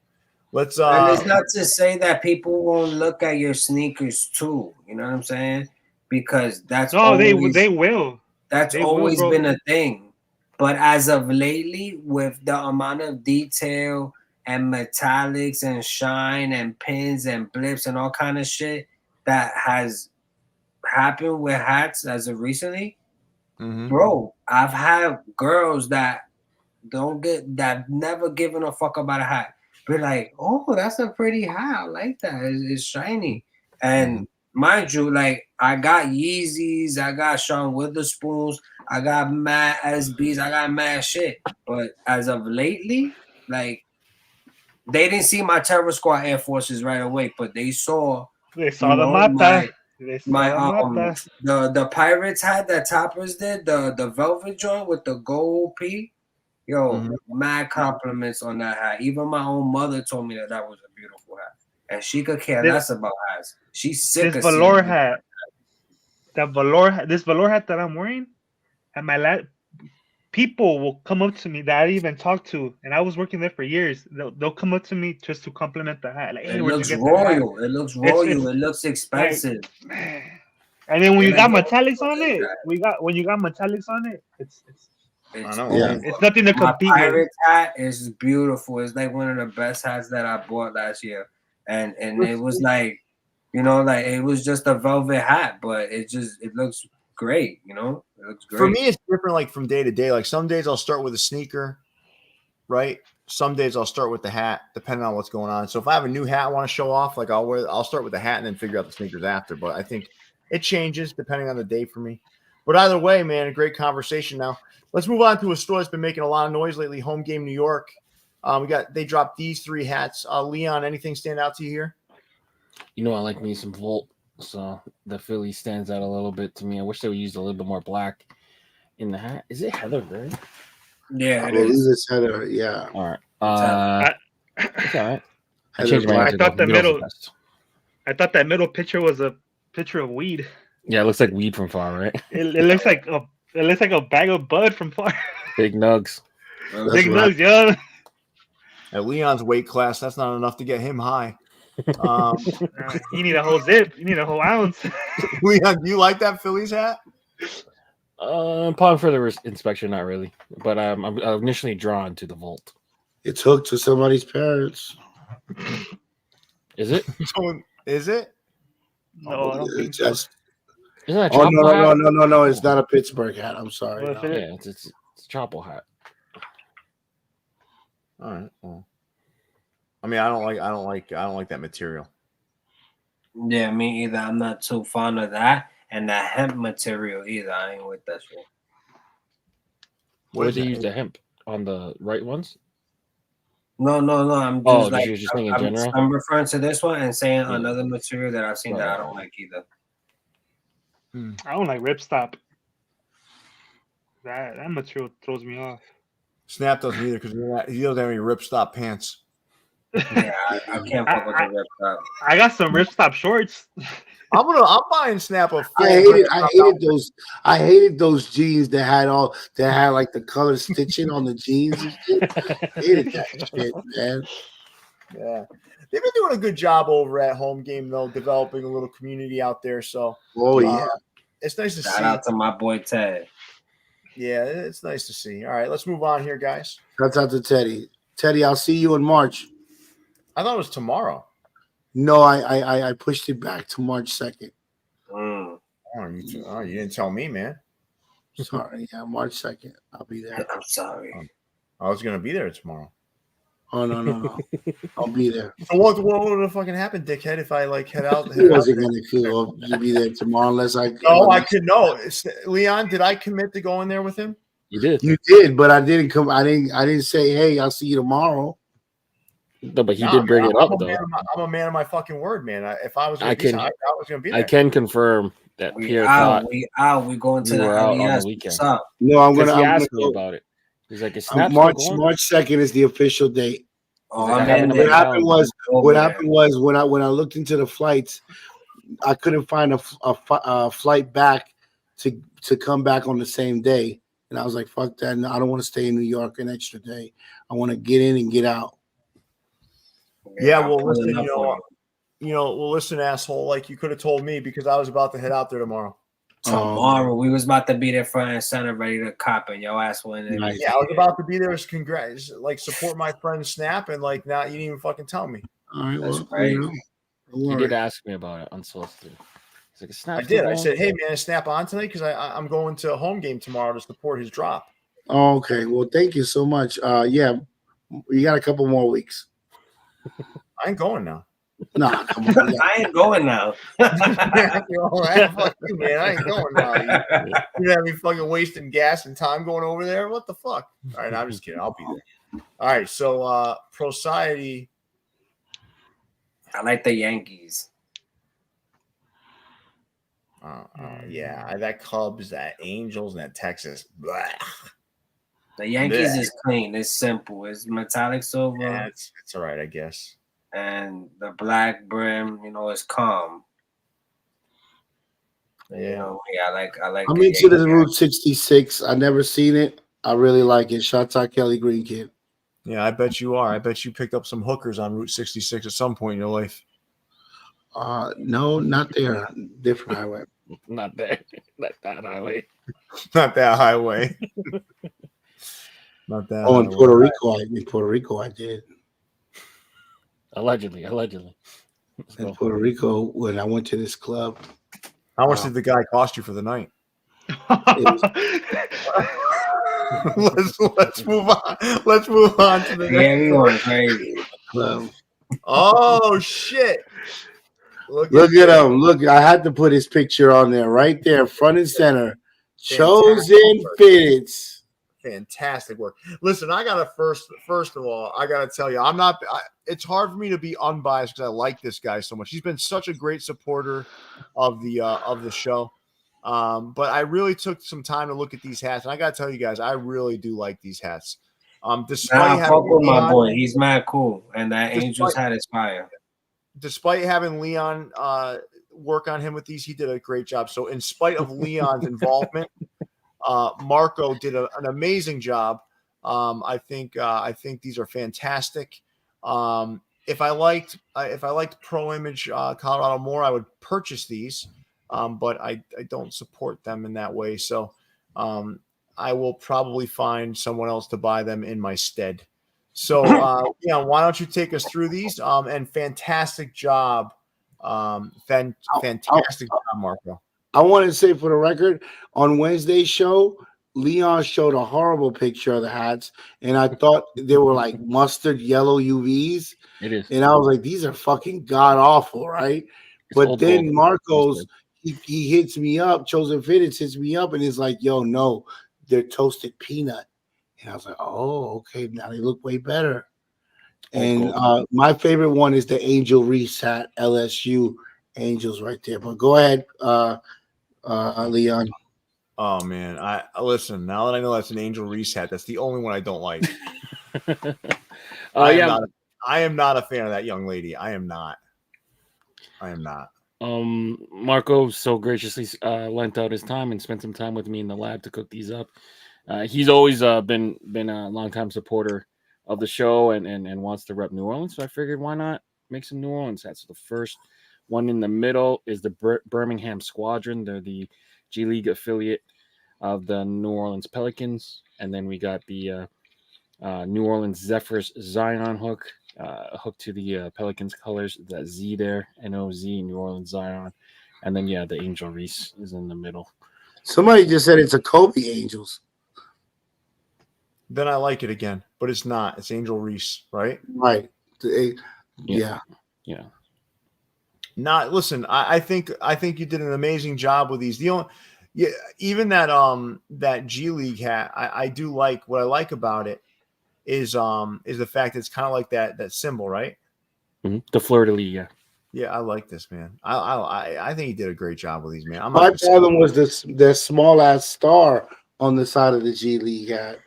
Let's. And it's not to say that people won't look at your sneakers too. You know what I'm saying? Because that's they will. That's always been a thing. But as of lately, with the amount of detail and metallics and shine and pins and blips and all kind of shit that has happened with hats as of recently, bro, I've had girls that never given a fuck about a hat. Be like, oh, that's a pretty hat. I like that. It's shiny. And mind you, like I got Yeezys, I got Sean Witherspoons, I got mad SBs, I got mad shit. But as of lately, like they didn't see my Terror Squad Air Forces right away, but they saw the mata. The Pirates hat that Toppers did, the velvet joint with the gold P. Yo, mad compliments on that hat. Even my own mother told me that was a beautiful hat. And she could care less about hats. She's sick of velour hat. This velour hat that I'm wearing, at my people will come up to me that I didn't even talk to, and I was working there for years. They'll come up to me just to compliment the hat. Like, hey, it looks royal. It looks royal. It looks expensive. Like, and then when you got metallics on it, it's nothing to compete with. My Pirates hat is beautiful. It's like one of the best hats that I bought last year. And it was like, you know, like it was just a velvet hat, but it looks great, you know? It looks great. For me, it's different like from day to day. Like some days I'll start with a sneaker, right? Some days I'll start with the hat, depending on what's going on. So if I have a new hat I want to show off, like I'll start with the hat and then figure out the sneakers after. But I think it changes depending on the day for me. But either way, man, a great conversation. Now let's move on to a store that's been making a lot of noise lately. Home Game New York. They dropped these 3 hats. Leon, anything stand out to you here? You know, I like me some Volt, so the Philly stands out a little bit to me. I wish they would use a little bit more black in the hat. Is it heather gray? Yeah, I believe it's heather. Yeah. All right. It's all right. I changed my answer. I thought that middle picture was a picture of weed. Yeah, it looks like weed from far, right? It looks like a bag of bud from far. Big nugs. Big nugs, yo. At Leon's weight class, that's not enough to get him high. You need a whole zip. You need a whole ounce. Leon, do you like that Phillies hat? Upon further inspection, not really. But I'm initially drawn to the Volt. It's hooked to somebody's parents. Is it? Is it? No, I don't think so. Just, Isn't that a oh Chopper hat? no! It's not a Pittsburgh hat. I'm sorry. Well, No. Yeah, it's a Chopper hat. All right. Well, I mean, I don't like that material. Yeah, me either. I'm not too fond of that and the hemp material either. I ain't with that shit. Where did they use the hemp on the right ones? No. I'm Oh, just you're just thinking in general? I'm referring to this one and saying Yeah. another material that I've seen that I don't like either. I don't like ripstop. That material throws me off. Snap doesn't either because he doesn't have any ripstop pants. Yeah, I can't fuck with the rip top. I got some ripstop shorts. I'm buying Snap a full I hated those jeans that had like the color stitching on the jeans and shit. I hated that shit, man. Yeah. They've been doing a good job over at Home Game, though, developing a little community out there. So, Yeah. It's nice to see. Shout out to my boy Ted. Yeah, it's nice to see. All right, let's move on here, guys. Shouts out to Teddy. Teddy, I'll see you in March. I thought it was tomorrow. No, I pushed it back to March 2nd. Mm. Oh, you didn't tell me, man. Sorry, yeah, March 2nd. I'll be there. I'm sorry. I was going to be there tomorrow. Oh no. I'll be there. So what would fucking happen, dickhead, if I head out? He wasn't gonna feel to be there tomorrow unless I. No, I could know. Leon, did I commit to going there with him? You did. You did, but I didn't come. I didn't say, "Hey, I'll see you tomorrow." No, but he did bring it up, though. I'm a man of my fucking word, man. If I was, I was going to be there. I can confirm that Pierre thought we going to you the were out on LES. the weekend. What's up? No, I'm gonna. He I'm asked gonna me go. about it. He's like, "Is Snap March still going?" March 2nd is the official date. Oh, What What happened was when I looked into the flights, I couldn't find a flight back to come back on the same day, and I was like, "Fuck that! No, I don't want to stay in New York an extra day. I want to get in and get out." Yeah, well, listen, listen, asshole. Like you could have told me because I was about to head out there tomorrow. Tomorrow we was about to be there front and center, ready to cop, and your ass went in. Nice. Yeah, I was about to be there as congrats, support my friend Snap, and now you didn't even fucking tell me. All right, That's well, crazy. He did ask me about it unsolicited. He's like, "Is Snap I still did. I going?" said, "Hey man, is Snap on tonight? Because I'm going to a Home Game tomorrow to support his drop." Oh, okay. Well, thank you so much. Yeah, you got a couple more weeks. I ain't going now. Nah, come on. I ain't going now. Fuck you, man. I ain't going now. You have me fucking wasting gas and time going over there. What the fuck? All right, I'm just kidding. I'll be there. All right, so Society. I like the Yankees. Yeah, that Cubs, that Angels, and that Texas. Blah. The Yankees is clean. It's simple. It's metallic silver. Yeah, it's all right, I guess. And the black brim, is calm. Yeah, I like. I'm into the Route 66. I never seen it. I really like it. Shouts out Kelly Green Kid. Yeah, I bet you are. I bet you picked up some hookers on Route 66 at some point in your life. No, not there. Different highway. Not there. Not that highway. Not that highway. Not that. Oh, in highway. Puerto Rico, I did. Allegedly. In Puerto Rico, when I went to this club. How much did the guy cost you for the night? Let's move on. Let's move on to the next. We going crazy. Oh shit! Look at him. Look, I had to put his picture on there, right there, front and center. Chosen Fitteds. Fantastic work. Listen, I gotta first of all, I gotta tell you, it's hard for me to be unbiased because I like this guy so much. He's been such a great supporter of the show. But I really took some time to look at these hats, and I gotta tell you guys, I really do like these hats. Despite fuck with my boy, he's mad cool, and that Angels hat is fire. Despite having Leon work on him with these, he did a great job. So, in spite of Leon's involvement, Marco did an amazing job. I think these are fantastic. if I liked Pro Image Colorado more, I would purchase these, but I don't support them in that way. So I will probably find someone else to buy them in my stead. So why don't you take us through these? And fantastic job, fantastic job, Marco. I want to say for the record, on Wednesday's show, Leon showed a horrible picture of the hats, and I thought they were like mustard yellow UVs. It is. And I was like, these are fucking god awful, right? But then Marcos, he hits me up, Chosen Fitteds hits me up, and is like, yo, no, they're toasted peanut. And I was like, oh, okay, now they look way better. And my favorite one is the Angel Reese hat, LSU Angels right there. But go ahead, Leon. Oh man, I listen. Now that I know that's an Angel Reese hat, that's the only one I don't like. I am not a fan of that young lady. I am not. Marco so graciously lent out his time and spent some time with me in the lab to cook these up. He's always been a longtime supporter of the show and wants to rep New Orleans. So I figured, why not make some New Orleans hats? So the first one in the middle is the Birmingham Squadron. They're the G League affiliate of the New Orleans Pelicans. And then we got the New Orleans Zephyrs Zion hook, hooked to the Pelicans colors, that Z there, NOZ, New Orleans Zion. And then, the Angel Reese is in the middle. Somebody just said it's a Kobe Angels. Then I like it again, but it's not. It's Angel Reese, right? Right. Yeah. Not listen. I think you did an amazing job with these. Even that G League hat, I do like. What I like about it is the fact that it's kind of like that symbol, right? Mm-hmm. The fleur-de-lis, yeah. Yeah, I like this, man. I think he did a great job with these, man. My problem was the small ass star on the side of the G League hat.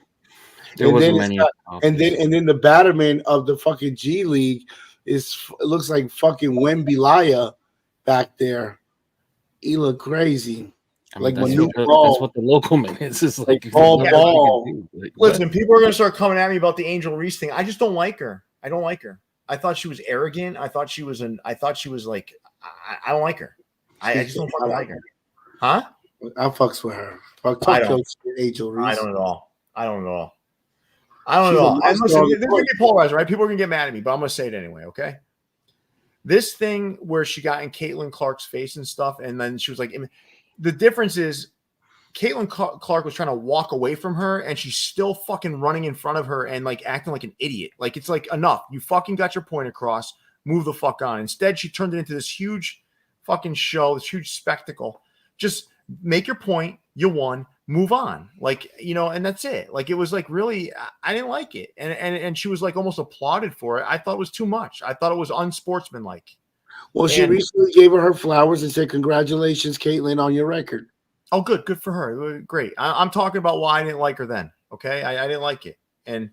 There wasn't many. And then the batterman of the fucking G League it looks like fucking Wemblaya back there. He look crazy. I mean, that's what the local man is. It's like ball. Listen, people are gonna start coming at me about the Angel Reese thing. I just don't like her. I don't like her. I thought she was arrogant. I thought she was like. I don't like her. I just don't fucking like her. Huh? I fucks with her. I don't. Angel Reese. I don't at all. And listen, this is gonna be polarized, right? People are gonna get mad at me, but I'm gonna say it anyway. Okay. This thing where she got in Caitlin Clark's face and stuff, and then she was like, the difference is Caitlin Clark was trying to walk away from her, and she's still fucking running in front of her and like acting like an idiot. Like, it's like, enough. You fucking got your point across. Move the fuck on. Instead, she turned it into this huge fucking show, this huge spectacle. Just make your point. You won. Move on. Like, and that's it. Like, it was like, really, I didn't like it. And she was like almost applauded for it. I thought it was too much. I thought it was unsportsmanlike. Well, she recently gave her flowers and said, congratulations, Caitlin, on your record. Oh, good. Good for her. Great. I'm talking about why I didn't like her then. Okay. I didn't like it. And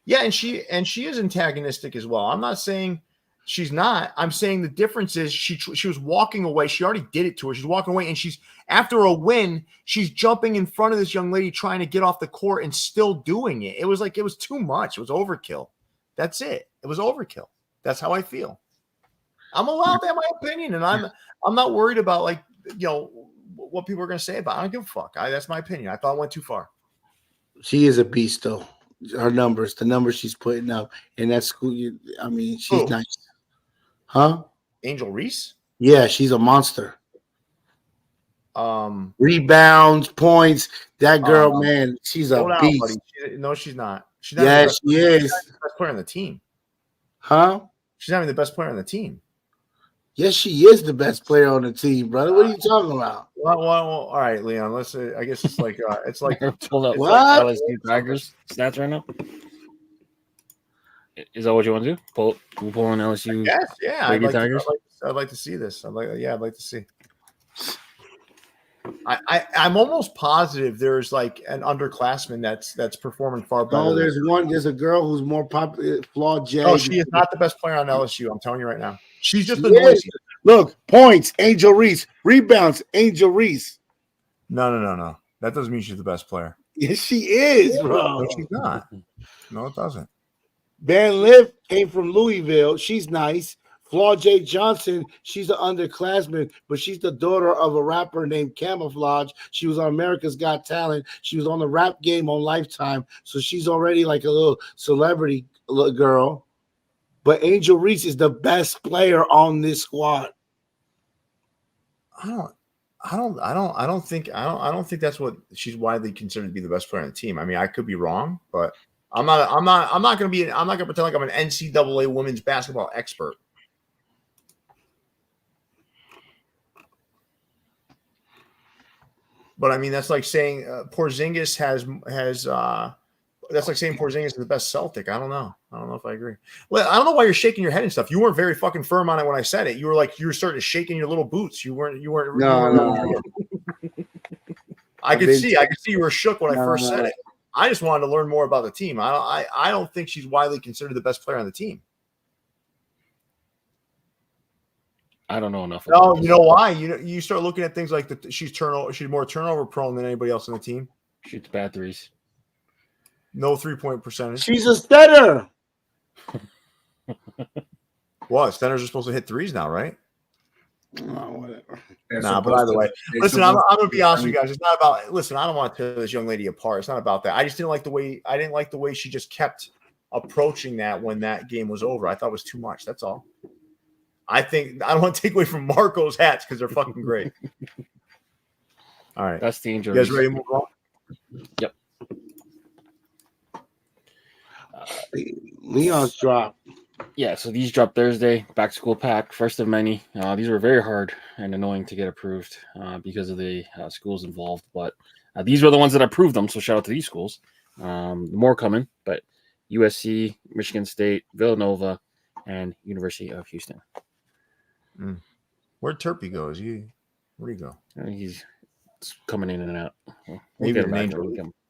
yeah, and she is antagonistic as well. I'm not saying she's not. I'm saying the difference is she was walking away. She already did it to her. She's walking away, and she's, after a win, she's jumping in front of this young lady trying to get off the court and still doing it. It was like, it was too much. It was overkill. That's it. It was overkill. That's how I feel. I'm allowed to have my opinion, and I'm not worried about what people are going to say about it. I don't give a fuck. That's my opinion. I thought it went too far. She is a beast, though. Her numbers, the numbers she's putting up, and that's school. I mean, she's nice. Huh? Angel Reese? Yeah, she's a monster. Rebounds, points. That girl, man, she's a beast. Buddy. No, she's not. She's not. Yeah, she is. She's not the best player on the team. Huh? She's not even the best player on the team. Yes, she is the best player on the team, brother. What are you talking about? Well, all right, Leon. Let's. I guess it's like pull up what? LSU Tigers stats right now. Is that what you want to do? Pull on LSU. Yes, yeah. Tigers. I'd like to see this. I'd like to see. I'm almost positive there's like an underclassman that's performing far better. No, there's a girl who's more popular, flawed Jag. No, she is not the best player on LSU. I'm telling you right now. She's just the noisy. Look, points, Angel Reese. Rebounds, Angel Reese. No. That doesn't mean she's the best player. Yes, she is, bro. No, she's not. No, it doesn't. Van Lift came from Louisville. She's nice. Flaw J. Johnson, she's an underclassman, but she's the daughter of a rapper named Camouflage. She was on America's Got Talent. She was on the rap game on Lifetime. So she's already like a little celebrity girl. But Angel Reese is the best player on this squad. I don't think that's what she's widely considered to be the best player on the team. I mean, I could be wrong, but I'm not gonna pretend like I'm an NCAA women's basketball expert. But I mean, that's like saying Porzingis that's like saying Porzingis is the best Celtic. I don't know if I agree. Well, I don't know why you're shaking your head and stuff. You weren't very fucking firm on it when I said it. You were starting to shake in your little boots. You weren't. No. I could see you were shook when I first said it. I just wanted to learn more about the team. I don't think she's widely considered the best player on the team. I don't know enough. No, you know why? You start looking at things like she's more turnover prone than anybody else on the team. Shoots bad threes. No 3-point percentage. She's a stunner. What? Centers are supposed to hit threes now, right? No, whatever. Nah, but either way. Listen, I'm going to be honest with you guys. It's not about – listen, I don't want to tear this young lady apart. It's not about that. I just didn't like the way she just kept approaching that when that game was over. I thought it was too much. That's all. I don't want to take away from Marco's hats because they're fucking great. All right. That's the injury. You guys ready to move on? Yep. Leon's drop. Yeah, so these dropped Thursday. Back to school pack, first of many. These were very hard and annoying to get approved because of the schools involved. But these were the ones that approved them. So shout out to these schools. More coming, but USC, Michigan State, Villanova, and University of Houston. Where'd Turpy go? Where'd he go? He's coming in and out. Maybe an Angel.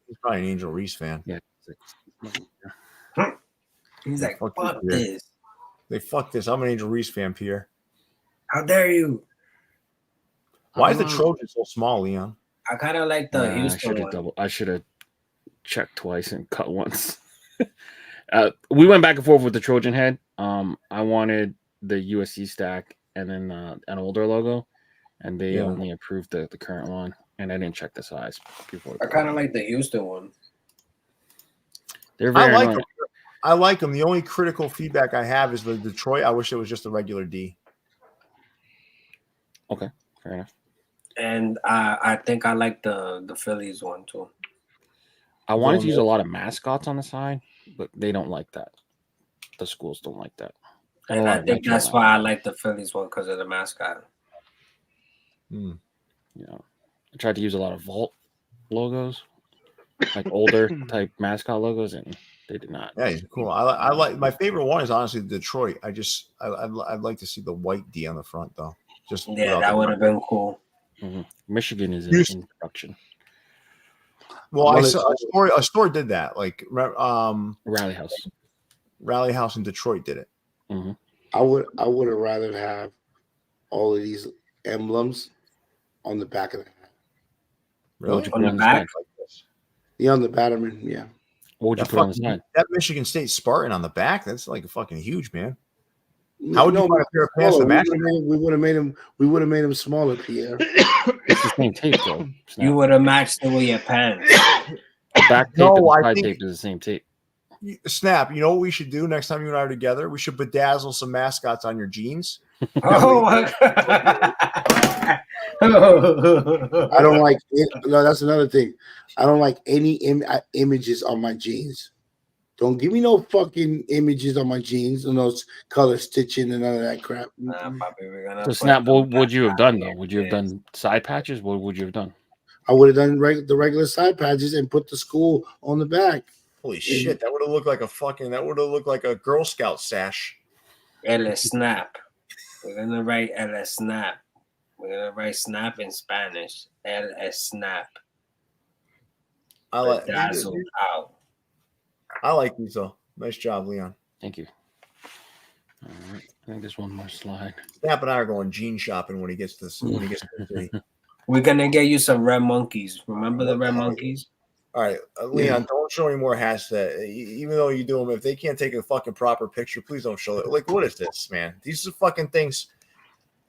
He's probably an Angel Reese fan. Yeah. He's like, fuck this. They fuck this. I'm an Angel Reese fan, Pierre. How dare you? Why is the Trojan so small, Leon? I kind of like the Houston one. I should have checked twice and cut once. We went back and forth with the Trojan head. I wanted the USC stack and then an older logo, and they only approved the current one, and I didn't check the size before. I kind of like the Houston one. They're very annoying. I like them. The only critical feedback I have is the Detroit. I wish it was just a regular D. Okay, fair enough. And I think I like the Phillies one too. I wanted to use a lot of mascots on the side, but they don't like that. The schools don't like that. And I think that's why I like the Phillies one because of the mascot. Yeah, I tried to use a lot of Vault logos, like older type mascot logos, and they did not. Yeah, he's cool. I like my favorite one is honestly Detroit. I'd like to see the white D on the front though. That would have been cool. Mm-hmm. Michigan is in production. Well, a store did that. Like Rally House in Detroit did it. Mm-hmm. I would have rather have all of these emblems on the back of the hat. Really? On the back? Yeah, on the Batterman. Yeah. What would you put on the side? That Michigan State Spartan on the back. That's like a fucking huge, man. How would you buy a pair of pants to match? We would have made him smaller, Pierre. It's the same tape, though. You would have matched it with your pants. The back tape and the side tape is the same tape. Snap, you know what we should do next time you and I are together? We should bedazzle some mascots on your jeans. Oh my God. I don't like it. No, that's another thing. I don't like any images on my jeans. Don't give me no fucking images on my jeans and those color stitching and none of that crap. So, Snap, what would you have done, though? Would you have done side patches? What would you have done? I would have done the regular side patches and put the school on the back. Holy shit, that would have looked like a Girl Scout sash. El Snap. We're gonna write El Snap. We're gonna write snap in Spanish. El Snap. I like dazzled out. I like these though. Nice job, Leon. Thank you. All right. I think there's one more slide. Snap and I are going jean shopping when he gets to the city. We're gonna get you some red monkeys. Remember the red monkeys? All right, Leon, don't show any more hats that even though you do them, if they can't take a fucking proper picture, please don't show it. Like, what is this, man? These are fucking things.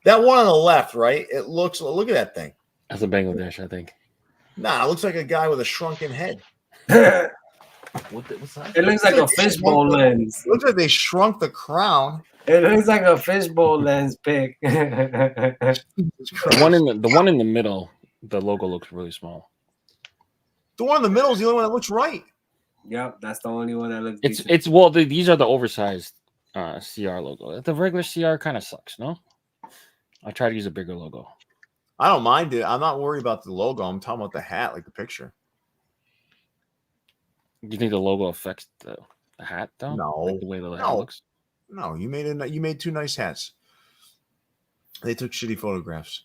That one on the left, right? It looks. Look at that thing. That's a Bangladesh, I think. Nah, it looks like a guy with a shrunken head. What's that? It looks like a fishbowl lens. Looks like they shrunk the crown. It looks like a fishbowl lens pic. The one in the middle, the logo looks really small. The one in the middle is the only one that looks right. Yep, that's the only one that looks. These are the oversized CR logo. The regular CR kind of sucks, no? I try to use a bigger logo. I don't mind it. I'm not worried about the logo. I'm talking about the hat, like the picture. Do you think the logo affects the hat though? No, like the way the hat looks. No, you made two nice hats. They took shitty photographs.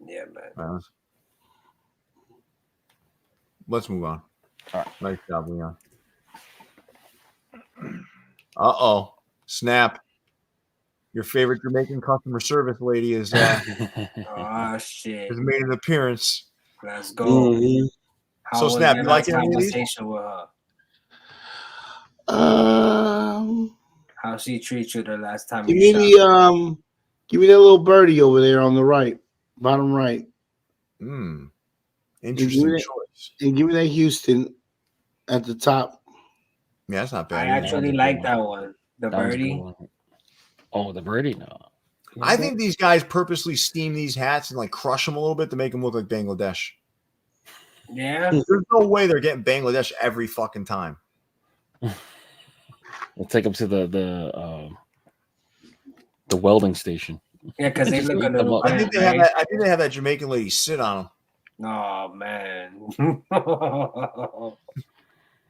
Yeah, man. Let's move on. All right. Nice job, Leon. Uh-oh. Snap. Your favorite Jamaican customer service lady is Oh shit. has made an appearance. Let's go. Mm-hmm. So Snap, you like any of these? Conversation with her. How she treat you the last time Give you me the give me that little birdie over there on the right, bottom right. Interesting choice. And give me that Houston at the top. Yeah, that's not I bad. actually like that one. The birdie. Oh, the birdie? No. I think these guys purposely steam these hats and like crush them a little bit to make them look like Bangladesh. Yeah. There's no way they're getting Bangladesh every fucking time. We'll take them to the welding station. Yeah, because they look a little. I think they have that. I think they have that Jamaican lady sit on them. Oh man.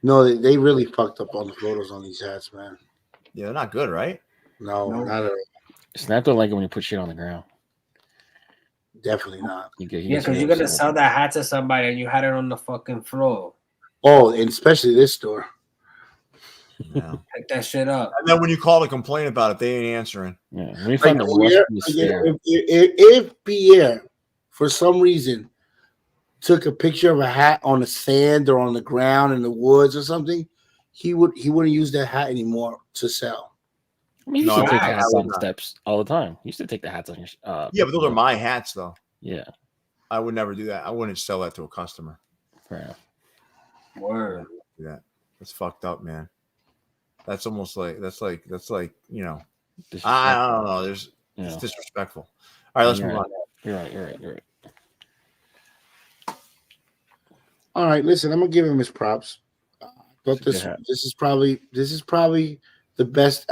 No, they really fucked up on the photos on these hats, man. Yeah, they're not good, right? No, not at all. Snap don't like it when you put shit on the ground. Definitely not. Yeah, because you're gonna sell that hat to somebody and you had it on the fucking floor. Oh, and especially this store. Yeah. Pick that shit up. And then when you call to complain about it, they ain't answering. Yeah, when you find if Pierre, for some reason, took a picture of a hat on the sand or on the ground in the woods or something, he wouldn't use that hat anymore to sell. I mean, you used to take hats on steps all the time. You used to take the hats on your. Yeah, but those are my hats, though. Yeah, I would never do that. I wouldn't sell that to a customer. Fair enough. Word. Yeah, that's fucked up, man. That's almost like that's like you know. I don't know. It's disrespectful. All right, let's move on. You're right. All right, listen, I'm gonna give him his props. But this is probably the best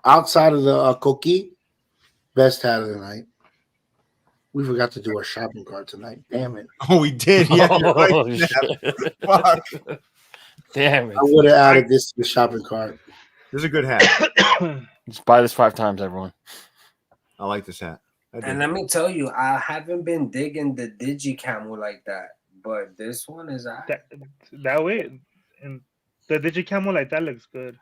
outside of the Koki, best hat of the night. We forgot to do our shopping cart tonight. Damn it! Oh, we did. Yeah, you're right. Fuck. Damn it! I would have added this to the shopping cart. This is a good hat. Just buy this 5 times, everyone. I like this hat. And let me tell you, I haven't been digging the Digi Camel like that, but this one is that way. And the Digi Camel like that looks good.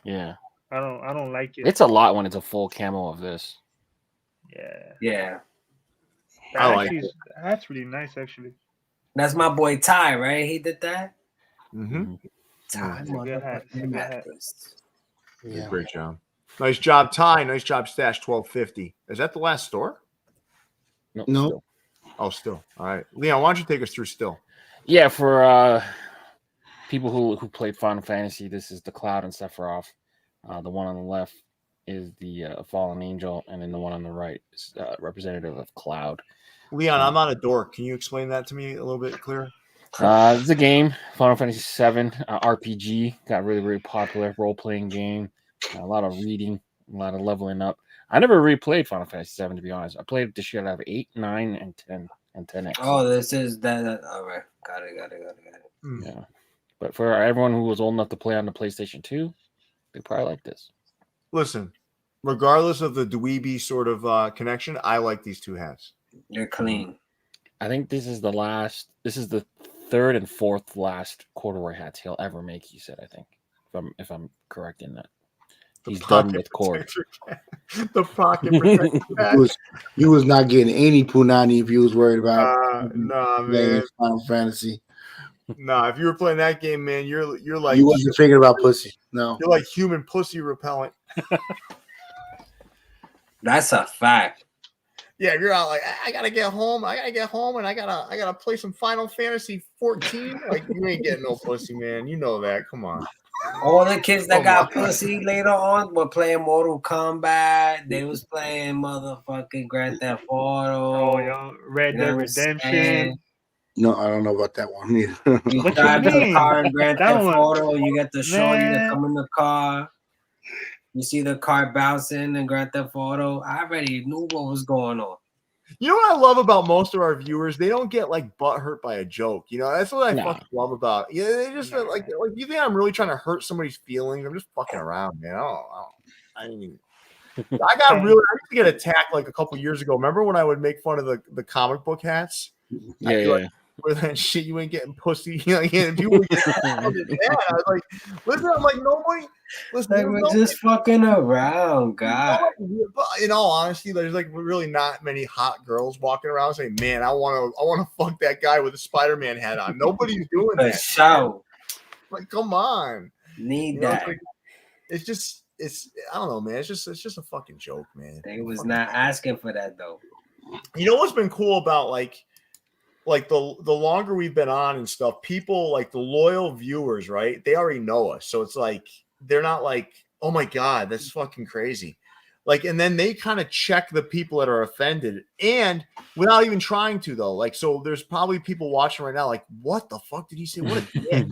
Yeah. I don't like it. It's a lot when it's a full camo of this. Yeah. I like it. That's really nice, actually. That's my boy Ty, right? He did that. Mm-hmm. Ty, yeah. Great job. Nice job, Ty. Nice job, Stash 1250. Is that the last store? No. Still. Oh, Styll. All right. Leon, why don't you take us through Styll? Yeah, for people who played Final Fantasy, this is the Cloud and Sephiroth. The one on the left is the Fallen Angel, and then the one on the right is representative of Cloud. Leon, I'm not a dork. Can you explain that to me a little bit clearer? It's a game, Final Fantasy VII RPG. Got really, really popular role-playing game. A lot of reading, a lot of leveling up. I never really played Final Fantasy VII, to be honest. I played the shit out of 8, 9, and 10, and 10X. Oh, this is that. All right. Got it. Yeah. But for everyone who was old enough to play on the PlayStation 2, they probably like this. Listen, regardless of the dweeby sort of connection, I like these two hats. They're clean. I think this is the third and fourth last corduroy hats he'll ever make, he said, I think. If I'm correct in that. He's done with court. The pocket protector patch. You was not getting any punani if you was worried about Nah, playing man. Final Fantasy. Nah, if you were playing that game, man, you're like You wasn't thinking about pussy. No, you're like human pussy repellent. That's a fact. Yeah, if you're out like I gotta get home, and I gotta play some Final Fantasy 14. Like you ain't getting no pussy, man. You know that. Come on. All the kids that Come got on. pussy later on were playing Mortal Kombat. They was playing motherfucking Grand Theft Auto. Oh, yo, Red You know Dead what I'm Redemption. saying? no, I don't know about that one either. You What drive you the mean? car in Grand That Theft one- Auto. You get the shorty to Man. come in the car. You see the car bouncing in Grand Theft Auto. I already knew what was going on. You know what I love about most of our viewers? They don't get like butt hurt by a joke. You know, that's what I Nah. fucking love about. Yeah, they just like you think I'm really trying to hurt somebody's feelings? I'm just fucking around, man. I didn't even. I used to get attacked like a couple years ago. Remember when I would make fun of the comic book hats? Yeah. Where that shit, you ain't getting pussy. You know, and people would get mad. I was like, listen, I'm like, nobody. Listen, Like we're just fucking around, God. But in all honesty, there's like really not many hot girls walking around saying, "Man, I want to fuck that guy with a Spider-Man hat on." Nobody's doing For that. sure. Like, come on. Need You know, that. it's I don't know, man. It's just a fucking joke, man. They was not asking for that though. You know what's been cool about like the longer we've been on and stuff, people like the loyal viewers, right? They already know us. So it's like they're not like, oh my God, that's fucking crazy. Like, and then they kind of check the people that are offended and without even trying to, though. Like, so there's probably people watching right now, like, what the fuck did he say? What a dick.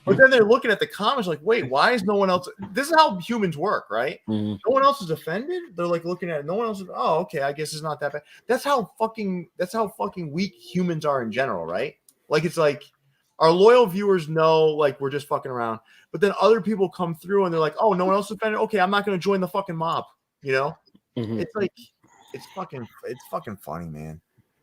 But then they're looking at the comments like, wait, why is no one else? This is how humans work, right? Mhm. No one else is offended. They're like looking at it. No one else is, oh, okay, I guess it's not that bad. That's how fucking weak humans are in general, right? Like, it's like our loyal viewers know, like, we're just fucking around. But then other people come through and they're like, oh, no one else is offended. Okay, I'm not going to join the fucking mob. You know, It's like it's fucking funny, man.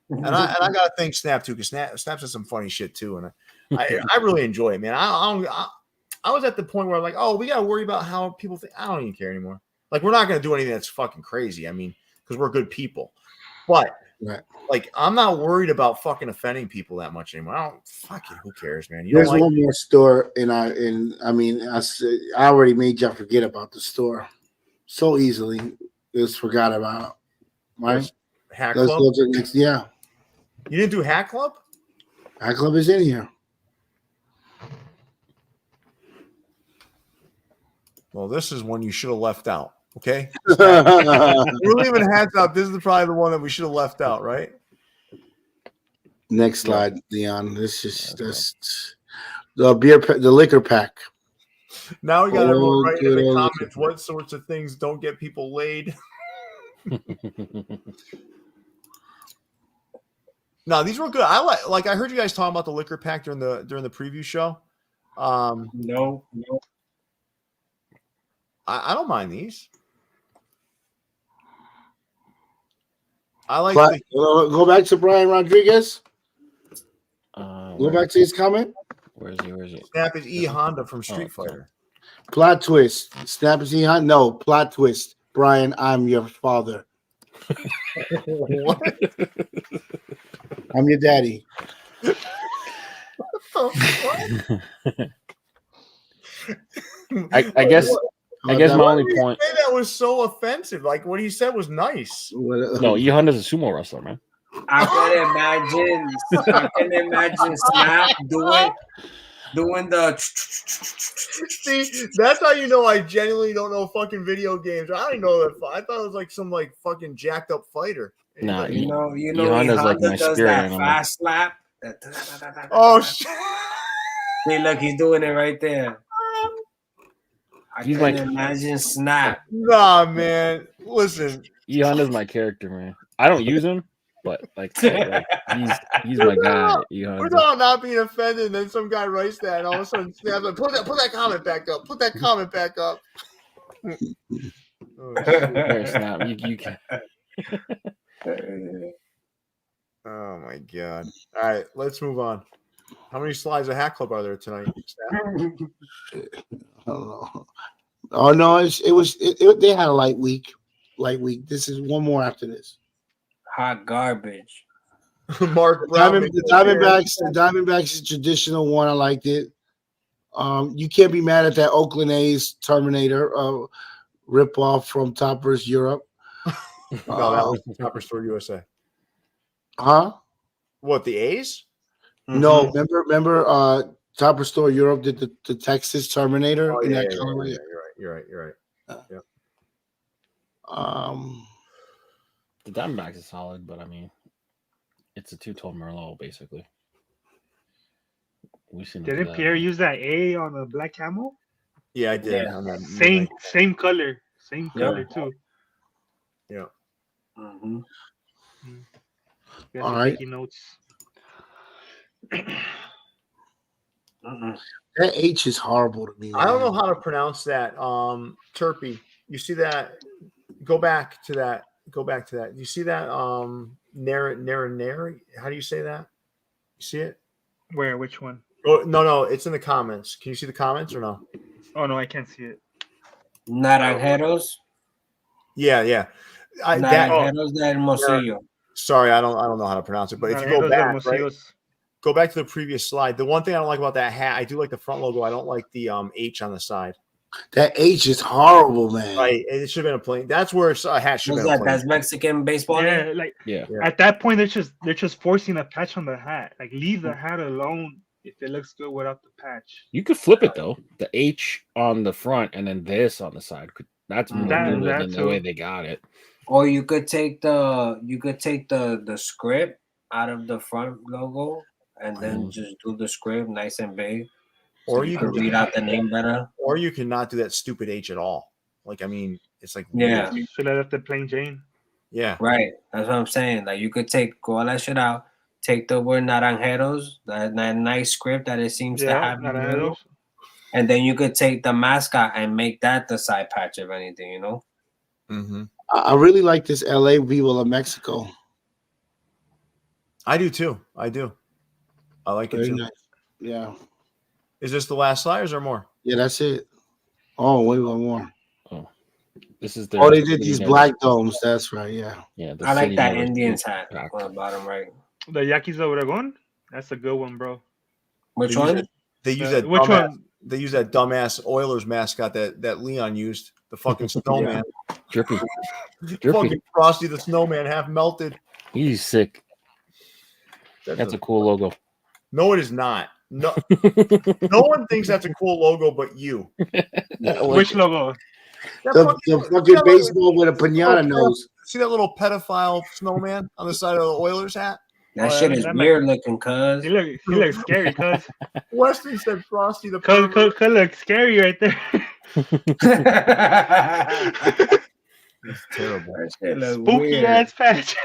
And I gotta thank Snap too, because Snap says some funny shit too, and I really enjoy it, man. I was at the point where I'm like, oh, we gotta worry about how people think. I don't even care anymore. Like, we're not gonna do anything that's fucking crazy. I mean, because we're good people, but like, I'm not worried about fucking offending people that much anymore. I don't fucking who cares, man. There's one more store, I already made y'all forget about the store. So easily, it's forgot about. Right? Hack Let's Club. go to the next. Yeah, You didn't do Hack Club? Hack Club is in here. Well, this is one you should have left out. Okay, we're leaving hats out. This is probably the one that we should have left out, right? Next slide, Leon. This is just the liquor pack. Now we got everyone writing in the comments what sorts of things don't get people laid. No, these were good. I heard you guys talking about the liquor pack during the preview show. No. I don't mind these. I like go back to Brian Rodriguez. Go back to his comment. Where is he? Snap is E Honda from Street Fighter. Plot twist. Snap is E Honda. No, plot twist. Brian, I'm your father. What? I'm your daddy. I guess my only point. That was so offensive. Like, what he said was nice. No, E Honda's a sumo wrestler, man. I can imagine Snap doing the. See, that's how you know I genuinely don't know fucking video games. I didn't know that. I thought it was like some like fucking jacked up fighter. Nah, You know, Honda's like my does spirit that animal. fast slap. Oh shit! See, look, he's doing it right there. I He's can like- imagine Snap. Nah, man. Listen, E Honda's my character, man. I don't use him, but like he's my guy. E we're Honda. talking not being offended, and then some guy writes that, and all of a sudden, Snap's like, put that comment back up. Put that comment back up. Oh, shit. There, Snap. You can. Oh my god! All right, let's move on. How many slides of Hack Club are there tonight? Snap? Oh, Oh no, they had a light week. This is one more after this. Hot garbage. Mark Brown. The Diamondbacks is a traditional one. I liked it. You can't be mad at that Oakland A's Terminator ripoff from Toppers Europe. No, that was Topperzstore USA. Huh? What, the A's? No, remember Topperzstore Europe did the Texas Terminator in that color. Yeah, you're right. Yeah. The Diamondbacks is solid, but I mean, it's a two-tone Merlot basically. Didn't Pierre use that A on the black camel? Yeah, I did. Yeah. Same color too. Yeah. Mm-hmm. All right. Taking notes. That H is horrible to me. I don't know how to pronounce that. Terpy. You see that? Go back to that. You see that? Nary. How do you say that? You see it? Where? Which one? Oh, no. It's in the comments. Can you see the comments or no? Oh no, I can't see it. Naranjeros. Yeah. Naranjeros del Hermosillo. Sorry, I don't know how to pronounce it. But if you go back, right, go back to the previous slide. The one thing I don't like about that hat, I do like the front logo. I don't like the H on the side. That H is horrible, man. Right, it should have been a plain. That's where a hat should have been. That's Mexican baseball. Yeah. At that point, they're just forcing a patch on the hat. Like, leave the hat alone if it looks good without the patch. You could flip it though. The H on the front and then this on the side. That's more than the way they got it. Or you could take the script out of the front logo and then just do the script nice and big. Or you can read out the name better. Or you cannot do that stupid H at all. Like, I mean, it's like weird. You should have left the plain Jane. Yeah. Right. That's what I'm saying. Like, you could go all that shit out, take the word naranjeros, that nice script that it seems to have in the middle, and then you could take the mascot and make that the side patch of anything, you know? Mm-hmm. I really like this LA Viva La Mexico. I do too. I do. I like it too. Nice. Yeah. Is this the last slide or is there more? Yeah, that's it. Oh, wait, one more. Oh, this is they did these black domes. That's right. Yeah. Yeah. I like that Indians hat on the bottom right. The Yaquis de Obregón. That's a good one, bro. Which one? They use that. Which one? They use that dumbass Oilers mascot that Leon used. The fucking snowman. Drippy. Fucking Frosty the Snowman, half melted. He's sick. That's a cool logo. No, it is not. No, no one thinks that's a cool logo, but you. Which logo? The fucking baseball with a pinata nose. See that little pedophile snowman on the side of the Oilers hat? That shit is weird looking, cuz. He looks scary, cuz. Weston said Frosty the Cuz looks scary right there. It's terrible. Spooky ass patch.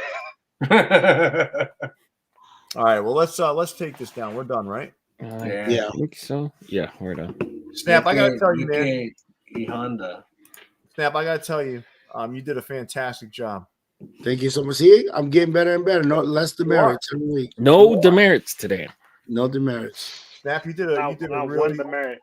All right, well let's take this down. We're done, right? Yeah, I think so. Yeah, we're done. Snap, I gotta tell you, man. Honda. Snap, I gotta tell you, you did a fantastic job. Thank you so much. See, I'm getting better and better. No less demerits every week. No demerits today. No demerits. Snap, you did a really one demerit.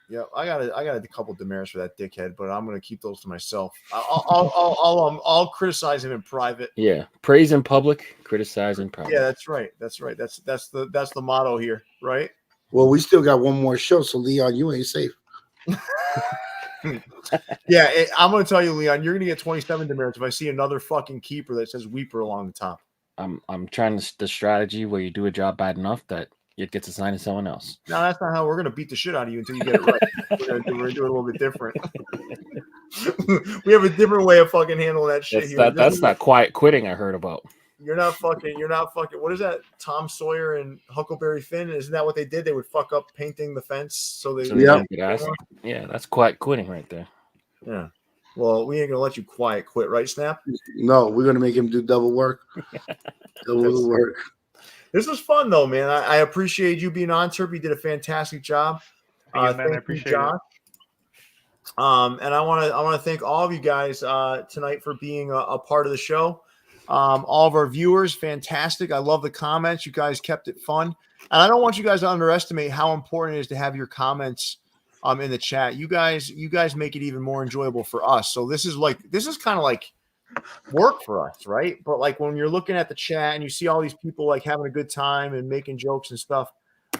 Yeah, I got a couple demerits for that dickhead, but I'm gonna keep those to myself. I'll criticize him in private. Yeah, praise in public, criticize in private. Yeah, that's right. That's the motto here, right? Well, we still got one more show, so Leon, you ain't safe. Yeah, I'm gonna tell you, Leon, you're gonna get 27 demerits if I see another fucking keeper that says Weeper along the top. I'm trying the strategy where you do a job bad enough that it gets assigned to someone else. No, that's not how we're gonna beat the shit out of you until you get it right. We're gonna do it a little bit different. We have a different way of fucking handling that shit here. That's not quiet quitting I heard about. You're not fucking. What is that? Tom Sawyer and Huckleberry Finn? Isn't that what they did? They would fuck up painting the fence so they. Yeah, that's quiet quitting right there. Yeah. Well, we ain't gonna let you quiet quit, right, Snap? No, we're gonna make him do double work. Double work. This was fun though, man. I appreciate you being on, Terp. You did a fantastic job. Man, I appreciate it. And I want to thank all of you guys tonight for being a part of the show. All of our viewers, fantastic. I love the comments. You guys kept it fun. And I don't want you guys to underestimate how important it is to have your comments in the chat. You guys make it even more enjoyable for us. So this is kind of like work for us, right? But like when you're looking at the chat and you see all these people like having a good time and making jokes and stuff,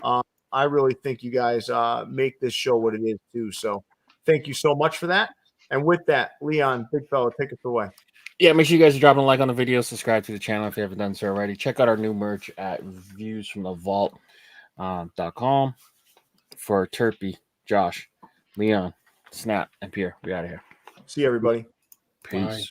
I really think you guys make this show what it is too. So thank you so much for that. And with that, Leon, big fella, take us away. Yeah, make sure you guys are dropping a like on the video, subscribe to the channel if you haven't done so already. Check out our new merch at viewsfromthevault.com. For Turpy, Josh, Leon, Snap, and Pierre. We out of here. See you, everybody. Peace. Bye.